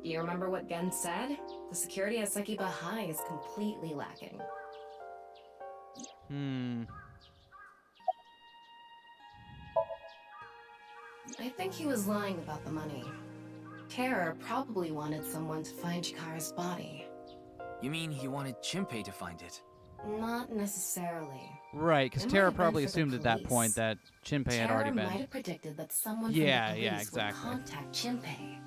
Do you remember what Gen said? The security at Sekiba High is completely lacking. I think he was lying about the money. Terror probably wanted someone to find Chikara's body. You mean he wanted Chimpei to find it? Not necessarily. Right, because Terra probably assumed at that point that Chimpei had already been. Terra might have predicted that someone yeah, from the police exactly. would contact Chimpei.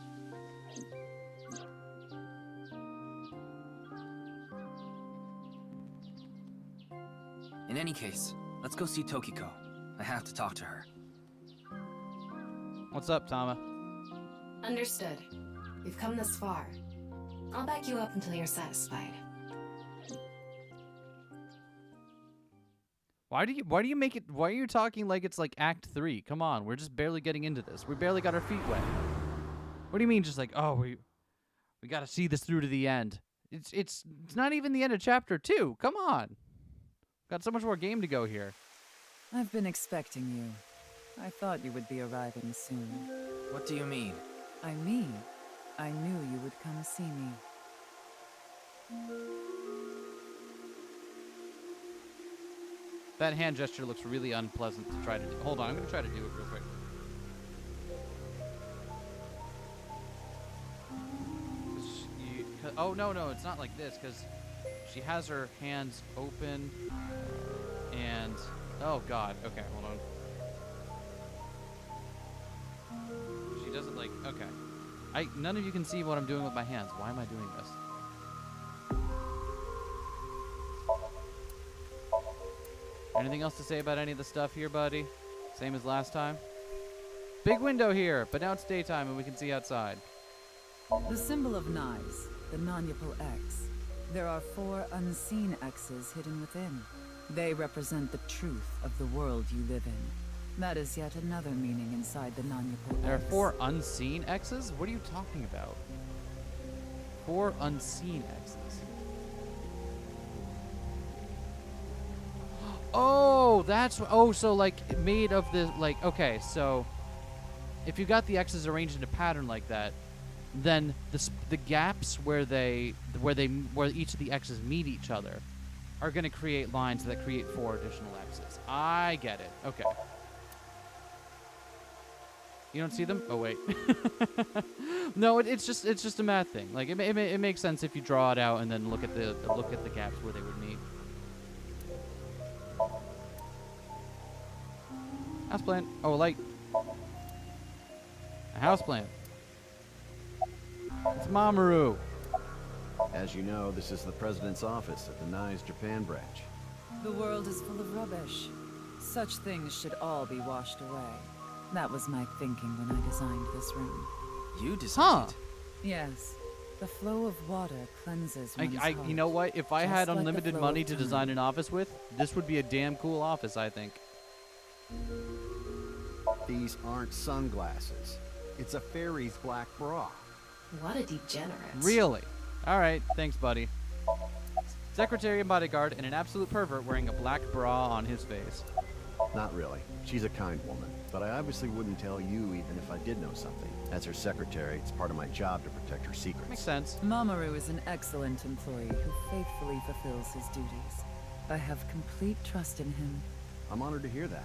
In any case, let's go see Tokiko. I have to talk to her. What's up, Tama? Understood. We've come this far. I'll back you up until you're satisfied. Why do you make it? Why are you talking like it's like Act 3? Come on, we're just barely getting into this. We barely got our feet wet. What do you mean, just like, oh, we got to see this through to the end? It's not even the end of Chapter 2. Come on, got so much more game to go here. I've been expecting you. I thought you would be arriving soon. What do you mean? I mean, I knew you would come see me. That hand gesture looks really unpleasant to try to do. Hold on, I'm going to try to do it real quick. Oh, no, it's not like this, because she has her hands open, and... Oh, God. Okay, hold on. She doesn't, like... Okay. None of you can see what I'm doing with my hands. Why am I doing this? Anything else to say about any of the stuff here, buddy? Same as last time? Big window here, but now it's daytime and we can see outside. The symbol of Nyes, the non-Yapal X. There are 4 unseen X's hidden within. They represent the truth of the world you live in. That is yet another meaning inside the non-Yapal X. There are 4 unseen X's? What are you talking about? 4 unseen X's. Oh, that's... Oh, so, like, made of the... Like, okay, so... If you got the X's arranged in a pattern like that, then the gaps where each of the X's meet each other are going to create lines that create 4 additional X's. I get it. Okay. You don't see them? Oh, wait. No, it's just a math thing. Like, it makes sense if you draw it out and then look at the gaps where they would meet. Houseplant. Oh, light. A houseplant. It's Mamoru. As you know, this is the president's office at the Nyes Japan branch. The world is full of rubbish. Such things should all be washed away. That was my thinking when I designed this room. You designed it? Yes. The flow of water cleanses one's heart. You know what? If I had Just like unlimited the flow money of to time. design an office with, this would be a damn cool office, I think. These aren't sunglasses. It's a fairy's black bra. What a degenerate. Really? All right, thanks, buddy. Secretary and bodyguard and an absolute pervert wearing a black bra on his face. Not really. She's a kind woman, but I obviously wouldn't tell you even if I did know something. As her secretary, it's part of my job to protect her secrets. Makes sense. Mamoru is an excellent employee who faithfully fulfills his duties. I have complete trust in him. I'm honored to hear that.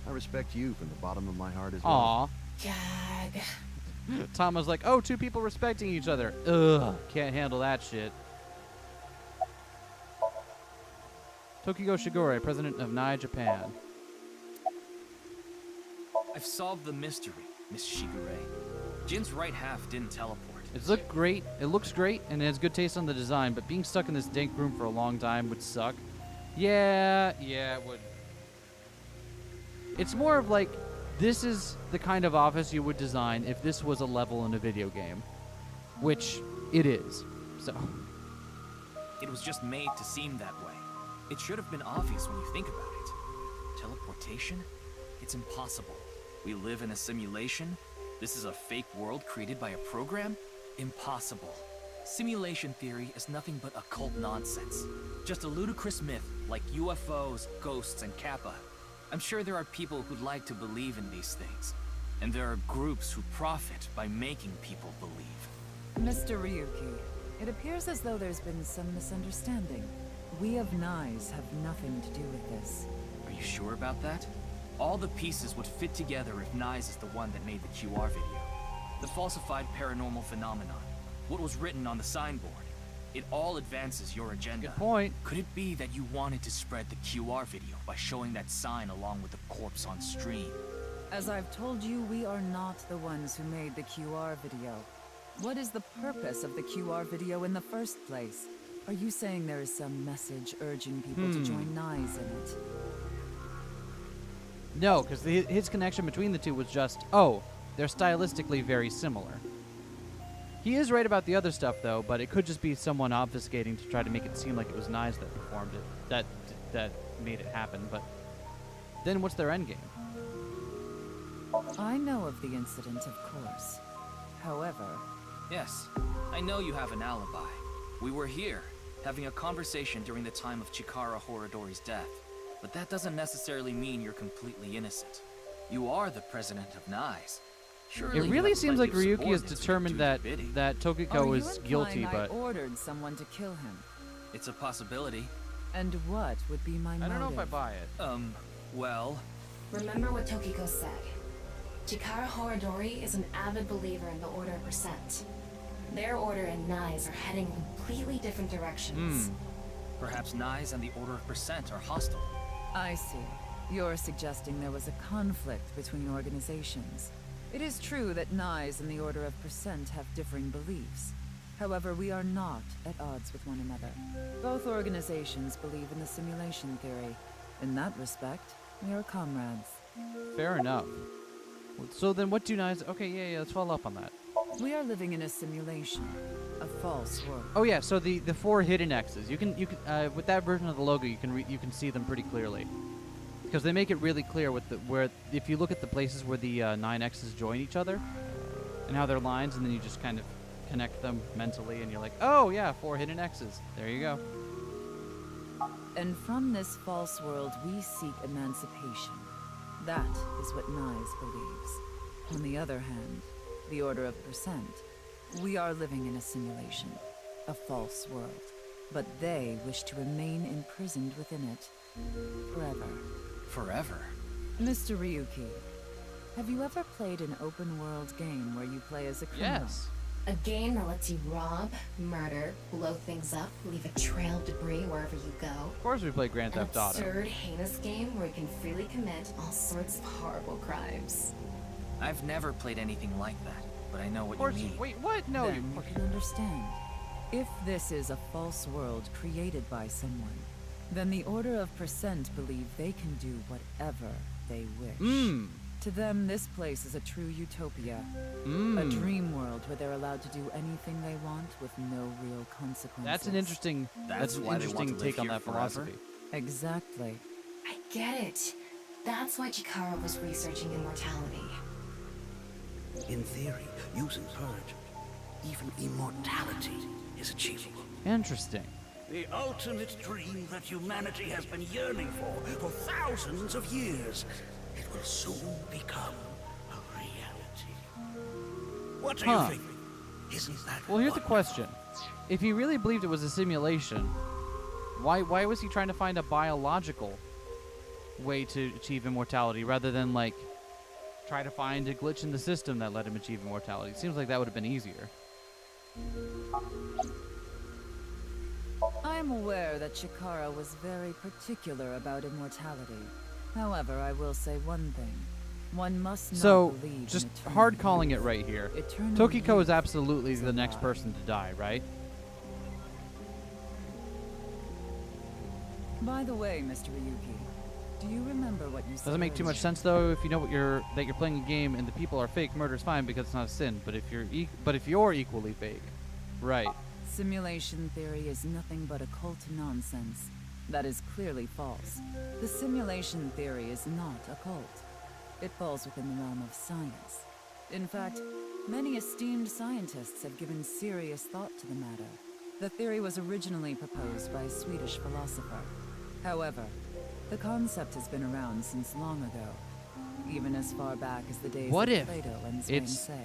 I respect you from the bottom of my heart as well. Aw. Gag. Tom was like, oh, two people respecting each other. Ugh, can't handle that shit. Tokiko Shigure, president of Nai, Japan. I've solved the mystery, Miss Shigure. Jin's right half didn't teleport. It looks great. It looks great, and it has good taste on the design. But being stuck in this dank room for a long time would suck. Yeah, it would. It's more of like, this is the kind of office you would design if this was a level in a video game, which it is. So. It was just made to seem that way. It should have been obvious when you think about it. Teleportation? It's impossible. We live in a simulation? This is a fake world created by a program? Impossible. Simulation theory is nothing but occult nonsense. Just a ludicrous myth like UFOs, ghosts, and Kappa. I'm sure there are people who'd like to believe in these things. And there are groups who profit by making people believe. Mr. Ryuki, it appears as though there's been some misunderstanding. We of Nais have nothing to do with this. Are you sure about that? All the pieces would fit together if Nais is the one that made the QR video. The falsified paranormal phenomenon. What was written on the signboard. It all advances your agenda. Good point. Could it be that you wanted to spread the QR video by showing that sign along with the corpse on stream? As I've told you, we are not the ones who made the QR video. What is the purpose of the QR video in the first place? Are you saying there is some message urging people to join Nais in it? No, because his connection between the two was just, oh, they're stylistically very similar. He is right about the other stuff, though, but it could just be someone obfuscating to try to make it seem like it was Nais that performed it, that made it happen, but then what's their endgame? I know of the incident, of course. However... Yes, I know you have an alibi. We were here, having a conversation during the time of Chikara Horadori's death. But that doesn't necessarily mean you're completely innocent. You are the president of Nais. Surely it really seems like Ryuki is determined that Tokiko is guilty, but I ordered someone to kill him. It's a possibility. And what would be my motive? I don't know if I buy it. Well... Remember what Tokiko said. Chikara Horadori is an avid believer in the Order of Percent. Their order and Nais are heading in completely different directions. Perhaps Nais and the Order of Percent are hostile. I see. You're suggesting there was a conflict between organizations. It is true that Nais and the Order of Percent have differing beliefs. However, we are not at odds with one another. Both organizations believe in the simulation theory. In that respect, we are comrades. Fair enough. So then what do Nais... Okay, yeah, let's follow up on that. We are living in a simulation. A false world. Oh yeah, so the 4 hidden X's. You can with that version of the logo, you can see them pretty clearly. Because they make it really clear with where if you look at the places where the 9 X's join each other and how they're lines, and then you just kind of connect them mentally, and you're like, oh yeah, 4 hidden X's. There you go. And from this false world, we seek emancipation. That is what Nais believes. On the other hand, the Order of Percent, we are living in a simulation, a false world. But they wish to remain imprisoned within it forever. Forever? Mr. Ryuki, have you ever played an open-world game where you play as a criminal? Yes. A game that lets you rob, murder, blow things up, leave a trail of debris wherever you go. Of course we play Grand Theft Auto. An absurd, heinous game where you can freely commit all sorts of horrible crimes. I've never played anything like that, but I know what you mean. Wait, what? No, then you can understand. If this is a false world created by someone, then the Order of Percent believe they can do whatever they wish. To them, this place is a true utopia. A dream world where they're allowed to do anything they want with no real consequences. That's an interesting, take on that philosophy. Exactly. I get it. That's why Chikara was researching immortality. In theory, using purge, even immortality is achievable. Interesting. The ultimate dream that humanity has been yearning for thousands of years. It will soon become a reality. What do you think? Isn't that Well, here's the question. If he really believed it was a simulation, why was he trying to find a biological way to achieve immortality rather than, like, try to find a glitch in the system that let him achieve immortality. Seems like that would have been easier. I am aware that Chikara was very particular about immortality. However, I will say one thing. One must not believe just in eternal hard calling it youth. right here. Eternal Tokiko youth is absolutely is a the next lie. person to die, right? By the way, Mr. Ryuki, do you remember what you said? Doesn't make too much sense though if you know what that you're playing a game and the people are fake. Murder's fine because it's not a sin. But if you're equally fake, right? Simulation theory is nothing but occult nonsense. That is clearly false. The simulation theory is not occult. It falls within the realm of science. In fact, many esteemed scientists have given serious thought to the matter. The theory was originally proposed by a Swedish philosopher. However, the concept has been around since long ago, even as far back as the days What of if Plato and it's Zhuangzi.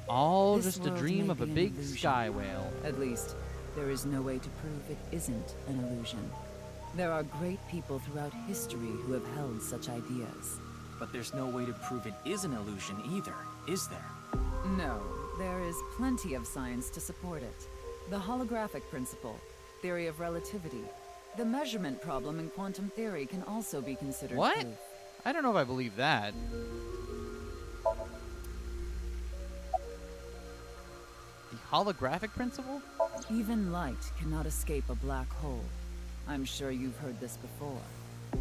all This just a world dream may of a be an big illusion. sky whale? At least, there is no way to prove it isn't an illusion. There are great people throughout history who have held such ideas. But there's no way to prove it is an illusion either, is there? No, there is plenty of science to support it. The holographic principle, theory of relativity, the measurement problem in quantum theory can also be considered What? proof. I don't know if I believe that. The holographic principle? Even light cannot escape a black hole. I'm sure you've heard this before.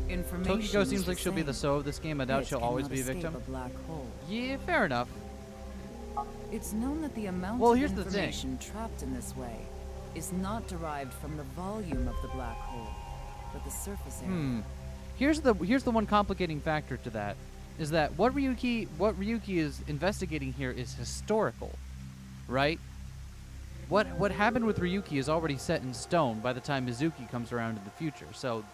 Information Tokiko is seems like she'll be the same. soul of this game. I doubt It she'll always cannot be a escape victim. a black hole. Yeah, fair enough. It's known that the amount Well, of here's the thing. information trapped in this way is not derived from the volume of the black hole, but the surface area. Here's the one complicating factor to that, is that what Ryuki is investigating here is historical, right? What happened with Ryuki is already set in stone by the time Mizuki comes around in the future. So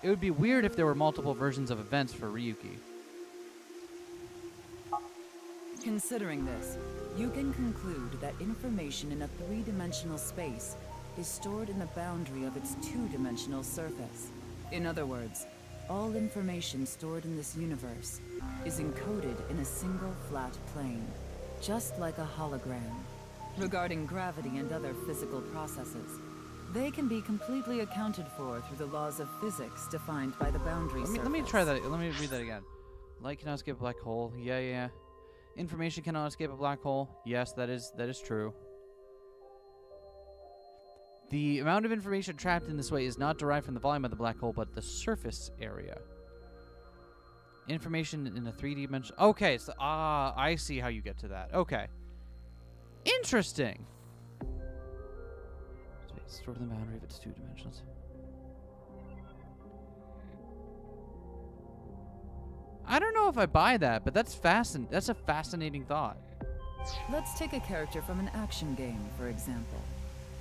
it would be weird if there were multiple versions of events for Ryuki. Considering this, you can conclude that information in a three-dimensional space is stored in the boundary of its two-dimensional surface. In other words, all information stored in this universe is encoded in a single flat plane, just like a hologram. Regarding gravity and other physical processes, they can be completely accounted for through the laws of physics defined by the boundary surface. Let me try that. Let me read that again. Light cannot escape a black hole. Yeah. Information cannot escape a black hole. Yes, that is true. The amount of information trapped in this way is not derived from the volume of the black hole, but the surface area. Information in a 3D dimension. Okay, so I see how you get to that. Okay. Interesting. Space stored in the boundary of its two dimensions. I don't know if I buy that, but that's a fascinating thought. Let's take a character from an action game, for example.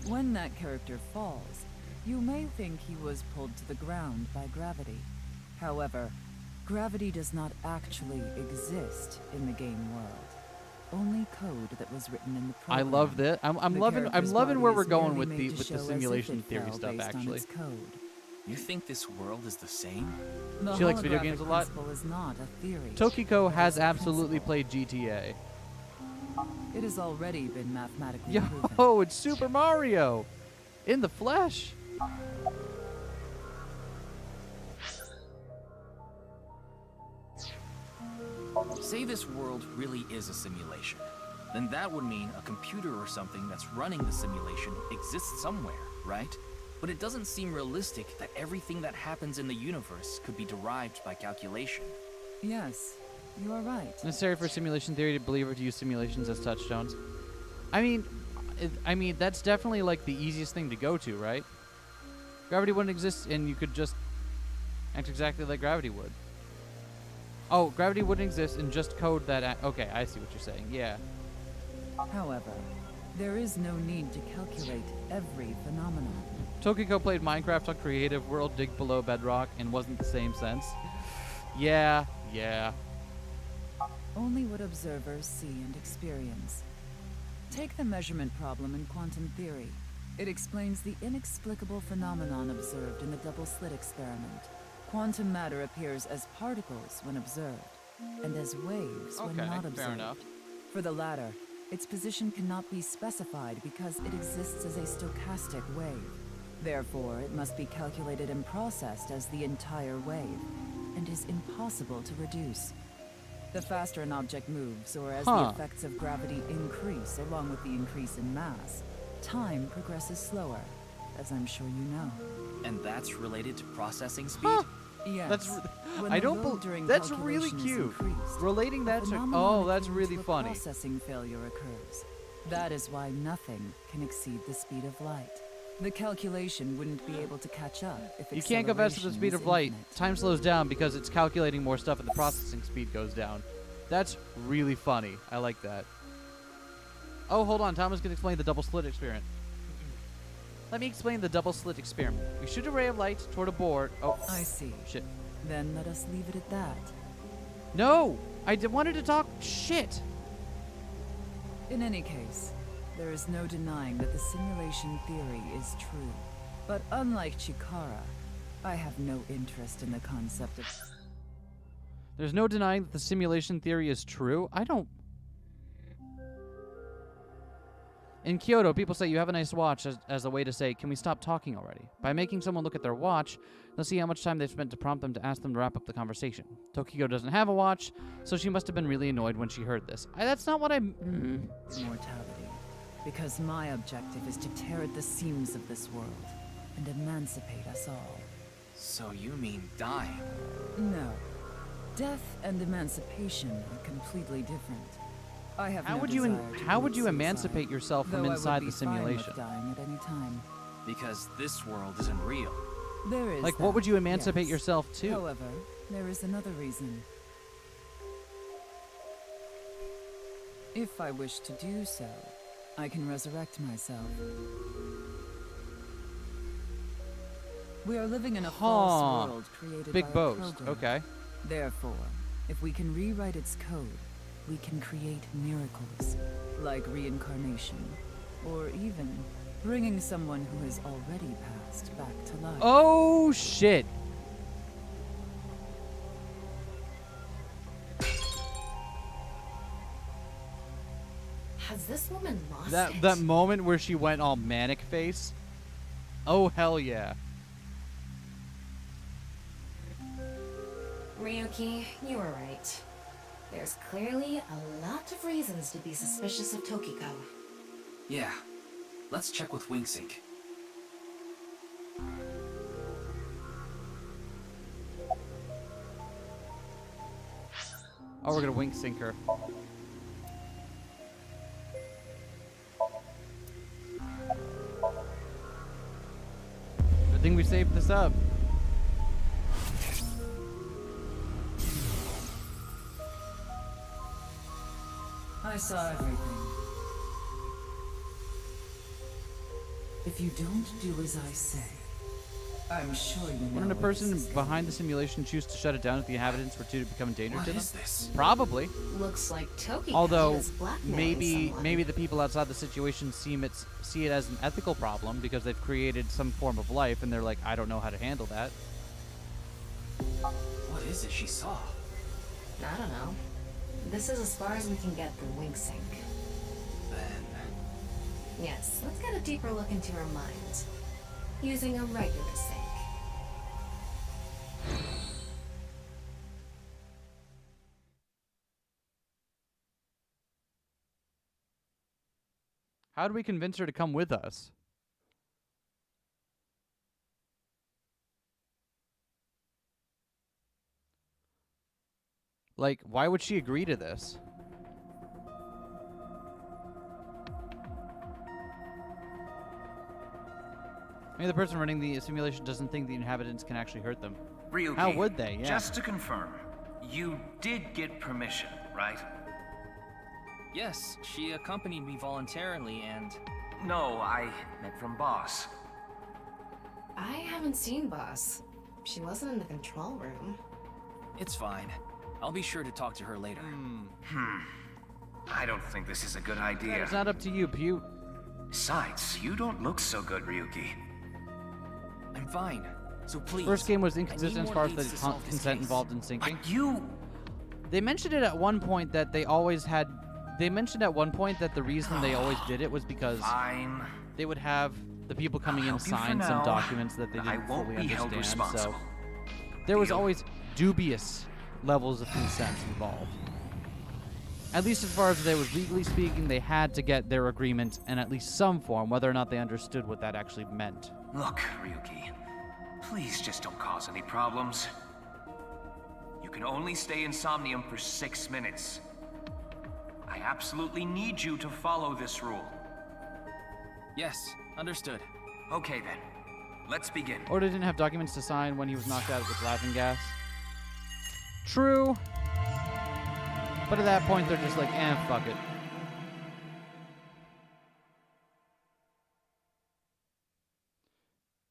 When that character falls, you may think he was pulled to the ground by gravity. However, gravity does not actually exist in the game world. Only code that was written in the program. I love this. I'm loving where we're going with the simulation theory stuff. Actually, you think this world is the same? She likes video games a lot. Is not a theory. Tokiko has absolutely played GTA. It has already been mathematically proven. Yo, it's Super Mario in the flesh. Say this world really is a simulation. Then that would mean a computer or something that's running the simulation exists somewhere, right? But it doesn't seem realistic that everything that happens in the universe could be derived by calculation. Yes, you are right. Necessary for simulation theory to believe or to use simulations as touchstones. I mean, that's definitely like the easiest thing to go to, right? Gravity wouldn't exist, and you could just act exactly like gravity would. Oh, gravity wouldn't exist, and just code that. Okay, I see what you're saying. Yeah. However, there is no need to calculate every phenomenon. Tokiko played Minecraft on Creative World Dig Below Bedrock and wasn't the same sense. Yeah. Only what observers see and experience. Take the measurement problem in quantum theory. It explains the inexplicable phenomenon observed in the double-slit experiment. Quantum matter appears as particles when observed. and as waves when Okay, not fair observed. enough. For the latter, its position cannot be specified because it exists as a stochastic wave. Therefore, it must be calculated and processed as the entire wave, and is impossible to reduce. The faster an object moves, or as the effects of gravity increase along with the increase in mass, time progresses slower, as I'm sure you know. And that's related to processing speed? Yes. That's really cute. Relating that to that's really funny. Processing failure occurs. That is why nothing can exceed the speed of light. The calculation wouldn't be able to catch up if You can't go faster than the speed of light. infinite. Time slows down because it's calculating more stuff and the processing speed goes down. That's really funny. I like that. Oh, hold on. Thomas can explain the double slit experiment. Let me explain the double slit experiment. We shoot a ray of light toward a board. Oh, I see. Shit. Then let us leave it at that. No! I wanted to talk shit! In any case, there is no denying that the simulation theory is true. But unlike Chikara, I have no interest in the concept of... There's no denying that the simulation theory is true. I don't... In Kyoto, people say you have a nice watch as a way to say, can we stop talking already? By making someone look at their watch, they'll see how much time they've spent to prompt them to ask them to wrap up the conversation. Tokiko doesn't have a watch, so she must have been really annoyed when she heard this. That's not what I... Immortality. Because my objective is to tear at the seams of this world and emancipate us all. So you mean dying? No. Death and emancipation are completely different. I have How no would you desire to how would commit you suicide, emancipate yourself from though I inside would the be fine with simulation? dying at any time. Because this world isn't real. There is Like, what would that, you emancipate yes. yourself to? However, there is another reason. If I wish to do so, I can resurrect myself. We are living in a false world created Big by a boast. program. Okay. Therefore, if we can rewrite its code, we can create miracles, like reincarnation, or even bringing someone who has already passed back to life. Oh, shit. Has this woman lost it? That moment where she went all manic face. Oh, hell yeah. Ryuki, you were right. There's clearly a lot of reasons to be suspicious of Tokiko. Yeah. Let's check with WingSync. Oh, we're gonna wink sync her. Good thing we saved this up. I saw everything. If you don't do as I say, I'm sure you know. Wouldn't a what person this is. behind the simulation choose to shut it down if the inhabitants were to become a danger What to them? is this? Probably. Looks like Tokiko Although is blackmailing maybe someone. the people outside the situation see it as an ethical problem because they've created some form of life and they're like, I don't know how to handle that. What is it she saw? I don't know. This is as far as we can get through WingSync. Then... Yes, let's get a deeper look into her mind. Using a regular sync. How do we convince her to come with us? Like, why would she agree to this? Maybe the person running the simulation doesn't think the inhabitants can actually hurt them. Ryuki, How would they? Yeah. Just to confirm, you did get permission, right? Yes, she accompanied me voluntarily and... No, I meant from Boss. I haven't seen Boss. She wasn't in the control room. It's fine. I'll be sure to talk to her later. I don't think this is a good idea. It's not up to you, Pew. Besides, you don't look so good, Ryuki. I'm fine. So please... First game was I need inconsistent as more far as leads the to solve this consent case. involved in syncing. You... They mentioned it at one point that they always had. They mentioned at one point that the reason they always did it was because they would have the people coming in sign some documents that they didn't fully understand. So there was always dubious levels of consent involved. At least as far as they was legally speaking, they had to get their agreement in at least some form, whether or not they understood what that actually meant. Look, Ryuki, please just don't cause any problems. You can only stay in Somnium for 6 minutes. I absolutely need you to follow this rule. Yes, understood. Okay then, let's begin. Or they didn't have documents to sign when he was knocked out with laughing gas. True. But at that point, they're just like, fuck it.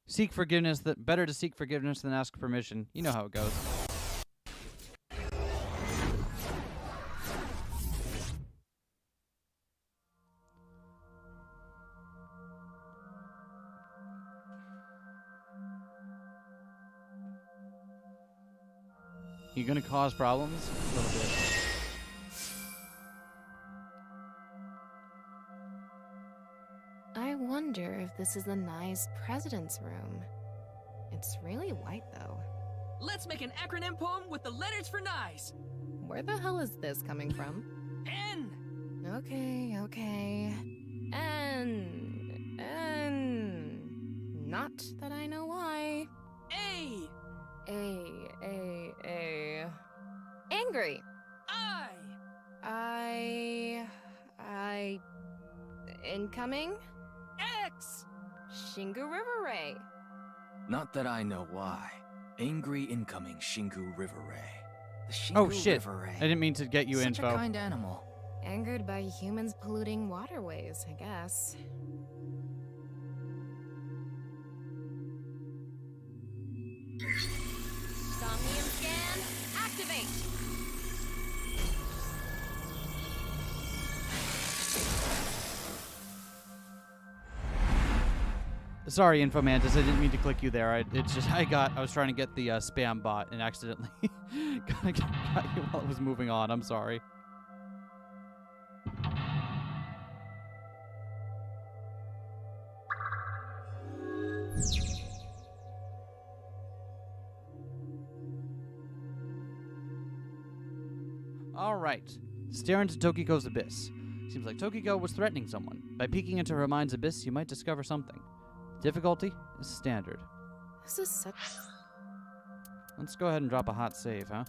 Seek forgiveness. Better to seek forgiveness than ask permission. You know how it goes. You gonna cause problems? A little bit. I wonder if this is the nice president's room. It's really white, though. Let's make an acronym poem with the letters for nice. Where the hell is this coming from? N. Okay. N. Not that I know why. A. Angry. I. Incoming? X. Shingu River Ray. Not that I know why. Angry incoming Shingu River Ray. The Shingu Oh shit! River Ray. I didn't mean to get you Such info. a kind animal. Angered by humans polluting waterways, I guess. Somnium scan, activate! Sorry, Infomantis, I didn't mean to click you there. I was trying to get the spam bot and accidentally got you while it was moving on. I'm sorry. All right. Stare into Tokiko's abyss. Seems like Tokiko was threatening someone. By peeking into her mind's abyss, you might discover something. Difficulty is standard. This is such... Let's go ahead and drop a hot save, huh?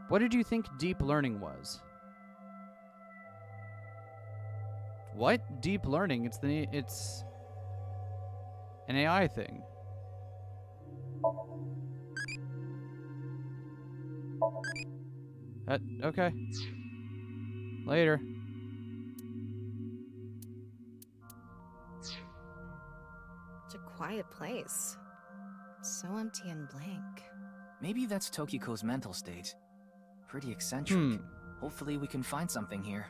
What did you think deep learning was? What? Deep learning? It's an AI thing. Okay. Later. Such a quiet place. So empty and blank. Maybe that's Tokiko's mental state. Pretty eccentric. Hopefully we can find something here.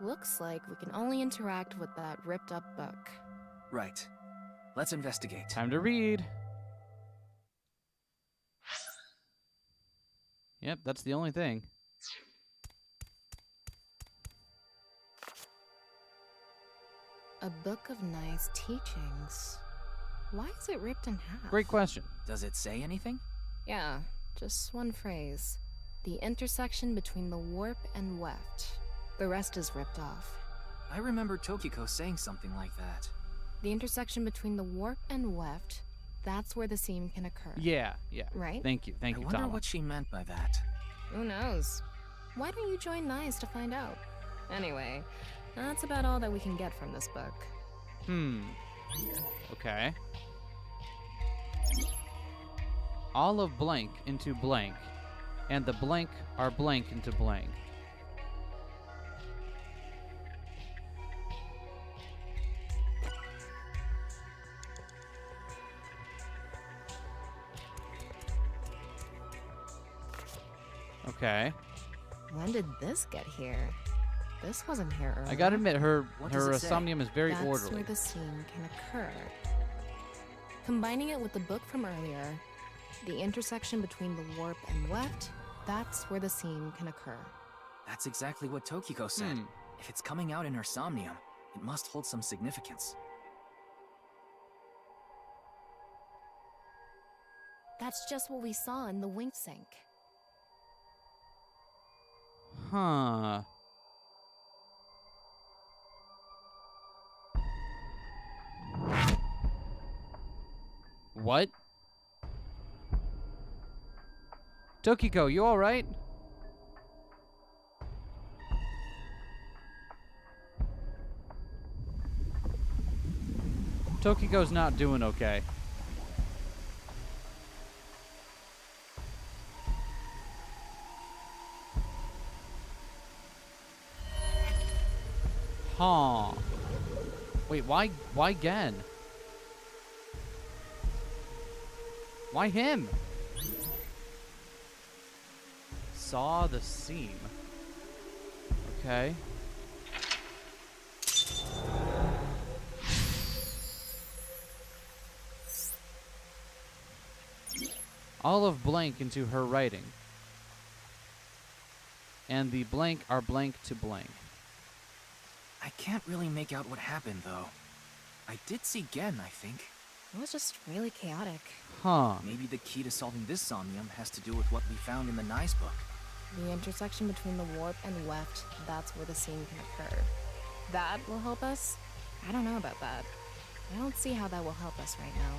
Looks like we can only interact with that ripped up book. Right. Let's investigate. Time to read. Yep, that's the only thing. A book of nice teachings. Why is it ripped in half? Great question. Does it say anything? Yeah, just one phrase. The intersection between the warp and weft. The rest is ripped off. I remember Tokiko saying something like that. The intersection between the warp and weft, that's where the seam can occur. Yeah. Right? Thank you, I wonder Tama. what she meant by that. Who knows? Why don't you join NICE to find out? Anyway, that's about all that we can get from this book. Okay. All of blank into blank, and the blank are blank into blank. Okay. When did this get here? This wasn't here earlier. I gotta admit, her What does it say? somnium is very That's orderly. where the scene can occur. Combining it with the book from earlier, the intersection between the warp and weft, that's where the scene can occur. That's exactly what Tokiko said. If it's coming out in her somnium, it must hold some significance. That's just what we saw in the wink sink. Huh. What? Tokiko, you alright? Tokiko's not doing okay. Huh. Wait, why Gen? Why him? Saw the seam. Okay. Olive blank into her writing. And the blank are blank to blank. I can't really make out what happened, though. I did see Gen, I think. It was just really chaotic. Huh. Maybe the key to solving this somnium has to do with what we found in the Nice book. The intersection between the warp and weft, that's where the scene can occur. That will help us? I don't know about that. I don't see how that will help us right now.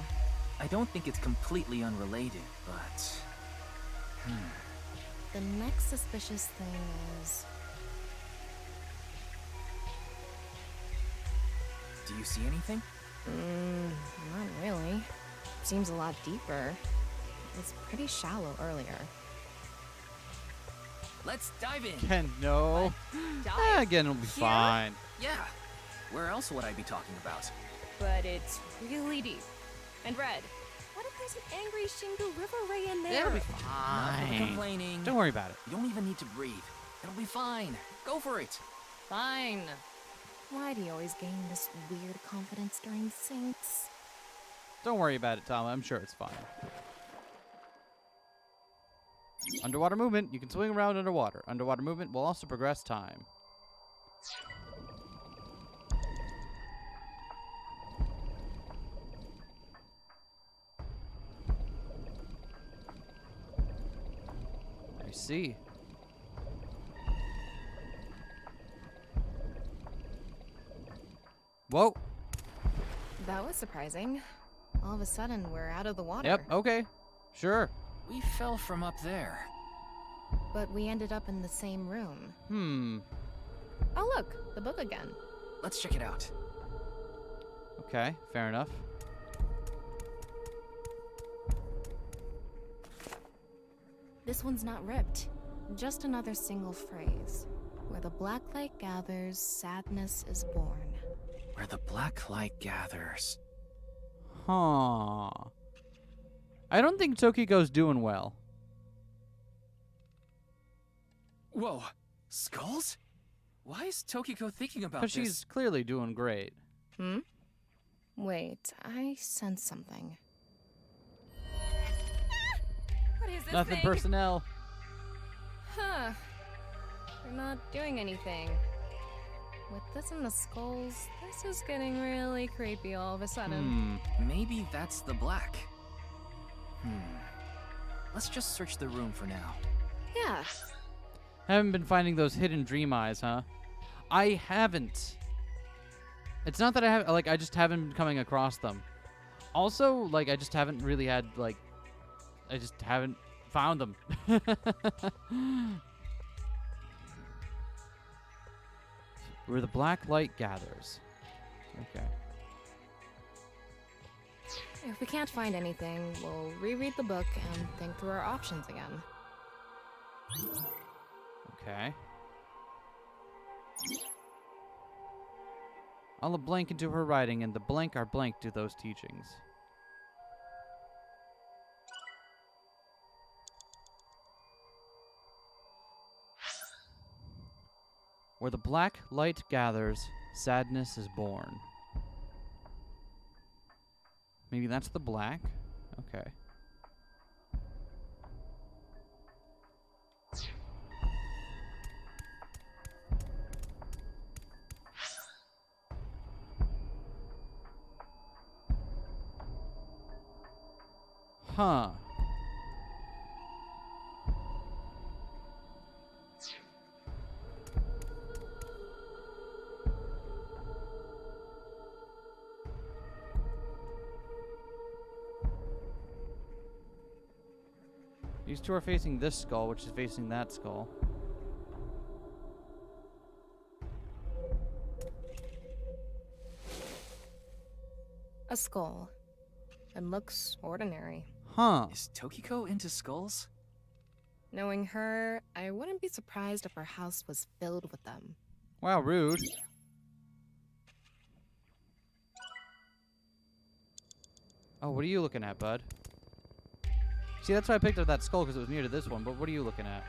I don't think it's completely unrelated, but... The next suspicious thing is... Do you see anything? Not really. Seems a lot deeper. It was pretty shallow earlier. Let's dive in! Ken, no. Again, it'll be fine. Yeah. Where else would I be talking about? But it's really deep. And red. What if there's an angry Shingu River Ray in there? It'll be Enough fine. complaining. Don't worry about it. You don't even need to breathe. It'll be fine. Go for it. Fine. Why do you always gain this weird confidence during syncs? Don't worry about it, Tom. I'm sure it's fine. Underwater movement. You can swing around underwater. Underwater movement will also progress time. I see. Whoa. That was surprising. All of a sudden, we're out of the water. Yep, okay. Sure. We fell from up there. But we ended up in the same room. Oh, look, the book again. Let's check it out. Okay, fair enough. This one's not ripped. Just another single phrase. Where the black light gathers, sadness is born. Where the black light gathers. Huh. I don't think Tokiko's doing well. Whoa. Skulls? Why is Tokiko thinking about Because this? she's clearly doing great. Wait, I sense something. What is this Nothing thing? personnel. Huh. They're not doing anything. With this and the skulls, this is getting really creepy all of a sudden. Maybe that's the black. Let's just search the room for now. Yeah. Haven't been finding those hidden dream eyes, huh? I haven't. It's not that I have, like, I just haven't been coming across them. Also, like, I just haven't really had, like, I just haven't found them. Where the black light gathers. Okay. If we can't find anything, we'll reread the book and think through our options again. Okay. I'll blank into her writing, and the blank are blank to those teachings. Where the black light gathers, sadness is born. Maybe that's the black? Okay. Huh. These two are facing this skull, which is facing that skull. A skull. It looks ordinary. Huh. Is Tokiko into skulls? Knowing her, I wouldn't be surprised if her house was filled with them. Wow, rude. Oh, what are you looking at, bud? See, that's why I picked up that skull, because it was near to this one, but what are you looking at?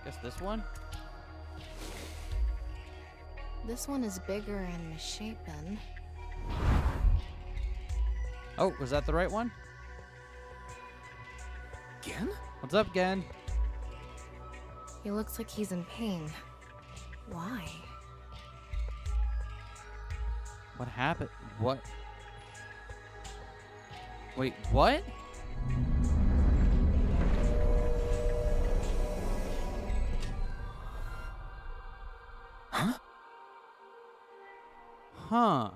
Guess this one? This one is bigger and misshapen. Oh, was that the right one? Gen? What's up, Gen? He looks like he's in pain. Why? What happened? What? Wait, what? Huh? Huh.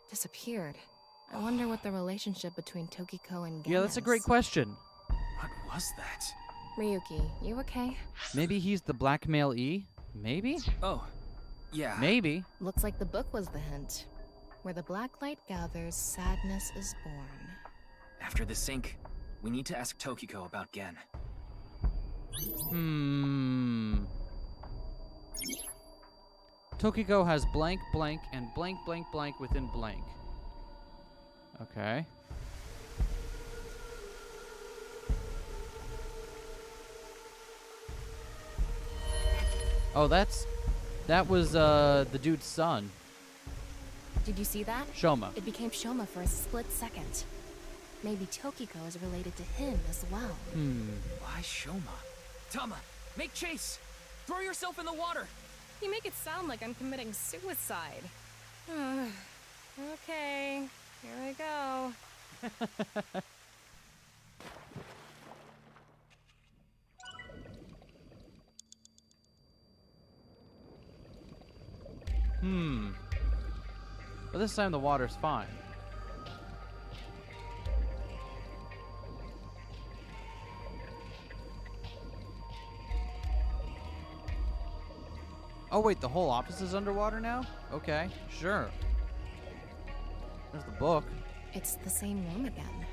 Disappeared. I wonder what the relationship between Tokiko and Gen Yeah, that's a great question. What was that? Ryuki, you okay? Maybe he's the blackmail E? Maybe? Oh, yeah. Maybe. Looks like the book was the hint. Where the black light gathers, sadness is born. After the sync, we need to ask Tokiko about Gen. Tokiko has blank, blank, and blank, blank, blank within blank. Okay. Oh, that was the dude's son. Did you see that? Shoma. It became Shoma for a split second. Maybe Tokiko is related to him as well. Why Shoma? Tama, make chase! Throw yourself in the water! You make it sound like I'm committing suicide. Okay, here I go. But this time the water's fine. Oh wait, the whole office is underwater now? Okay, sure. There's the book. It's the same room again.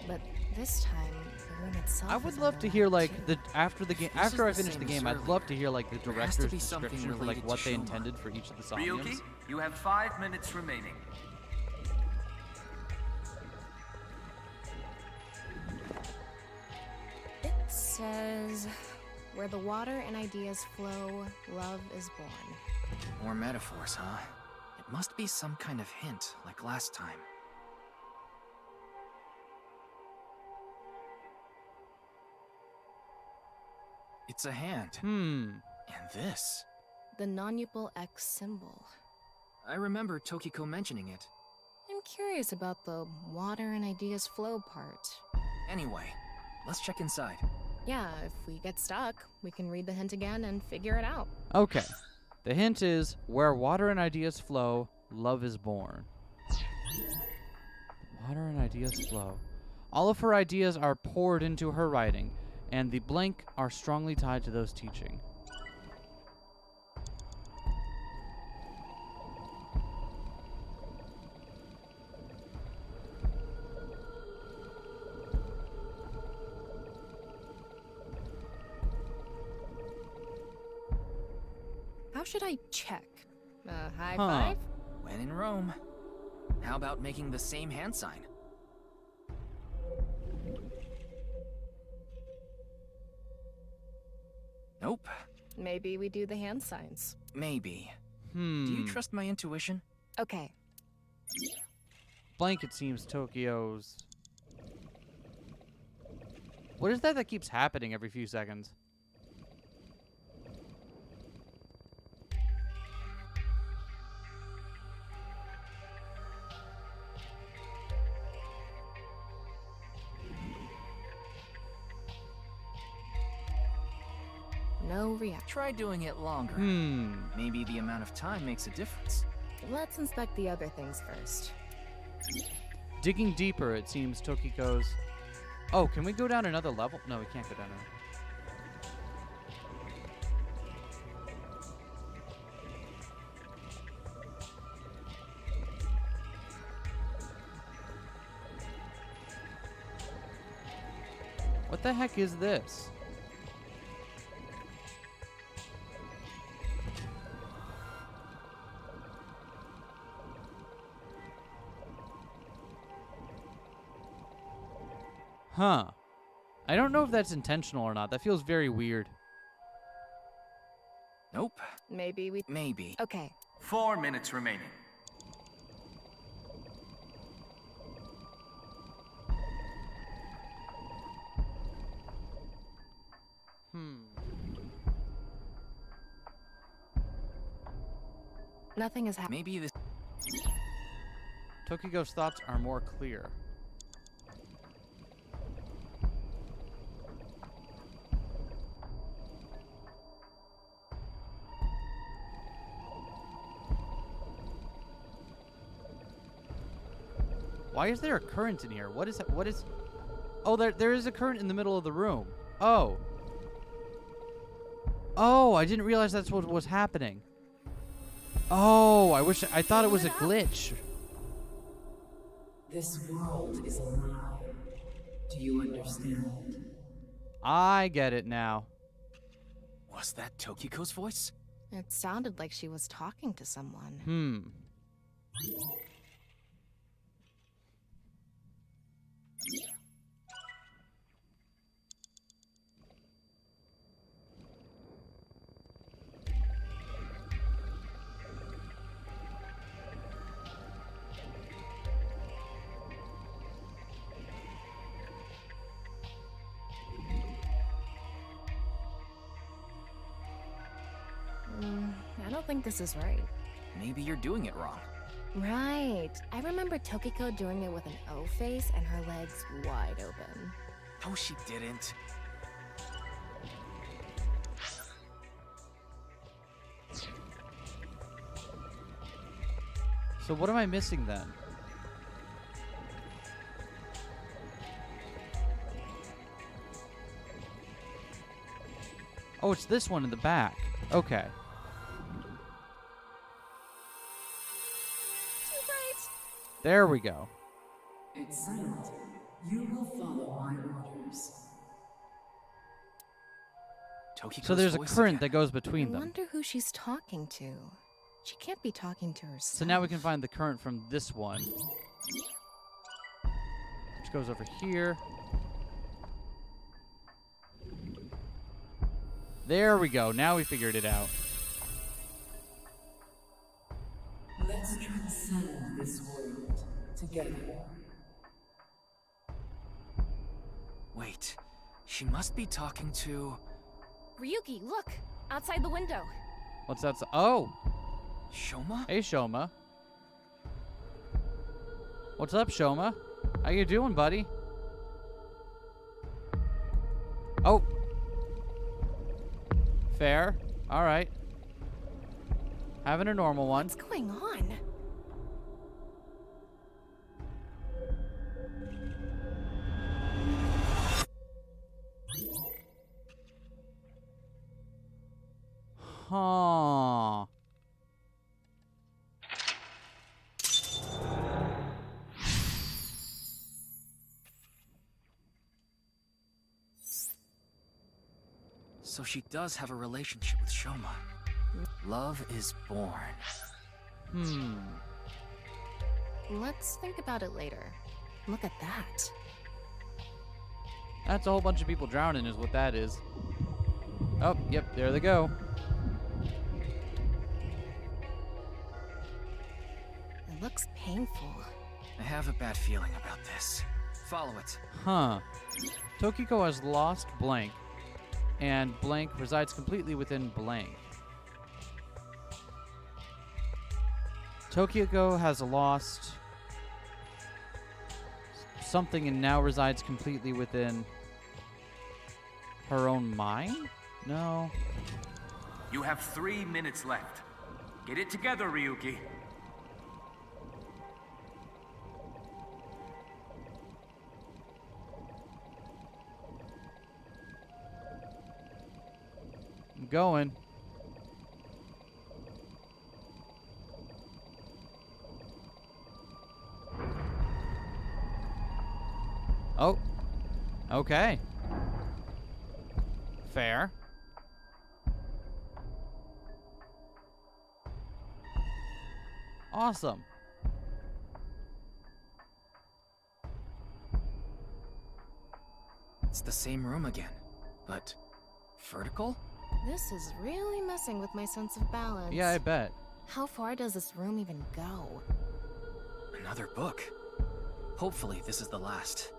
But this time, the room itself I would is love to hear underwater, like too. After I finish the game, I'd love to hear like the director's description for like what they intended for each of the somniums. Ryuki, you have 5 minutes remaining. It says, where the water and ideas flow, love is born. More metaphors, huh? It must be some kind of hint, like last time. It's a hand. And this. The non-upal X symbol. I remember Tokiko mentioning it. I'm curious about the water and ideas flow part. Anyway, let's check inside. Yeah, if we get stuck, we can read the hint again and figure it out. Okay. The hint is, where water and ideas flow, love is born. Water and ideas flow. All of her ideas are poured into her writing, and the blank are strongly tied to those teaching. How should I check? High Huh. five? When in Rome. How about making the same hand sign? Nope. Maybe we do the hand signs. Maybe. Do you trust my intuition? Okay. Blanket seems Tokyo's. What is that keeps happening every few seconds? No reaction. Try doing it longer. Maybe the amount of time makes a difference. Let's inspect the other things first. Digging deeper, it seems Tokiko's. Oh, can we go down another level? No, we can't go down another. What the heck is this? Huh. I don't know if that's intentional or not. That feels very weird. Nope. Maybe we... Maybe. Okay. 4 minutes remaining. Nothing is happening. Maybe this... Tokiko's thoughts are more clear. Why is there a current in here? What is that? What is... Oh, there is a current in the middle of the room. Oh. Oh, I didn't realize that's what was happening. Oh, I thought it was a glitch. This world is a lie. Do you understand? I get it now. Was that Tokiko's voice? It sounded like she was talking to someone. I don't think this is right. Maybe you're doing it wrong. Right. I remember Tokiko doing it with an O face and her legs wide open. No, she didn't. So what am I missing then? Oh, it's this one in the back. Okay. There we go. Excellent. You will follow my orders. So there's a current that goes between I them. wonder who she's talking to. She can't be talking to herself. So now we can find the current from this one. Which goes over here. There we go. Now we figured it out. Let's transcend this world together. Wait, she must be talking to... Ryuki, look! Outside the window. What's that? Oh! Shoma? Hey, Shoma. What's up, Shoma? How you doing, buddy? Oh! Fair. Alright. Having a normal one. What's going on? Huh. So she does have a relationship with Shoma. Love is born. Let's think about it later. Look at that. That's a whole bunch of people drowning is what that is. Oh, yep, there they go. It looks painful. I have a bad feeling about this. Follow it. Huh. Tokiko has lost blank, and blank resides completely within blank. Tokiko has lost something and now resides completely within her own mind? No. You have 3 minutes left. Get it together, Ryuki. I'm going. Oh. Okay. Fair. Awesome. It's the same room again, but vertical? This is really messing with my sense of balance. Yeah, I bet. How far does this room even go? Another book. Hopefully this is the last.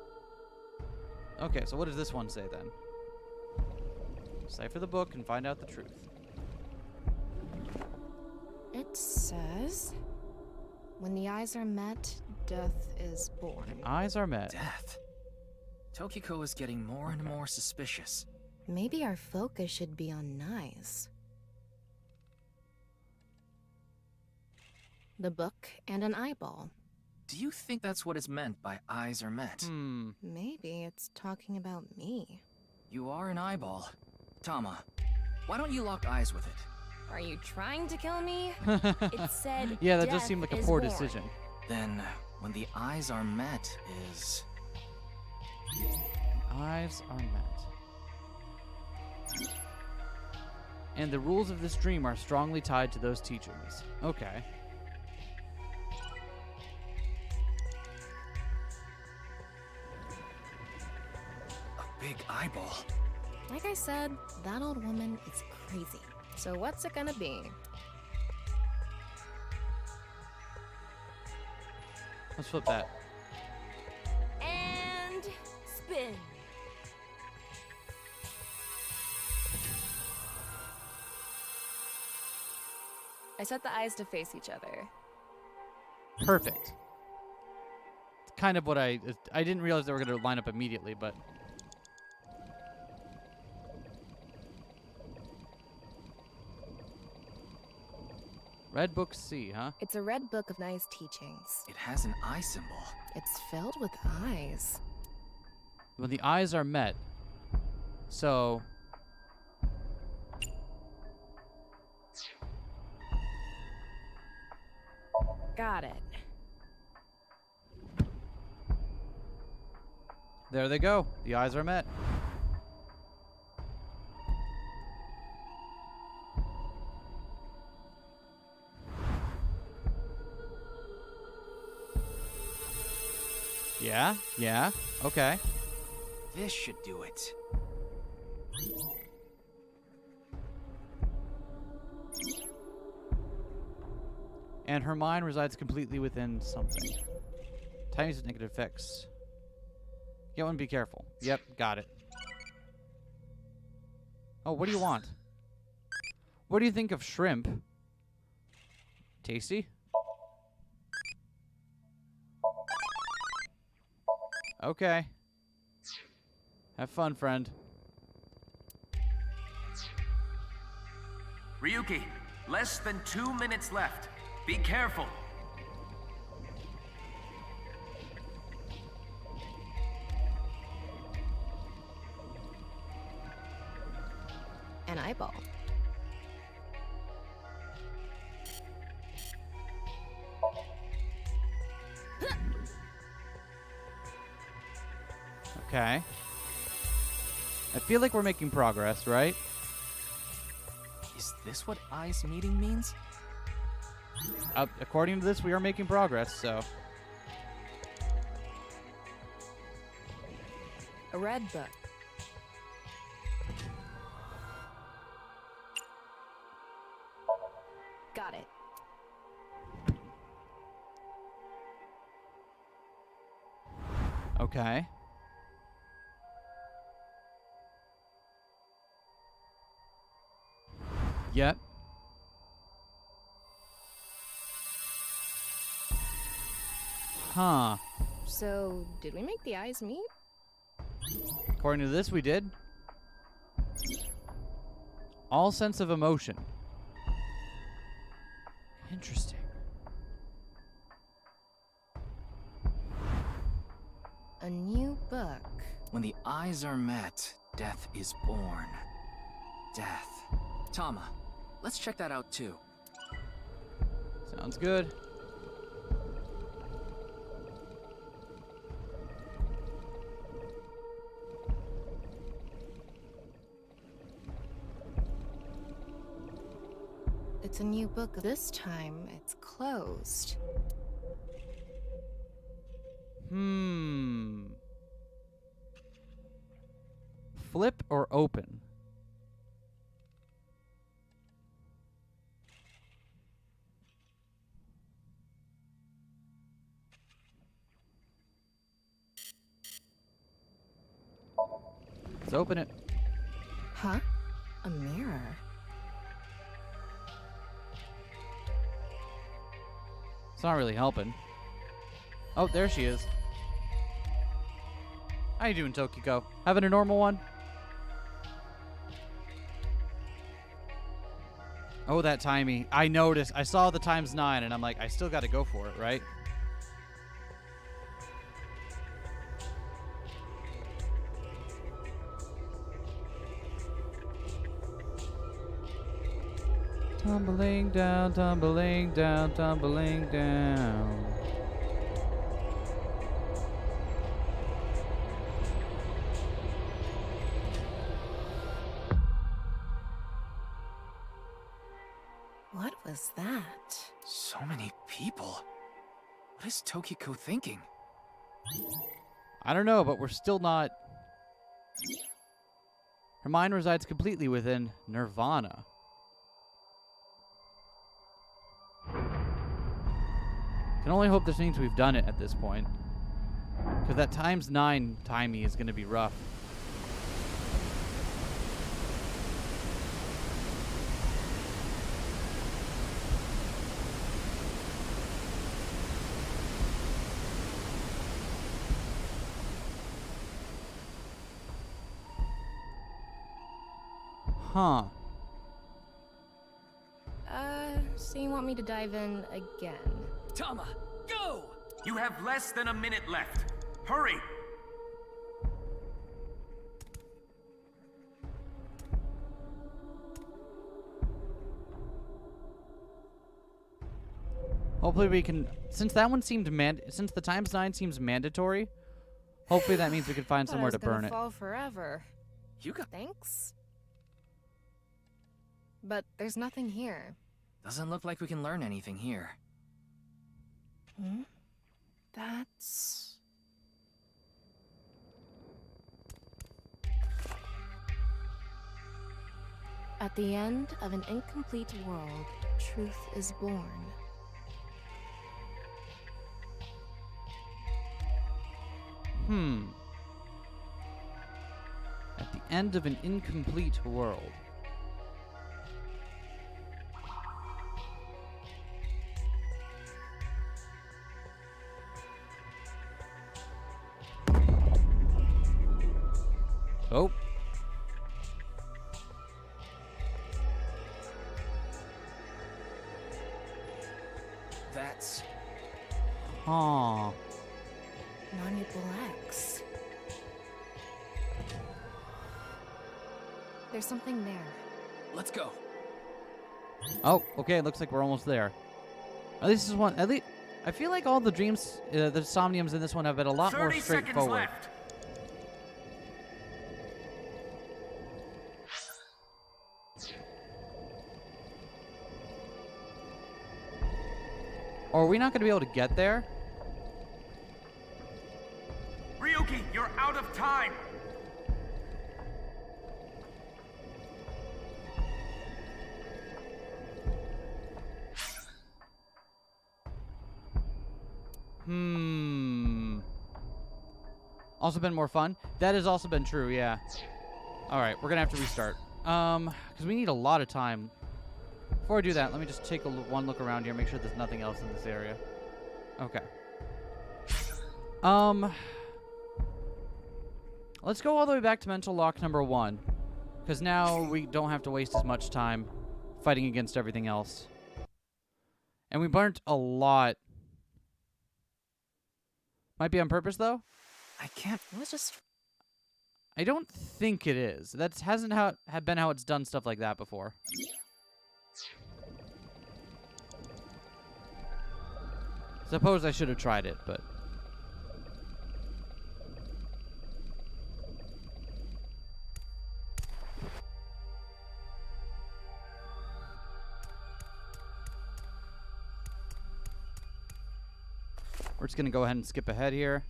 Okay, so what does this one say then? Decipher the book and find out the truth. It says, when the eyes are met, death is born. Eyes are met. Death? Tokiko is getting more and more suspicious. Maybe our focus should be on Nyes. The book and an eyeball. Do you think that's what is meant by eyes are met? Maybe it's talking about me. You are an eyeball. Tama, why don't you lock eyes with it? Are you trying to kill me? It said yeah, that death does seem like a is poor born. decision. Then, when the eyes are met is... Eyes are met. And the rules of this dream are strongly tied to those teachings. Okay. A big eyeball. Like I said, that old woman is crazy. So what's it gonna be? Let's flip that. And spin. I set the eyes to face each other. Perfect. It's kind of what I didn't realize they were going to line up immediately, but... Red Book C, huh? It's a red book of Nyes teachings. It has an eye symbol. It's filled with eyes. When the eyes are met. So... Got it. There they go. The eyes are met. Yeah, okay. This should do it. And her mind resides completely within something. Tiny negative effects. Get one, be careful. Yep, got it. Oh, what do you want? What do you think of shrimp? Tasty? Okay. Have fun, friend. Ryuki, less than 2 minutes left. Be careful. An eyeball. Okay. I feel like we're making progress, right? Is this what eyes meeting means? According to this, we are making progress, so. A red book. Got it. Okay. Yep. Huh. So, did we make the eyes meet? According to this, we did. All sense of emotion. Interesting. A new book. When the eyes are met, death is born. Death. Tama, let's check that out too. Sounds good. It's a new book. This time, it's closed. Flip or open? Let's open it. Huh? A mirror? It's not really helping. Oh, there she is. How you doing, Tokiko? Having a normal one? Oh, that timey. I noticed. I saw the ×9, and I'm like, I still got to go for it, right? Tumbling down, tumbling down, tumbling down. What was that? So many people. What is Tokiko thinking? I don't know, but we're still not... Her mind resides completely within Nirvana. Can only hope this means we've done it at this point. Because that ×9 timey is going to be rough. Huh. So you want me to dive in again? Tama, go! You have less than a minute left. Hurry! Hopefully we can... Since that one seemed since the ×9 seems mandatory, hopefully that means we can find somewhere to burn it. Fall forever. You got... Thanks. But there's nothing here. Doesn't look like we can learn anything here. Hmm? That's... At the end of an incomplete world, truth is born. At the end of an incomplete world. Oh. That's... Huh. Manipul X. There's something there. Let's go. Oh, okay, looks like we're almost there. At least this one, at least, I feel like all the dreams, the somniums in this one have been a lot more 30 seconds straightforward. left. Or are we not going to be able to get there? Ryuki, you're out of time! Also been more fun? That has also been true, yeah. Alright, we're gonna have to restart. Because we need a lot of time. Before I do that, let me just take one look around here, make sure there's nothing else in this area. Okay. Let's go all the way back to mental lock number 1. Because now we don't have to waste as much time fighting against everything else. And we burnt a lot. Might be on purpose, though? I can't... Let's just... I don't think it is. That hasn't been how it's done stuff like that before. Suppose I should have tried it, but... We're just going to go ahead and skip ahead here.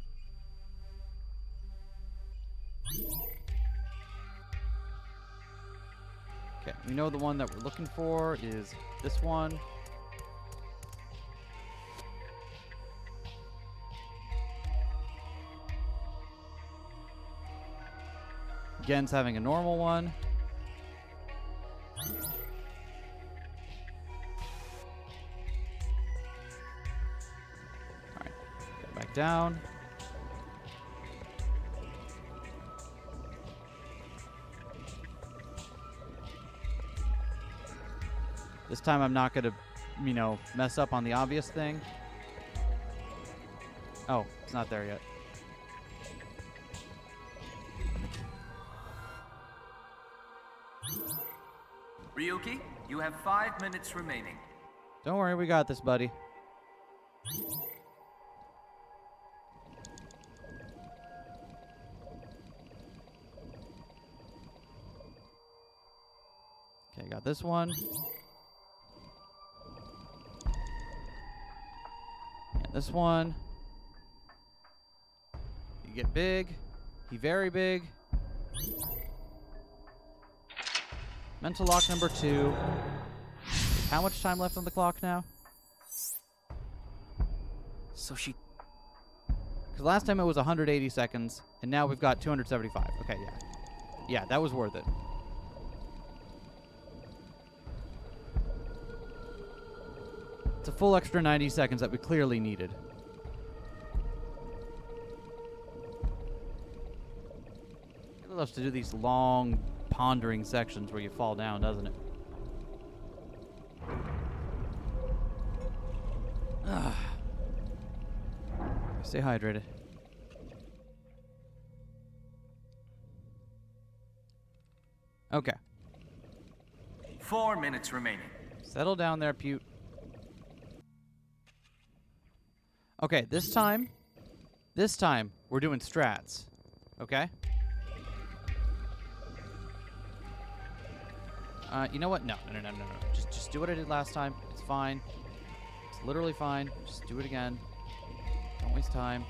Okay, we know the one that we're looking for is this one. Gen's having a normal one. Alright, get back down. This time I'm not gonna, you know, mess up on the obvious thing. Oh, it's not there yet. Ryuki, you have 5 minutes remaining. Don't worry, we got this, buddy. Okay, got this one. And this one. You get big. He very big. Mental lock number 2. How much time left on the clock now? So she... Because last time it was 180 seconds, and now we've got 275. Okay, yeah. Yeah, that was worth it. It's a full extra 90 seconds that we clearly needed. It loves to do these long, pondering sections where you fall down, doesn't it? Stay hydrated. Okay. 4 minutes remaining. Settle down there, Pute. Okay, this time, we're doing strats. Okay? You know what? No. Just do what I did last time. It's fine. It's literally fine. Just do it again. Don't waste time.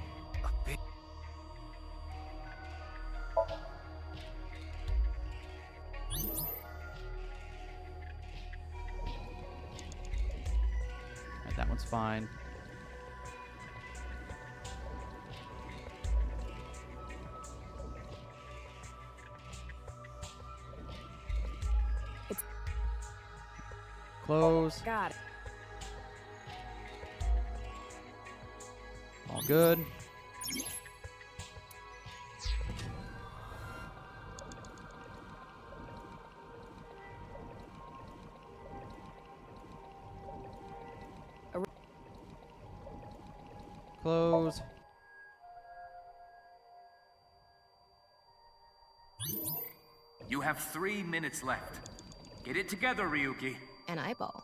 Alright, that one's fine. Close. Got it. All good. Close. You have 3 minutes left. Get it together, Ryuki. An eyeball.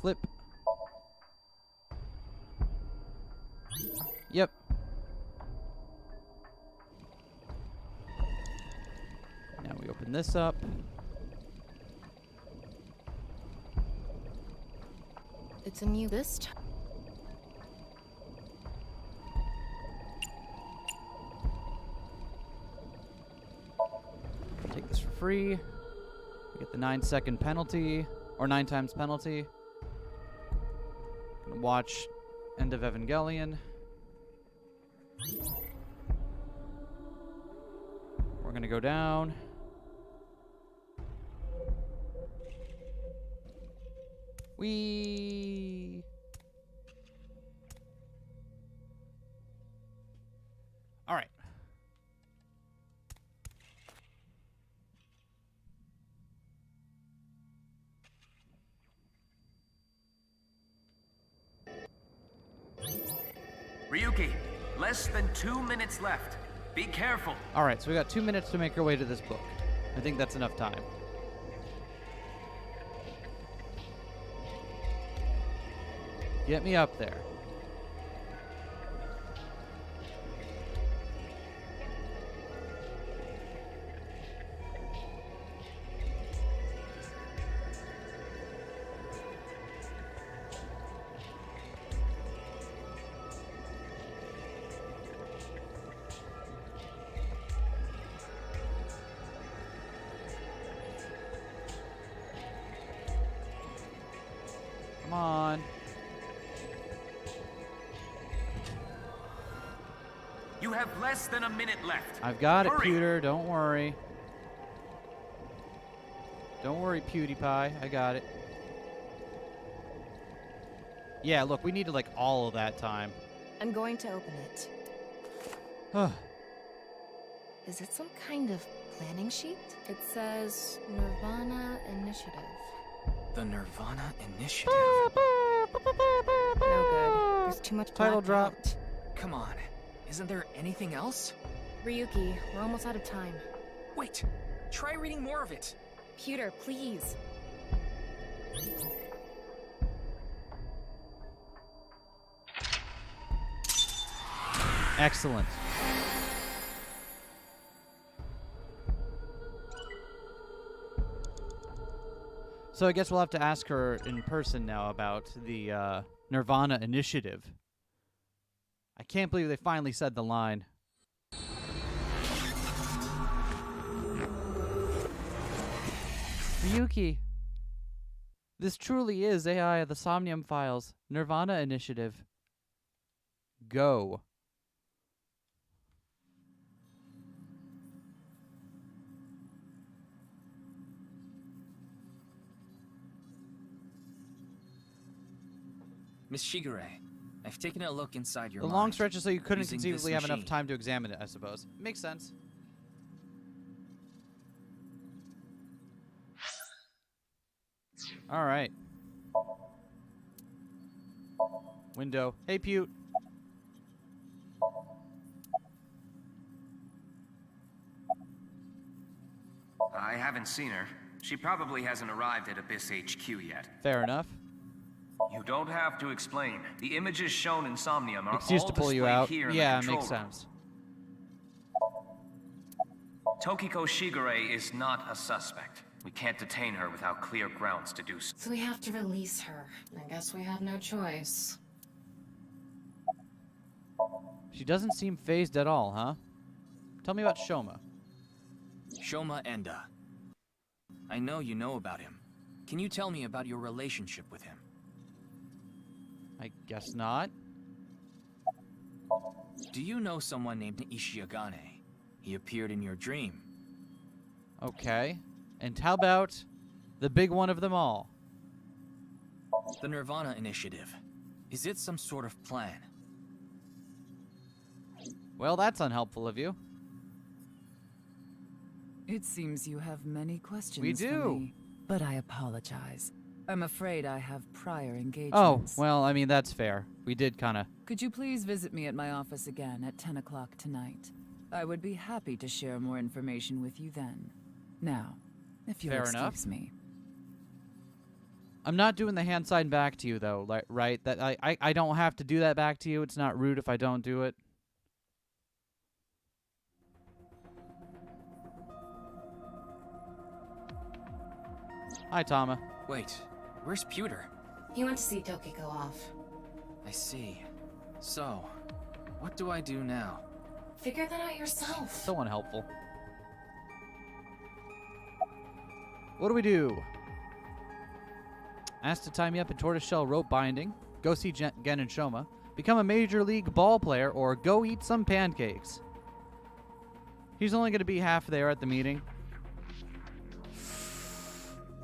Flip. Yep. Now we open this up. It's a new this time. Take this for free. We get the 9-second penalty, or 9 times penalty. Gonna watch End of Evangelion. We're gonna go down. We. All right. Ryuki, less than 2 minutes left. Be careful. All right, so we got 2 minutes to make our way to this book. I think that's enough time. Get me up there. Come on. You have less than a minute left. I've got it, Hurry. Pewter. Don't worry. Don't worry, PewDiePie. I got it. Yeah, look, we needed like all of that time. I'm going to open it. Is it some kind of planning sheet? It says Nirvana Initiative. The Nirvana Initiative. No good. There's too much Title blacked drop. out. Come on. Isn't there anything else? Ryuki, we're almost out of time. Wait. Try reading more of it. Pewter, please. Excellent. So I guess we'll have to ask her in person now about the Nirvana Initiative. I can't believe they finally said the line. Ryuki, this truly is AI of the Somnium Files, Nirvana Initiative. Go. Miss Shigure, I've taken a look inside your The mind. long stretch is so you couldn't using this conceivably have enough machine. time to examine it, I suppose. Makes sense. All right. Window. Hey, Pewt. I haven't seen her. She probably hasn't arrived at Abyss HQ yet. Fair enough. You don't have to explain. The images shown in Somnium are Excuse all to pull you displayed out. here in Yeah, the control makes room. sense. Tokiko Shigure is not a suspect. We can't detain her without clear grounds to do so. So we have to release her. I guess we have no choice. She doesn't seem phased at all, huh? Tell me about Shoma. Shoma Enda. I know you know about him. Can you tell me about your relationship with him? I guess not. Do you know someone named Ishiagane? He appeared in your dream. Okay. And how about the big one of them all? The Nirvana Initiative. Is it some sort of plan? Well, that's unhelpful of you. It seems you have many questions We for do. me, but I apologize. I'm afraid I have prior Oh, engagements. well, I mean, that's fair. We did kind of... Could you please visit me at my office again at 10 o'clock tonight? I would be happy to share more information with you then. Now, if you'll Fair excuse enough. me. I'm not doing the hand sign back to you, though, like, right? That I don't have to do that back to you. It's not rude if I don't do it. Hi, Tama. Wait, where's Pewter? He went to see Tokiko off. I see. So, what do I do now? Figure that out yourself. So unhelpful. What do we do? Asked to tie me up in tortoiseshell rope binding, go see Gen and Shoma, become a major league ball player, or go eat some pancakes. He's only going to be half there at the meeting.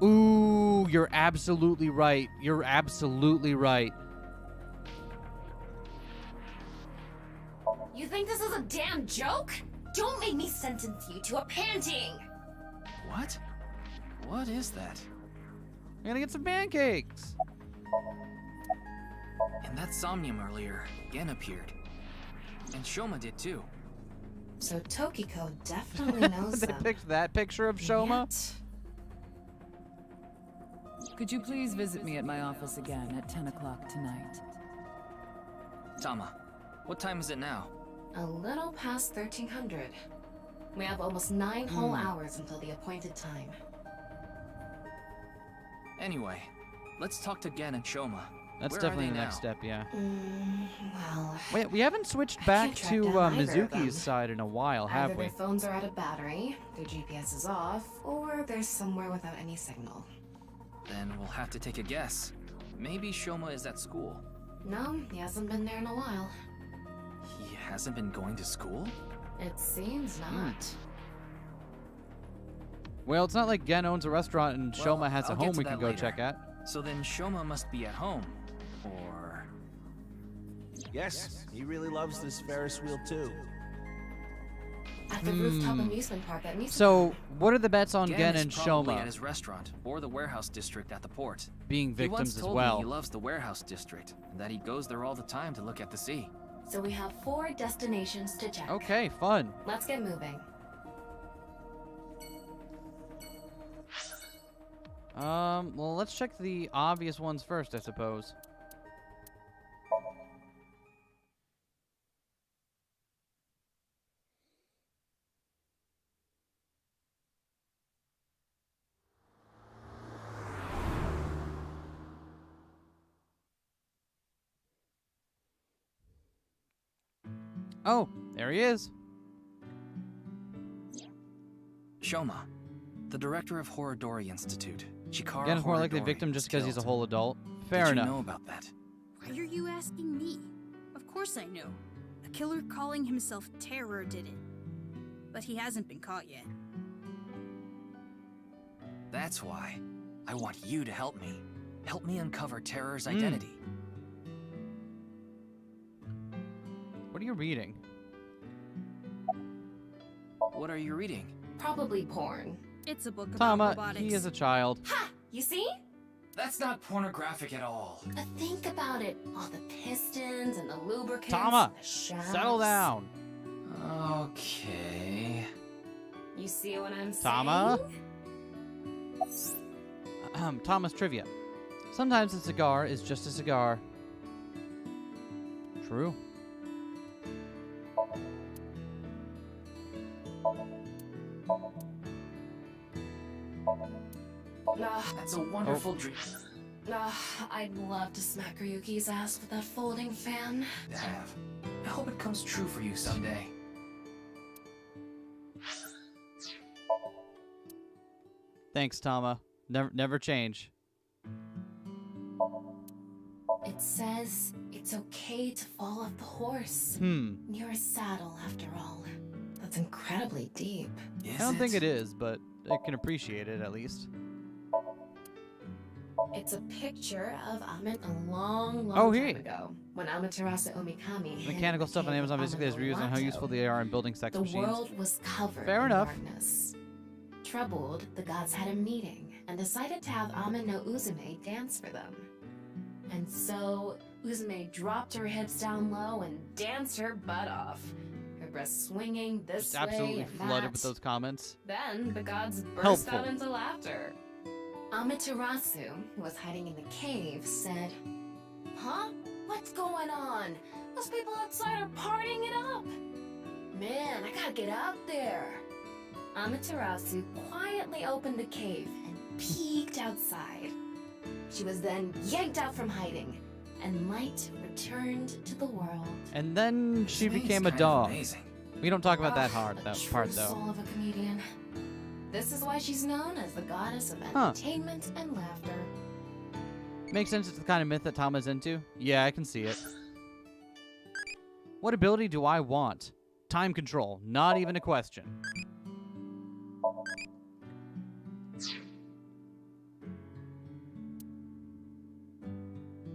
Ooh, you're absolutely right. You're absolutely right. You think this is a damn joke? Don't make me sentence you to a panting! What? What is that? I'm gonna get some pancakes. In that somnium earlier, Gen appeared. And Shoma did too. So Tokiko definitely knows They them. picked that picture of Shoma? Could you please visit me at my office again at 10 o'clock tonight? Tama, what time is it now? A little past 1300. We have almost 9 whole hours until the appointed time. Anyway, let's talk to Gen and Shoma. That's Where definitely are they the now? next step, yeah. Well... Wait, we haven't switched I back can't track to down either of them. Mizuki's side in a while, have Either we? their phones are out of battery, their GPS is off, or they're somewhere without any signal. Then we'll have to take a guess. Maybe Shoma is at school. No, he hasn't been there in a while. He hasn't been going to school? It seems not. Well, it's not like Gen owns a restaurant and Well, Shoma has a I'll get home to we that can go later. check at. So then Shoma must be at home. Or... Yes, he really loves this Ferris wheel too. At the rooftop amusement park at So, what are the bets on Gen Gen is and probably Shoma at his restaurant or the warehouse district at the port. being He once victims as told well? me he loves the warehouse district and that he goes there all the time to look at the sea. So we have 4 destinations to check. Okay, fun. Let's get moving. Well, let's check the obvious ones first, I suppose. Oh, there he is. Shoma, the director of Horodori Institute. Chikara Gen is more likely Horodori victim just was because he's a killed. whole adult. Fair Did enough. you know about that? Why are you asking me? Of course I know. A killer calling himself Terror did it. But he hasn't been caught yet. That's why. I want you to help me. Help me uncover Terror's identity. What are you reading? What are you reading? Probably porn. It's a book about Tama, robotics. he is a child. Ha! You see? That's not pornographic at all. But think about it. All the pistons and the lubricants Tama, and the shafts. settle down. Okay. You see what I'm Tama? saying? Thomas trivia. Sometimes a cigar is just a cigar. True. That's a wonderful dream. I'd love to smack Ryuki's ass with that folding fan. To have. I hope it comes true for you someday. Thanks, Tama. Never change. It says it's okay to fall off the horse. You're a saddle, after all. That's incredibly deep. I don't think it is, but I can appreciate it at least. It's a picture of Amit a long Oh, time hey. ago, when Amaterasu Omikami hid Mechanical in the stuff on cave Amazon of basically has reviews on how Amanato. useful they are in building sex The machines. world was covered Fair in enough. darkness. Troubled, the gods had a meeting and decided to have Amin no Uzume dance for them. And so, Uzume dropped her hips down low and danced her butt off. Her breasts swinging this Just absolutely way and flooded that. with those comments. Then the gods burst Helpful. out into laughter. Amaterasu, who was hiding in the cave, said, "Huh? What's going on? Those people outside are partying it up. Man, I gotta get out there." Amaterasu quietly opened the cave and peeked outside. She was then yanked out from hiding, and light returned to the world. And then she This became a name's kind of dog. amazing. We don't talk about that The part true though. soul of a comedian. This is why she's known as the goddess of Huh. entertainment and laughter. Makes sense. It's the kind of myth that Tama's into. Yeah, I can see it. What ability do I want? Time control. Not even a question.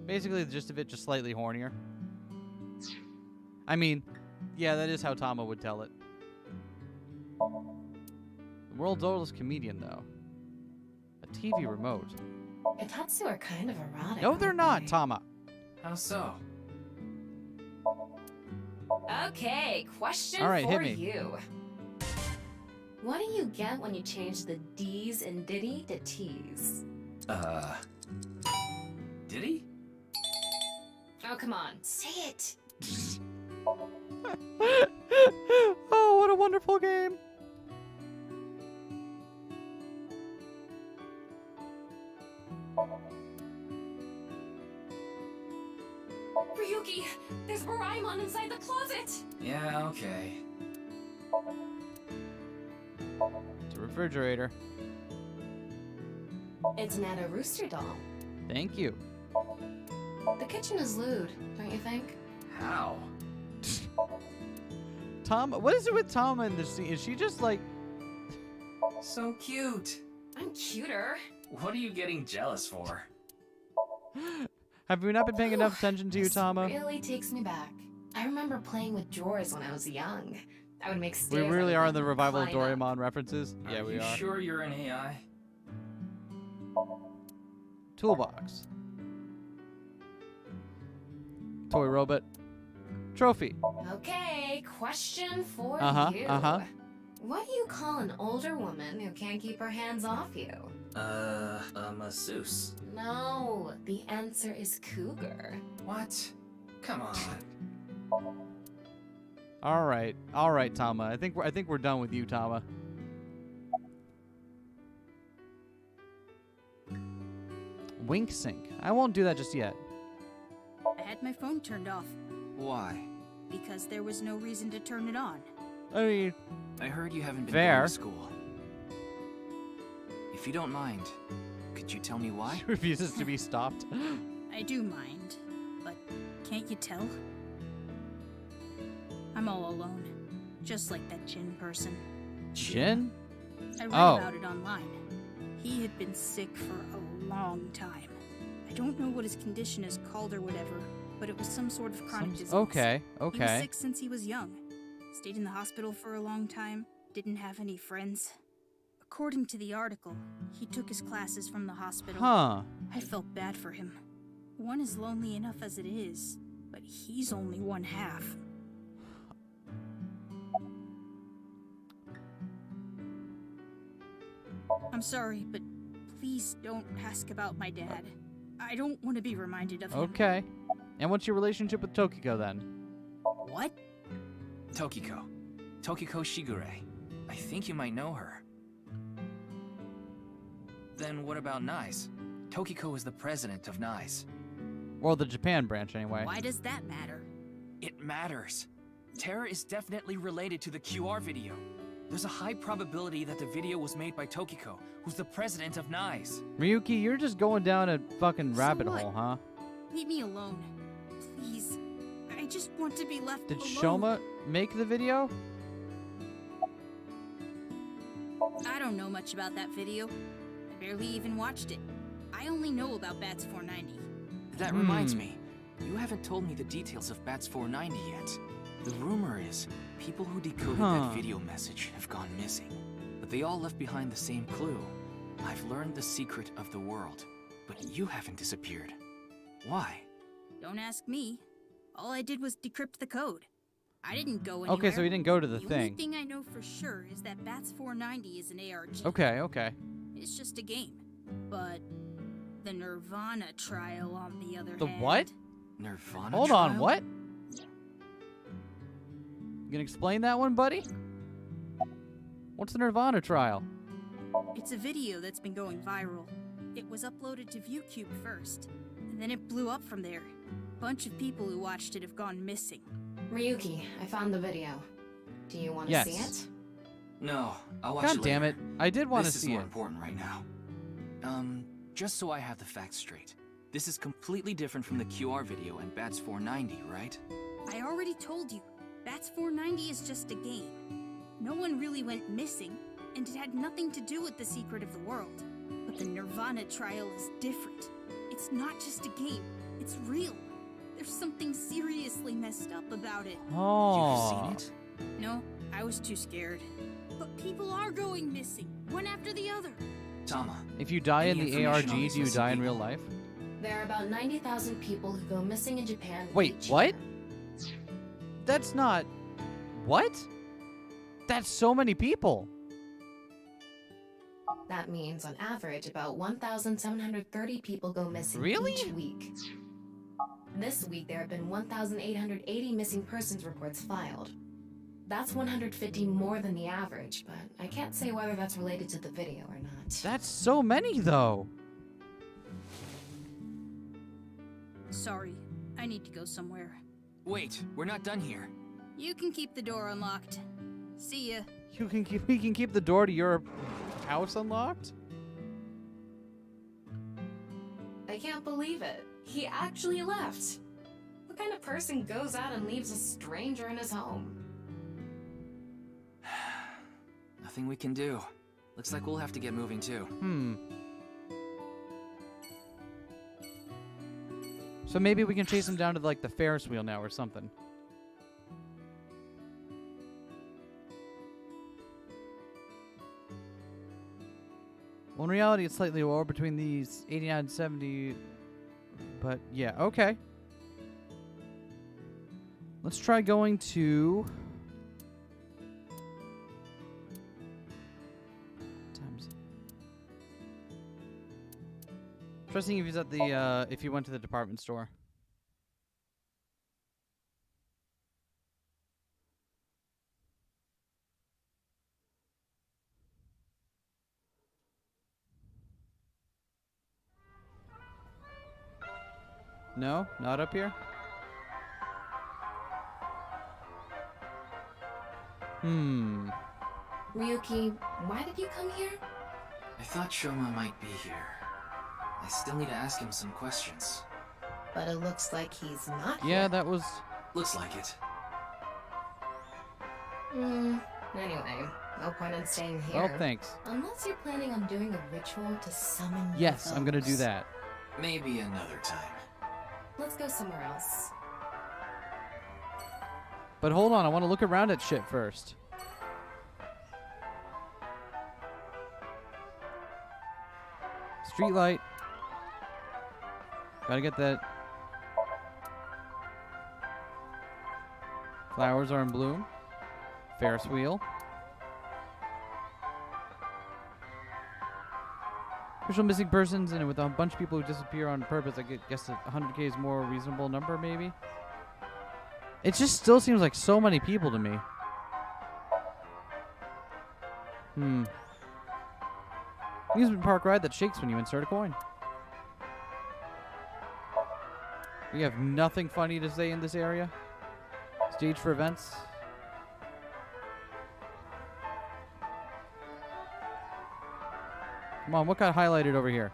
Basically, the gist of it, just slightly hornier. I mean, yeah, that is how Tama would tell it. The world's oldest comedian, though. A TV remote. Itatsu are kind of erotic. No, they're aren't not, they? Tama. How so? Okay, question All right, for hit me. you. What do you get when you change the D's in Diddy to T's? Did he? Oh, come on, say it. Oh, what a wonderful game. Ryuki, there's Doraemon inside the closet. Yeah, okay. It's a refrigerator. It's not a rooster doll. Thank you. The kitchen is lewd, don't you think? How? Tom, what is it with Tama in this scene? Is she just like... So cute. I'm cuter. What are you getting jealous for? Have we not been paying enough attention to you, This Tama? really takes me back. I remember playing with drawers when I was young. I would make We stairs. really out are of in the them and revival of climb up. Doraemon references. Yeah, we you are. Sure you're an AI? Toolbox. Toy robot. Trophy. Okay, question for you. What do you call an older woman who can't keep her hands off you? A masseuse. No, the answer is cougar. What? Come on. All right, Tama. I think we're done with you, Tama. Wink sync. I won't do that just yet. I had my phone turned off Why? because there was no reason to turn it on. I mean, I heard you haven't been Fair. going to school. If you don't mind, could you tell me why? She refuses to be stopped. I do mind, but can't you tell? I'm all alone, just like that Jin person. Jin? I read Oh. about it online. He had been sick for a long time. I don't know what his condition is called or whatever, but it was some sort of chronic disease. Okay, He was okay. sick since he was young. Stayed in the hospital for a long time, didn't have any friends. According to the article, he took his classes from the hospital. Huh. I felt bad for him. One is lonely enough as it is, but he's only one half. I'm sorry, but please don't ask about my dad. I don't want to be reminded of him. Okay. And what's your relationship with Tokiko then? What? Tokiko. Tokiko Shigure. I think you might know her. Then what about NICE? Tokiko is the president of NICE. Well, the Japan branch, anyway. Why does that matter? It matters. Terror is definitely related to the QR video. There's a high probability that the video was made by Tokiko, who's the president of NICE. Miyuki, you're just going down a fucking rabbit what? hole, huh? Leave me alone. Please. I just want to be left Did alone. Shoma make the video? I don't know much about that video. I barely even watched it. I only know about Bats 490. That reminds me, you haven't told me the details of Bats 490 yet. The rumor is, people who decoded that video message have gone missing. But they all left behind the same clue. I've learned the secret of the world, but you haven't disappeared. Why? Don't ask me. All I did was decrypt the code. I didn't go anywhere. Okay, so he didn't go to the The thing. only thing I know for sure is that Bats 490 is an ARG. Okay, okay. It's just a game. But the Nirvana trial, on the other The hand... what? Nirvana Hold trial? on, what? You gonna explain that one, buddy? What's the Nirvana trial? It's a video that's been going viral. It was uploaded to ViewCube first, and then it blew up from there. Bunch of people who watched it have gone missing. Ryuki, I found the video. Do you want to Yes. see it? No, I'll watch God it damn later. it. I did want to This is see more it. important right now. Just so I have the facts straight. This is completely different from the QR video and Bats 490, right? I already told you, Bats 490 is just a game. No one really went missing, and it had nothing to do with the secret of the world. But the Nirvana trial is different. It's not just a game, it's real. There's something seriously messed up about it. Oh. You've seen it? No, I was too scared. But people are going missing, one after the other. Tama. If you die in Any the information ARG, on do these you missing die in people? real life? There are about 90,000 people who go missing in Japan. Wait, each what? year. That's not... What? That's so many people. That means, on average, about 1,730 people go missing Really? each week. This week, there have been 1,880 missing persons reports filed. That's 150 more than the average, but I can't say whether that's related to the video or not. That's so many, though. Sorry, I need to go somewhere. Wait, we're not done here. You can keep the door unlocked. See ya. We can keep the door to your house unlocked? I can't believe it. He actually left. What kind of person goes out and leaves a stranger in his home? Nothing we can do. Looks like we'll have to get moving too. So maybe we can chase him down to like the Ferris wheel now or something. Well, in reality, it's slightly lower between these 89 and 70. But yeah, okay. Let's try going to... Try seeing if he's at the, if he went to the department store. No? Not up here? Ryuki, why did you come here? I thought Shoma might be here. I still need to ask him some questions. But it looks like he's not Yeah, here. that was... Looks like it. Anyway, no point in staying here. Well, thanks. Unless you're planning on doing a ritual to summon Yes, I'm gonna do UFOs. that. Maybe another time. Let's go somewhere else. But hold on, I want to look around at shit first. Street light. Gotta get that. Flowers are in bloom. Ferris wheel. Official missing persons, and with a bunch of people who disappear on purpose, I guess 100K is more a reasonable number, maybe? It just still seems like so many people to me. Amusement park ride that shakes when you insert a coin. We have nothing funny to say in this area. Stage for events. Come on, what got highlighted over here?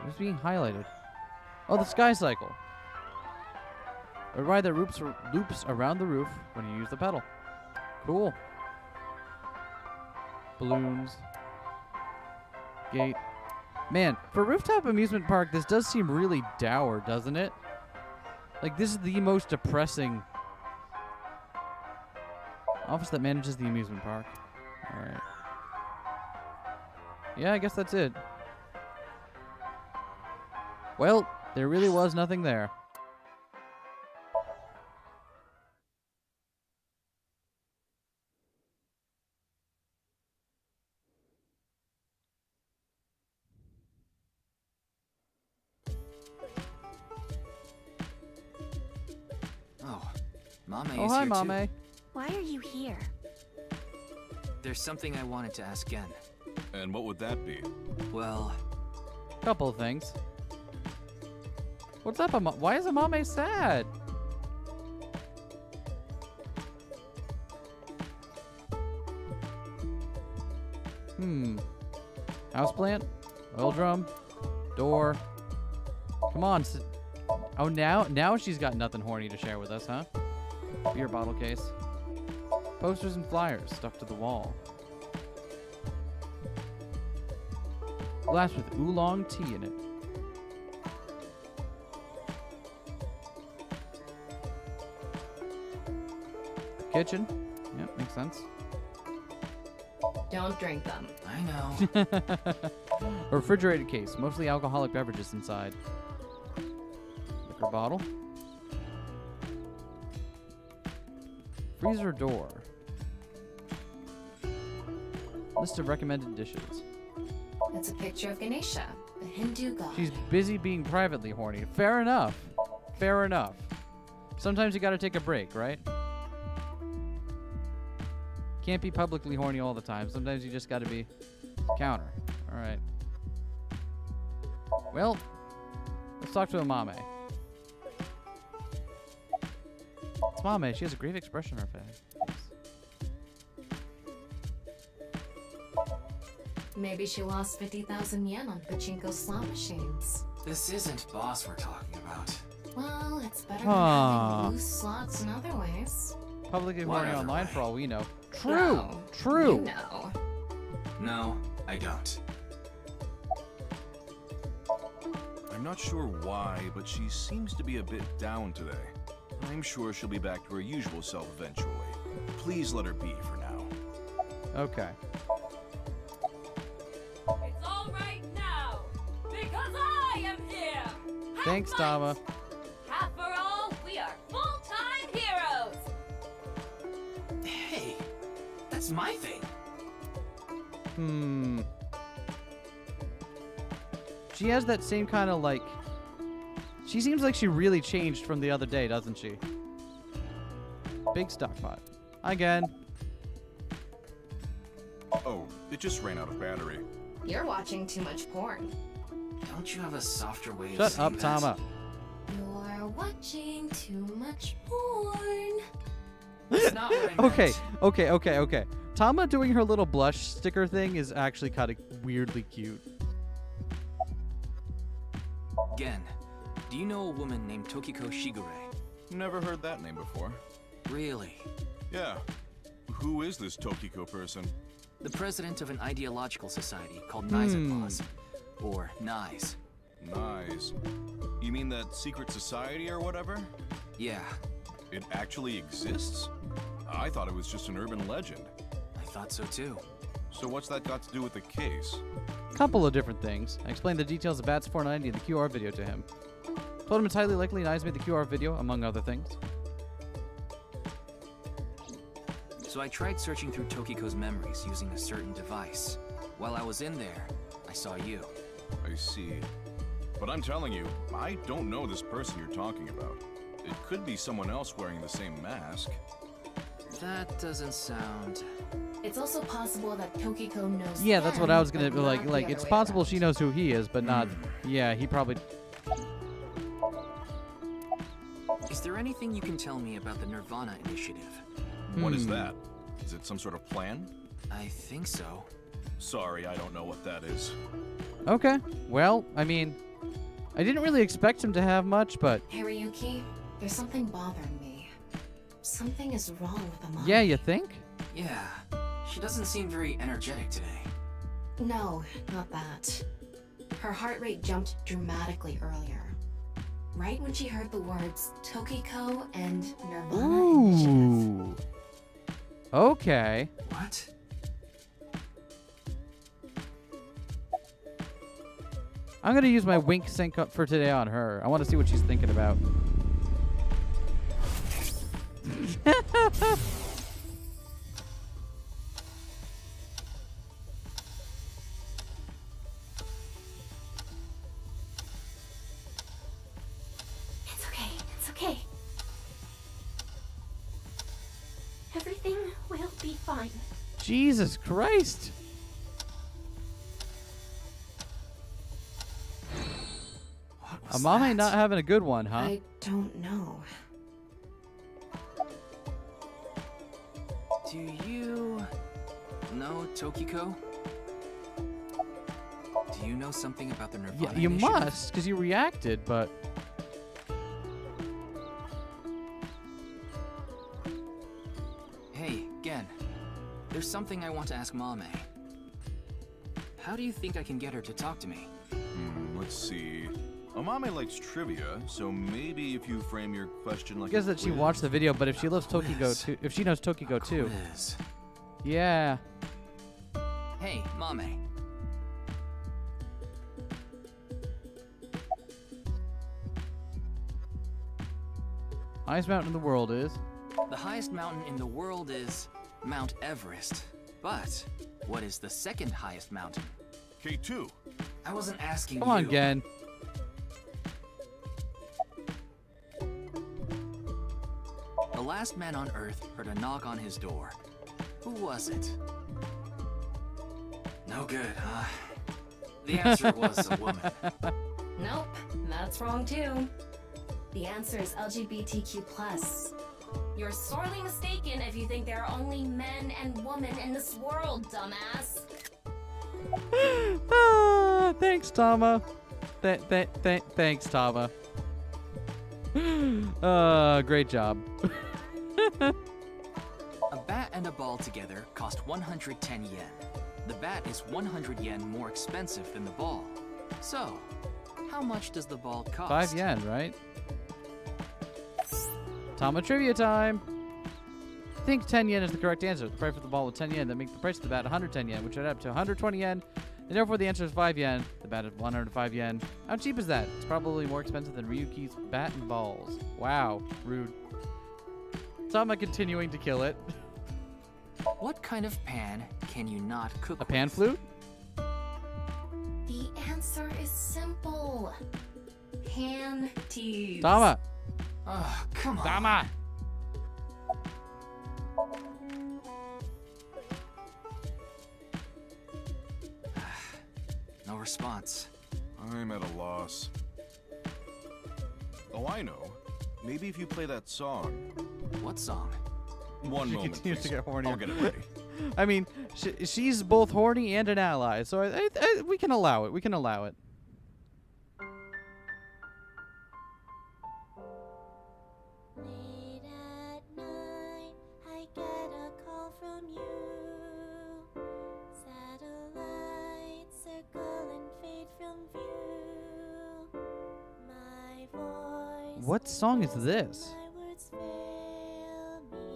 What's being highlighted? Oh, the sky cycle. A ride that loops around the roof when you use the pedal. Cool. Balloons. Gate. Man, for rooftop amusement park, this does seem really dour, doesn't it? Like, this is the most depressing office that manages the amusement park. Alright. Yeah, I guess that's it. Well, there really was nothing there. Oh, Mame Oh, is hi, here too. Mame. Why are you here? There's something I wanted to ask Gen. And what would that be? Well... Couple of things. What's up, why is Amame sad? Houseplant? Oil drum? Door? Come on. Oh, now she's got nothing horny to share with us, huh? Beer bottle case. Posters and flyers stuck to the wall. Glass with oolong tea in it. Kitchen. Yeah, makes sense. Don't drink them. I know. A refrigerated case, mostly alcoholic beverages inside. Liquor bottle. Freezer door. List of recommended dishes. It's a picture of Ganesha, the Hindu god. She's busy being privately horny. Fair enough. Fair enough. Sometimes you gotta take a break, right? Can't be publicly horny all the time. Sometimes you just gotta be counter. Alright. Well, let's talk to Amame. It's Amame. She has a great expression on her face. Maybe she lost 50,000 yen on pachinko slot machines. This isn't boss we're talking about. Well, it's better than having loose slots in other ways. Publicly horny online for all we know. True. No, True. You know. No, I don't. I'm not sure why, but she seems to be a bit down today. I'm sure she'll be back to her usual self eventually. Please let her be for now. Okay. It's all right now, because I am here. Thanks, Tama. After all, we are full-time heroes. Hey, that's my thing. She has that same kind of like... She seems like she really changed from the other day, doesn't she? Big stockpot. Again. Oh, it just ran out of battery. You're watching too much porn. Don't you have a softer way of Shut saying up, that? Tama. You're watching too much porn. That's not what I meant. Okay. Tama doing her little blush sticker thing is actually kind of weirdly cute. Gen, do you know a woman named Tokiko Shigure? Never heard that name before. Really? Yeah. Who is this Tokiko person? The president of an ideological society called Nice or NICE. Nice. You mean that secret society or whatever? Yeah. It actually exists? I thought it was just an urban legend. I thought so too. So what's that got to do with the case? Couple of different things. I explained the details of Bats 490 in the QR video to him. Told him it's highly likely Nice made the QR video, among other things. So I tried searching through Tokiko's memories using a certain device. While I was in there, I saw you. I see. But I'm telling you, I don't know this person you're talking about. It could be someone else wearing the same mask. That doesn't sound... It's also possible that Tokiko knows. Yeah, that's what I was gonna but like. not Like, the it's other way possible around. she knows who he is, but not. Yeah, he probably. Is there anything you can tell me about the Nirvana Initiative? What is that? Is it some sort of plan? I think so. Sorry, I don't know what that is. Okay. Well, I mean, I didn't really expect him to have much, but Hariyuki, there's something bothering me. Something is wrong with the mom. yeah, you think? Yeah. She doesn't seem very energetic today. No, not that. Her heart rate jumped dramatically earlier. Right when she heard the words Tokiko and Nirvana Initiative. Ooh. Okay. What? I'm gonna use my wink sync up for today on her. I want to see what she's thinking about. It's okay. It's okay. Everything will be fine. Jesus Christ. Amame not having a good one, huh? I don't know. Do you know Tokiko? Do you know something about the Nirvana Yeah, you initiative? must, because you reacted, but... Hey, Gen. There's something I want to ask Mame. How do you think I can get her to talk to me? Let's see. Amame likes trivia, so maybe if you frame your question like I guess a that she quiz. watched the video, but if she loves Tokiko too, if she knows Tokiko too. Quiz. Yeah. Hey, Mame. Highest mountain in the world is... The highest mountain in the world is Mount Everest. But what is the second highest mountain? K2. I wasn't asking Come on, you. Gen. The last man on Earth heard a knock on his door. Who was it? No good, huh? The answer was a woman. Nope, that's wrong too. The answer is LGBTQ+. You're sorely mistaken if you think there are only men and women in this world, dumbass. Thanks, Tama. Thanks, Tama. Great job. A bat and a ball together cost 110 yen. The bat is 100 yen more expensive than the ball. So, how much does the ball cost? 5 yen, right? Tama trivia time. I think 10 yen is the correct answer. The price of the ball was 10 yen. That makes the price of the bat 110 yen, which would add up to 120 yen. And therefore, the answer is 5 yen. The bat is 105 yen. How cheap is that? It's probably more expensive than Ryuki's bat and balls. Wow. Rude. Tama continuing to kill it. What kind of pan can you not cook A pan flute? The answer is simple. Panties. Tama. Oh, come on. Tama. No response. I'm at a loss. Oh, I know. Maybe if you play that song. What song? One She moment, continues please. to get hornier. I'll get it ready. I mean, she's both horny and an ally, so we can allow it. We can allow it. Late at night, I get a call from you. Satellites circle and fade from view. My voice. What song is this? My words fail me,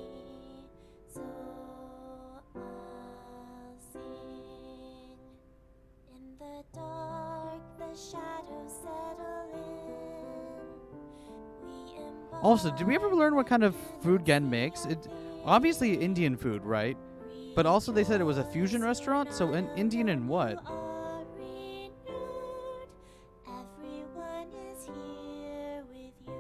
so I'll sing. In the dark, the shadows settle in. We embark. Also, did we ever learn what kind of food Gen makes? It obviously Indian food, right? But also they said it was a fusion restaurant, so Indian and what? are renewed. Everyone is here with you.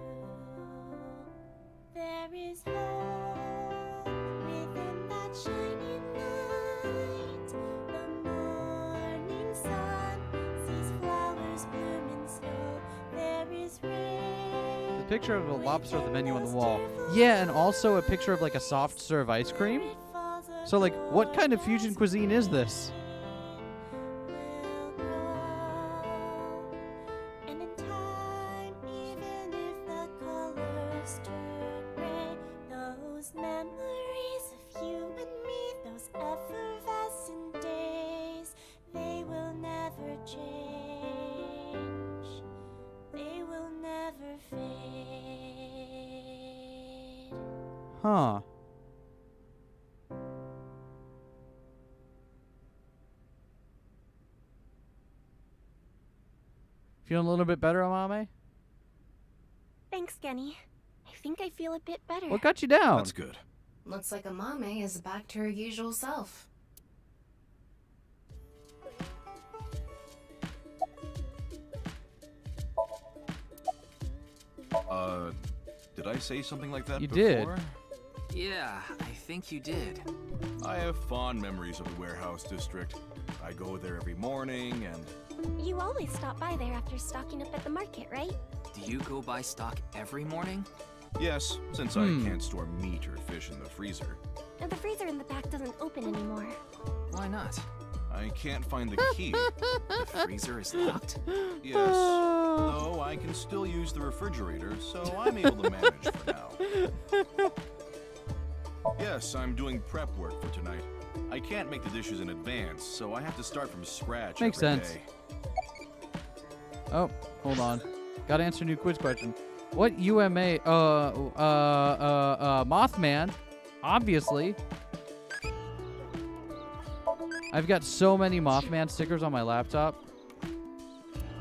There is hope within that shining light. The morning sun sees flowers bloom in snow. There is rain. The picture of a lobster at the menu on the wall. Yeah, and also a picture of like a soft serve ice cream. So like, what kind of fusion cuisine is this? And in time, even if the colors turn gray, those memories of you and me, those effervescent days, they will never change. They will never fade. Huh. Feeling a little bit better, Amame? Thanks, Genny. I think I feel a bit better. What got you down? That's good. Looks like Amame is back to her usual self. Did I say something like that You before? did. Yeah, I think you did. I have fond memories of the warehouse district. I go there every morning and... You always stop by there after stocking up at the market, right? Do you go buy stock every morning? Yes, since I can't store meat or fish in the freezer. And the freezer in the back doesn't open anymore. Why not? I can't find the key. The freezer is locked? Yes, though I can still use the refrigerator, so I'm able to manage for now. Yes, I'm doing prep work for tonight. I can't make the dishes in advance, so I have to start from scratch Makes every sense. day. Oh, hold on. Gotta answer a new quiz question. What UMA, Mothman, obviously. I've got so many Mothman stickers on my laptop.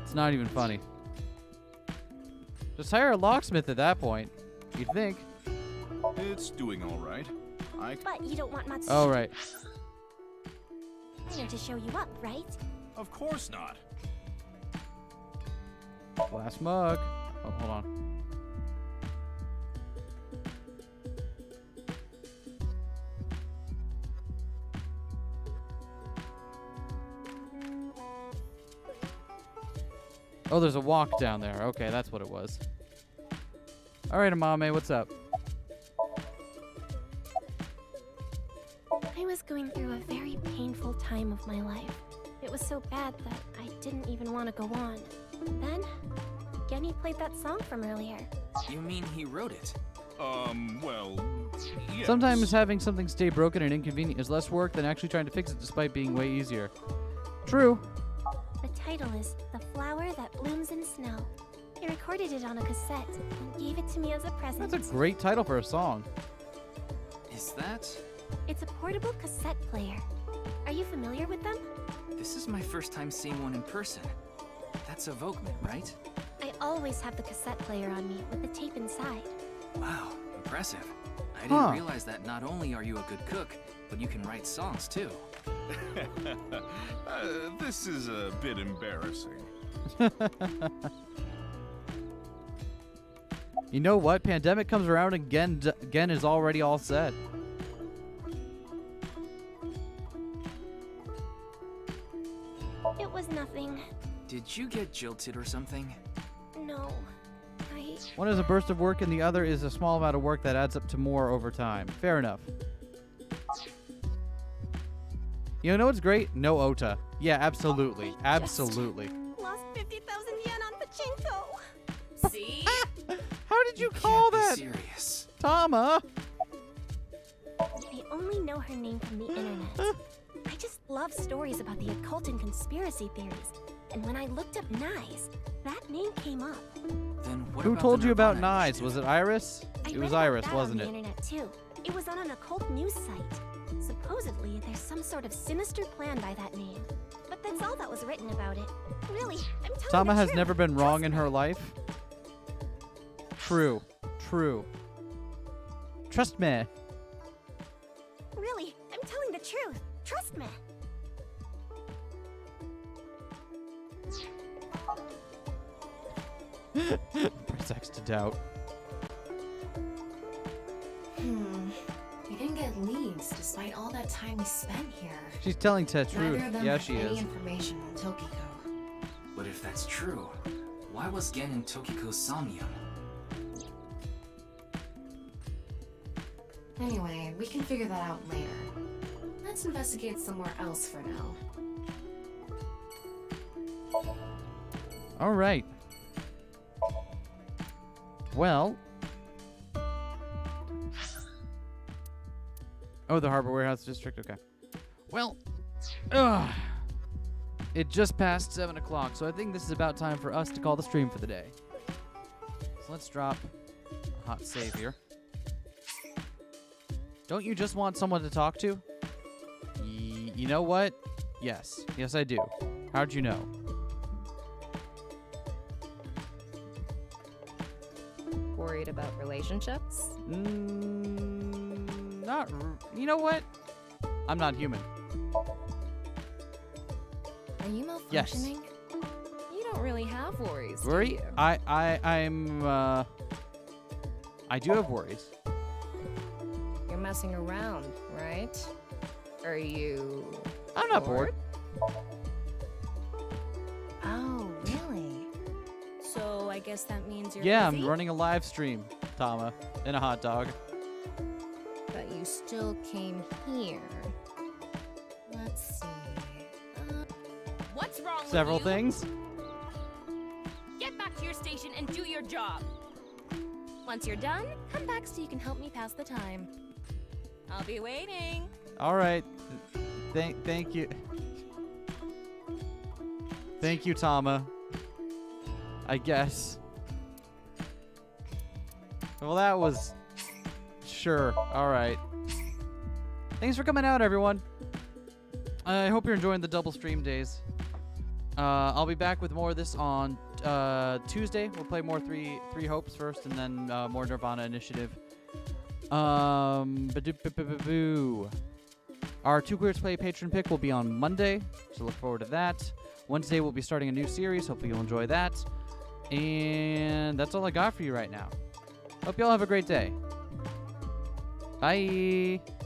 It's not even funny. Just hire a locksmith at that point, you'd think. It's doing all right. But you don't want Matsushita Oh, right. to show you up, right? Of course not. Glass mug. Oh, hold on. Oh, there's a walk down there. Okay, that's what it was. All right, Amame, what's up? I was going through a very painful time of my life. It was so bad that I didn't even want to go on. Then, Genny played that song from earlier. You mean he wrote it? Well, yes. Sometimes having something stay broken and inconvenient is less work than actually trying to fix it despite being way easier. True. The title is The Flower That Blooms in Snow. He recorded it on a cassette and gave it to me as a present. That's a great title for a song. Is that? It's a portable cassette player. Are you familiar with them? This is my first time seeing one in person. That's a Volkman, right? I always have the cassette player on me with the tape inside. Wow, impressive. I didn't realize that not only are you a good cook, but you can write songs too. This is a bit embarrassing. You know what? Pandemic comes around and Gen is already all set. It was nothing. Did you get jilted or something? No. One is a burst of work and the other is a small amount of work that adds up to more over time. Fair enough. You know what's great? No Ota. Yeah, absolutely. Absolutely. Lost 50,000 yen on pachinko. See? How did you call that? Serious. Tama. I only know her name from the internet. I just love stories about the occult and conspiracy theories. And when I looked up Nyes, that name came up. Then what Who about told the you about Nirvana Nyes? Was it Iris? It was Iris, wasn't it? On the internet too. It was on an occult news site. Supposedly, there's some sort of sinister plan by that name. But that's all that was written about it. Really, I'm telling Tama the has truth. never been wrong in her life. True. True. Trust me. Really, I'm telling the truth. Trust me. Press X to doubt. We didn't get leads despite all that time we spent here. She's telling the truth. Neither of them Yeah, have she any is. information on Tokiko. But if that's true, why was Gen in Tokiko's somnium? Anyway, we can figure that out later. Let's investigate somewhere else for now. All right. Well. Oh, the Harbor Warehouse District. Okay. Well. It just passed 7 o'clock, so I think this is about time for us to call the stream for the day. So let's drop a hot save here. Don't you just want someone to talk to? You know what? Yes. Yes, I do. How'd you know? Worried about relationships? You know what? I'm not human. Are you malfunctioning? Yes. You don't really have worries, do Worry? you? I do have worries. You're messing around, right? Are you... I'm not bored. Oh, really? So I guess that means you're Yeah, busy? I'm running a live stream, Tama, in a hot dog. But you still came here. Let's see. What's wrong Several with you? things. Get back to your station and do your job. Once you're done, come back so you can help me pass the time. I'll be waiting. All right. Thank you. Thank you, Tama. I guess. Well, that was... Sure. All right. Thanks for coming out, everyone. I hope you're enjoying the double stream days. I'll be back with more of this on Tuesday. We'll play more Three Hopes first, and then more Nirvana Initiative. Ba-do-ba-ba-ba-boo. Our Two Queers Play patron pick will be on Monday, so look forward to that. Wednesday we'll be starting a new series. Hopefully you'll enjoy that. And that's all I got for you right now. Hope you all have a great day. Bye.